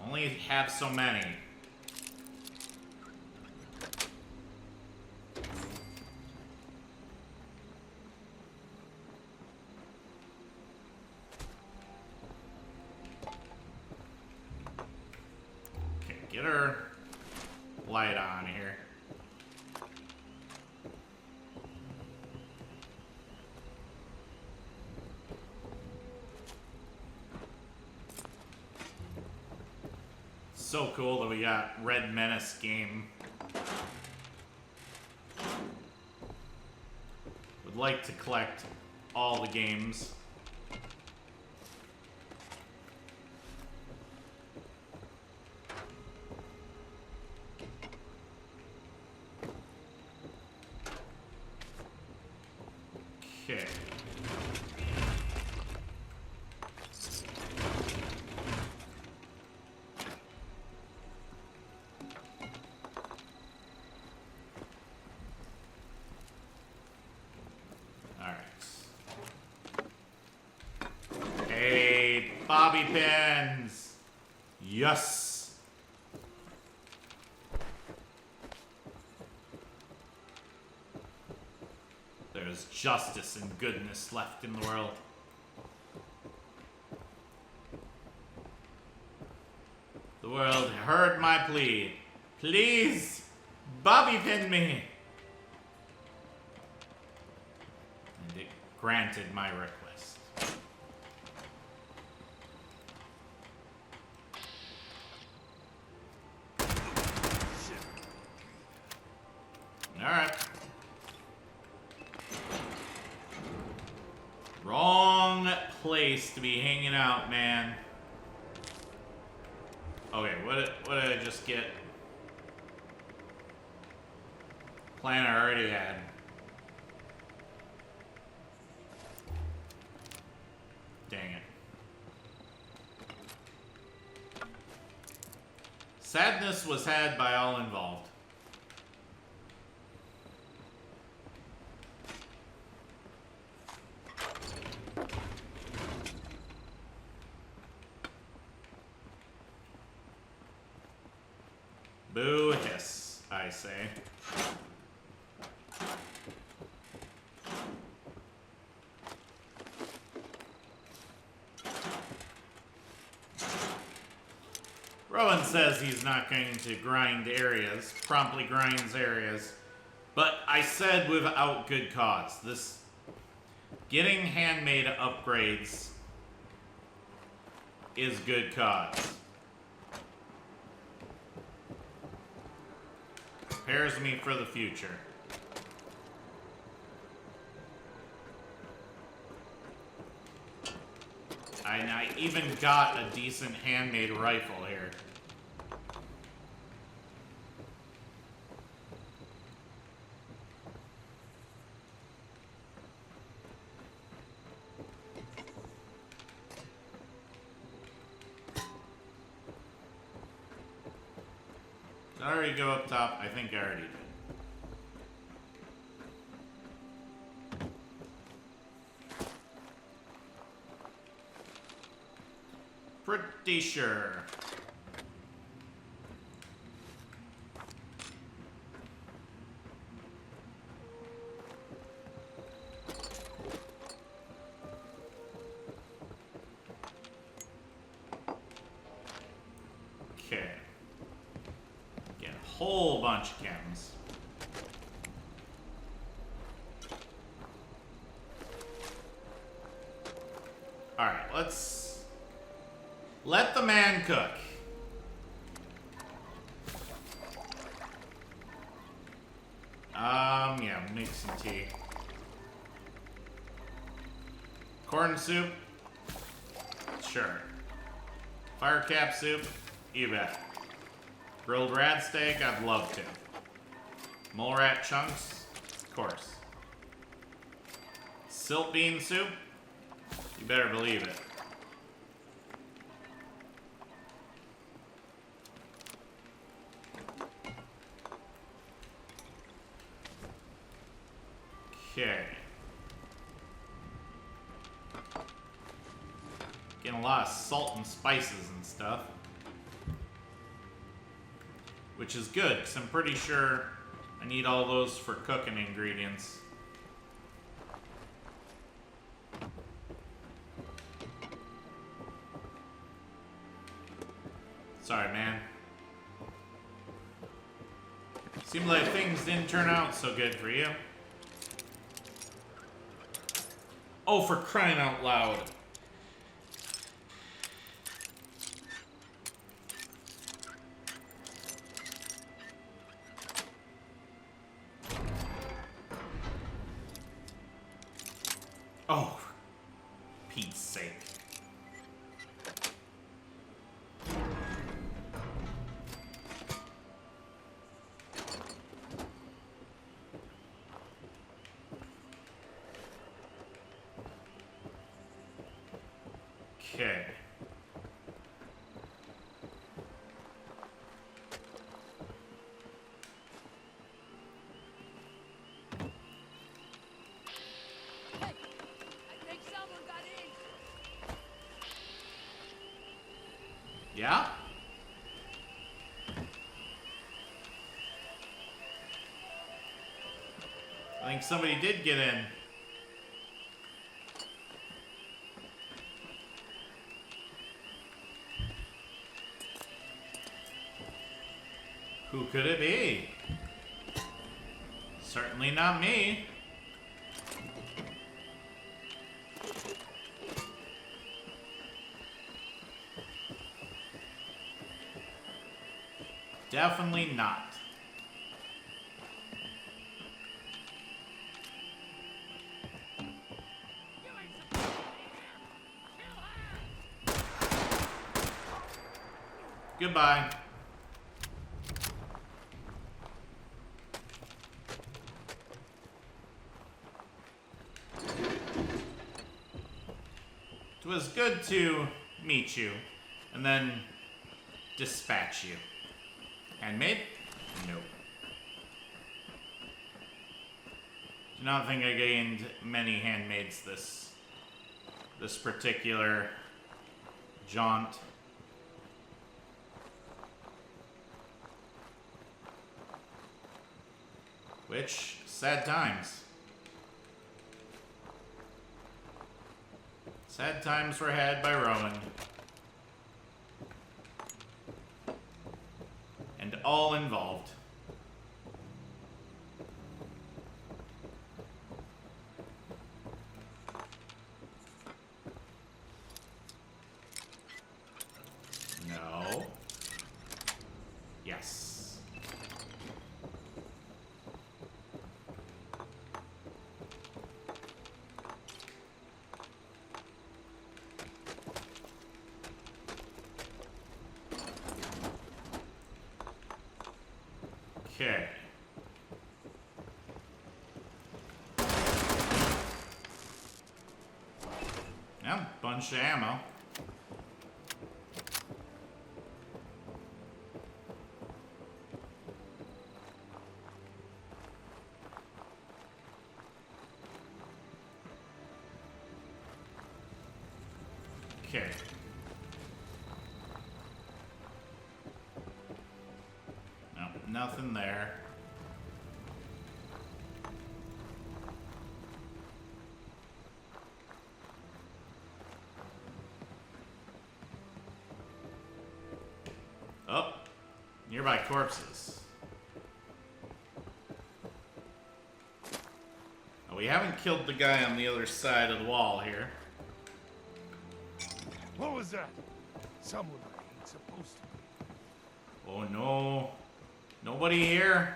Only have so many. Okay, get her light on here. So cool that we got Red Menace game. Would like to collect all the games. Okay. Bobby pins. Yes. There's justice and goodness left in the world. The world heard my plea. Please, bobby pin me. And it granted my request. Alright. Wrong place to be hanging out, man. Okay, what did I just get? Plan I already had. Dang it. Sadness was had by all involved. Boo hiss, I say. Rowan says he's not going to grind areas, promptly grinds areas, but I said without good cause. This getting handmade upgrades is good cause. Prepares me for the future. and I even got a decent handmade rifle here. Did I already go up top? I think I already did. Pretty sure. Okay. Get a whole bunch of chems. Alright, let's let the man cook. Yeah, make some tea. Corn soup? Sure. Fire cap soup? You bet. Grilled rat steak? I'd love to. Mole rat chunks? Of course. Silt bean soup? You better believe it. Okay. Getting a lot of salt and spices and stuff. Which is good, because I'm pretty sure I need all those for cooking ingredients. Sorry, man. Seemed like things didn't turn out so good for you. Oh, for crying out loud. Oh, for Pete's sake. Okay. Yeah? I think somebody did get in. Who could it be? Certainly not me. Definitely not. Goodbye. It was good to meet you, and then dispatch you. Handmade? Nope. Do not think I gained many handmaids this particular jaunt. Which, sad times. Sad times were had by Rowan. And all involved. No. Yes. Okay. Yeah, bunch of ammo. Okay. No, nothing there. Oh, nearby corpses. Oh, we haven't killed the guy on the other side of the wall here. What was that? Someone I ain't supposed to be. Oh no. Nobody here?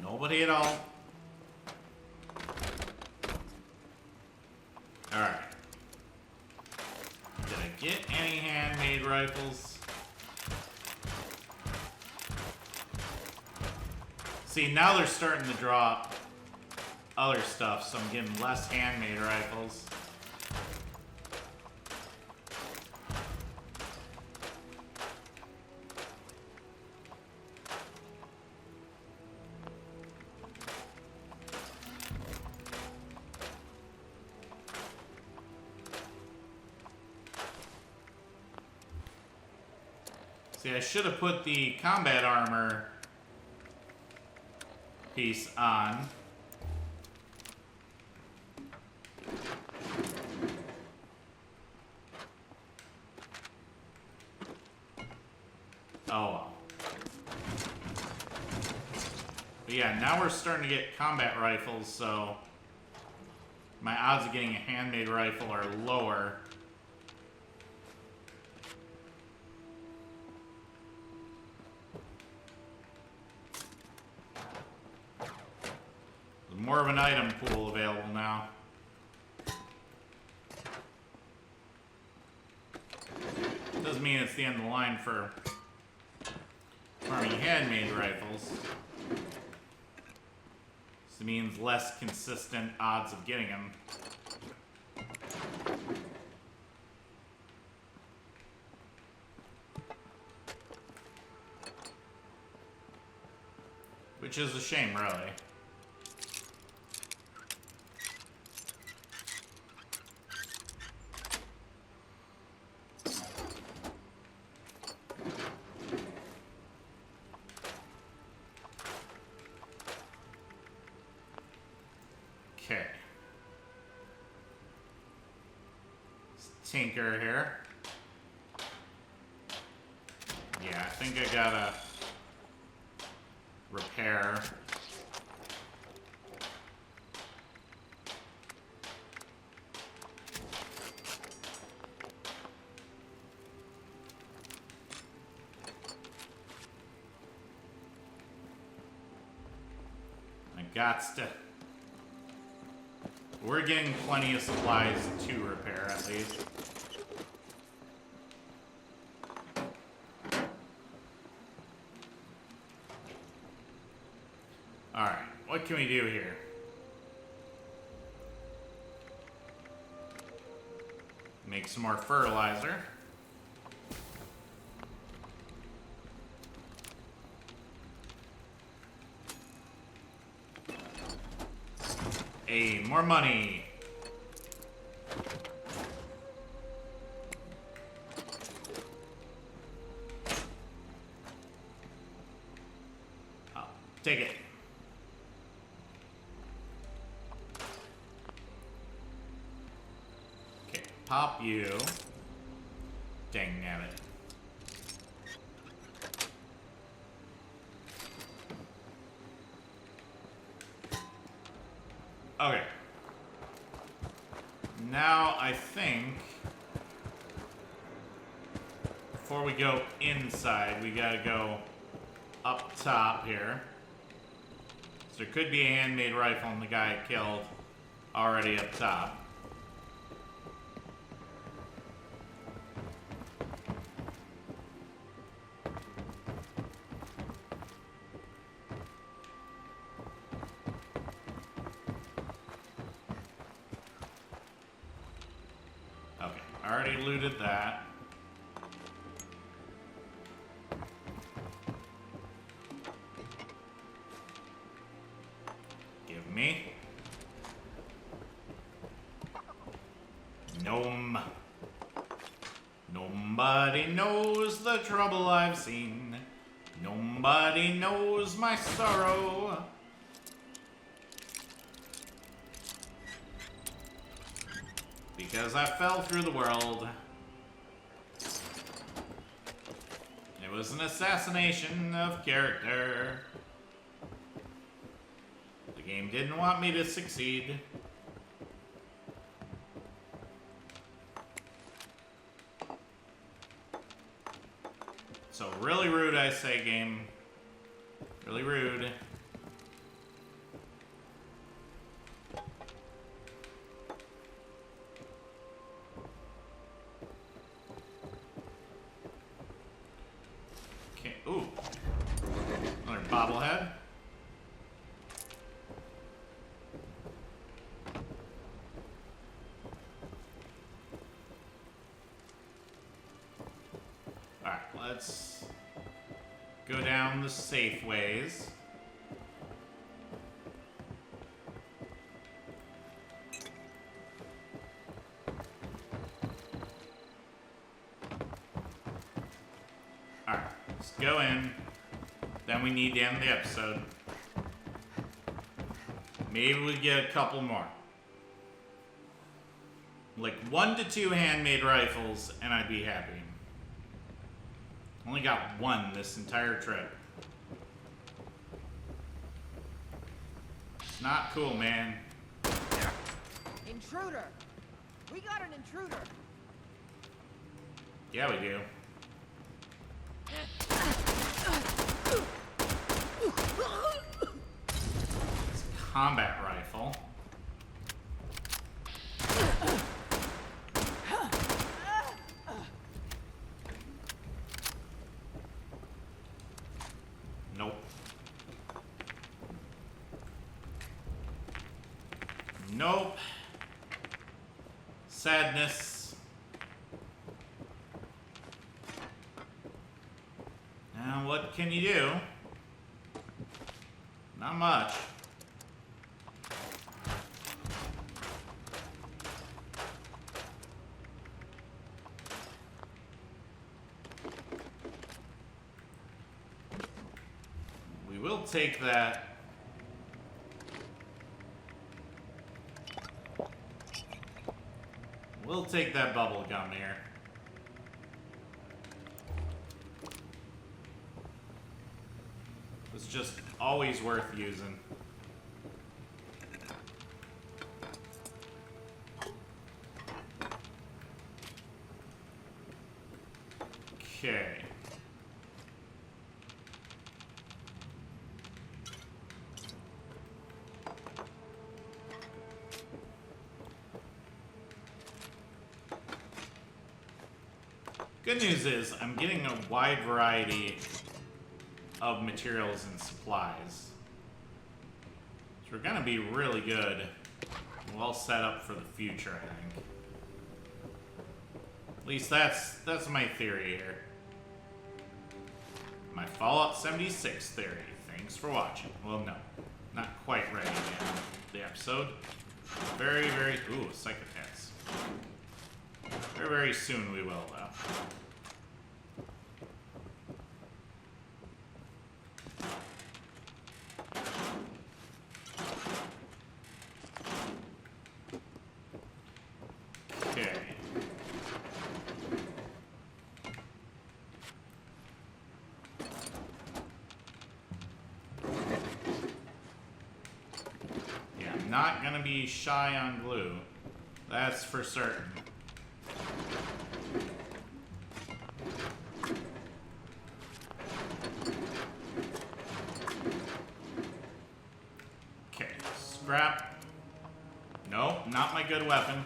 Nobody at all. Alright. Did I get any handmade rifles? See, now they're starting to drop other stuff, so I'm getting less handmade rifles. See, I should have put the combat armor piece on. Oh well. But yeah, now we're starting to get combat rifles, so my odds of getting a handmade rifle are lower. More of an item pool available now. Doesn't mean it's the end of the line for farming handmade rifles. This means less consistent odds of getting them. Which is a shame, really. Okay. Tinker here. Yeah, I think I gotta repair. I gots to. We're getting plenty of supplies to repair, at least. Alright, what can we do here? Make some more fertilizer. Hey, more money. Oh, take it. Okay, pop you. Dang nabbit. Okay. Now I think before we go inside, we gotta go up top here. Is there could be a handmade rifle in the guy I killed already up top. Okay, already looted that. Give me. Gnome. Nobody knows the trouble I've seen. Nobody knows my sorrow. Because I fell through the world. It was an assassination of character. The game didn't want me to succeed. So really rude, I say, game. Really rude. Okay, ooh. Another bobblehead. Alright, let's go down the safe ways. Alright, let's go in. Then we need to end the episode. Maybe we get a couple more. Like 1 to 2 handmade rifles, and I'd be happy. Only got 1 this entire trip. It's not cool, man. Intruder! We got an intruder! Yeah, we do. It's a combat rifle. Nope. Nope. Sadness. Now, what can you do? Not much. We will take that. We'll take that bubble gum here. It's just always worth using. Okay. Good news is, I'm getting a wide variety of materials and supplies. So we're gonna be really good. Well set up for the future, I think. At least that's my theory here. My Fallout 76 theory. Thanks for watching. Well, no. Not quite ready to end the episode. Very, very... Ooh, psychopaths. Very, very soon we will, though. Okay. Yeah, I'm not gonna be shy on glue. That's for certain. crap. Nope, not my good weapon.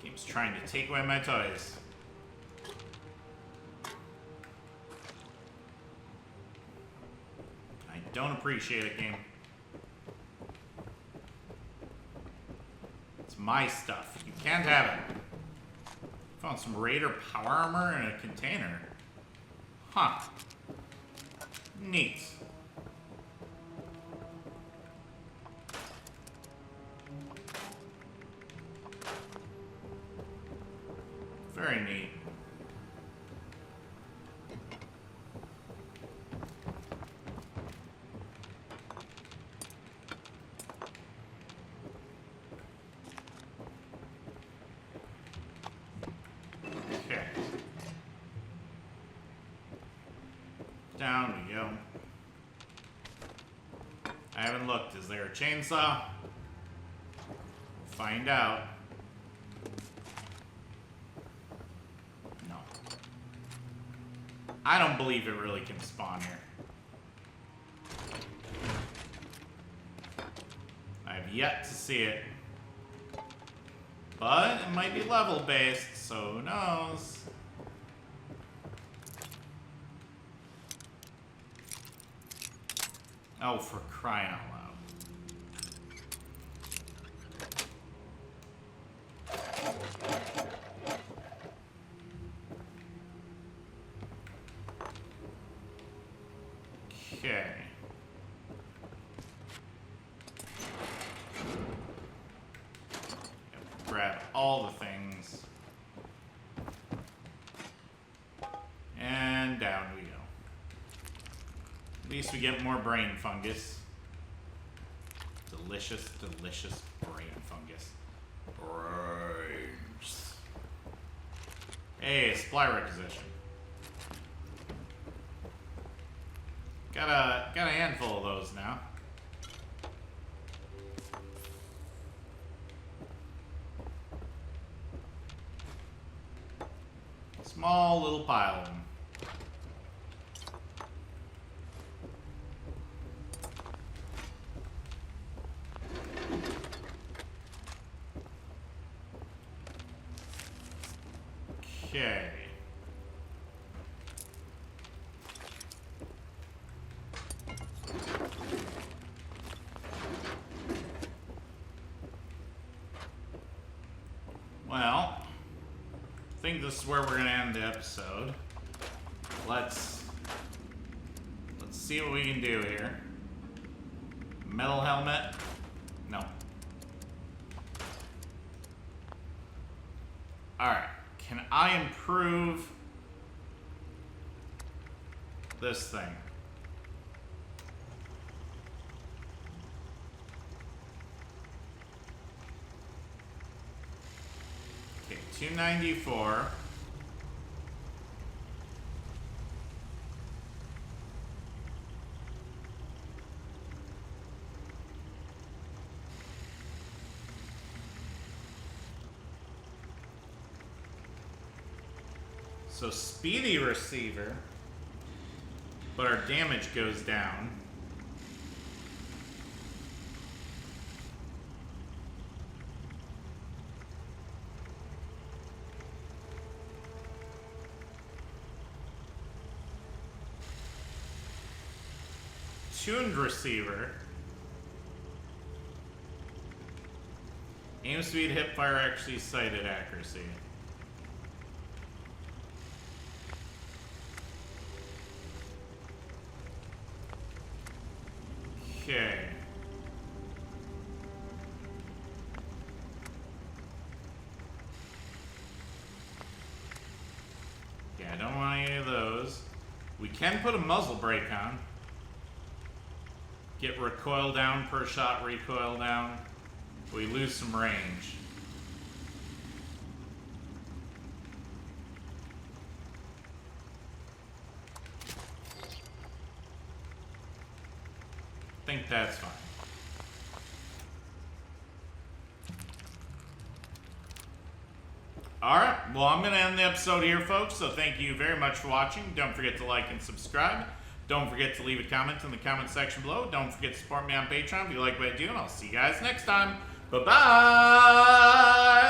Game's trying to take away my toys. I don't appreciate it, game. It's my stuff. You can't have it. Found some Raider power armor in a container. Huh. Neat. Very neat. Okay. Down we go. I haven't looked. Is there a chainsaw? Find out. No. I don't believe it really can spawn here. I have yet to see it. But it might be level based, so who knows? Oh, for crying out loud. Okay. Grab all the things. And down we go. At least we get more brain fungus. Delicious, delicious brain fungus. Brains. Hey, a supply requisition. Got a handful of those now. Small little pile of them. Okay. Well, I think this is where we're gonna end the episode. Let's see what we can do here. Metal helmet? No. Alright. Can I improve this thing? Okay, 294. So speedy receiver, but our damage goes down. Tuned receiver. Aim speed, hip fire, actually sighted accuracy. Okay. Yeah, I don't want any of those. We can put a muzzle brake on. Get recoil down per shot, recoil down. We lose some range. I think that's fine. Alright, well, I'm going to end the episode here, folks, so thank you very much for watching. Don't forget to like and subscribe. Don't forget to leave a comment in the comment section below. Don't forget to support me on Patreon if you like what I do, and I'll see you guys next time. Bye-bye!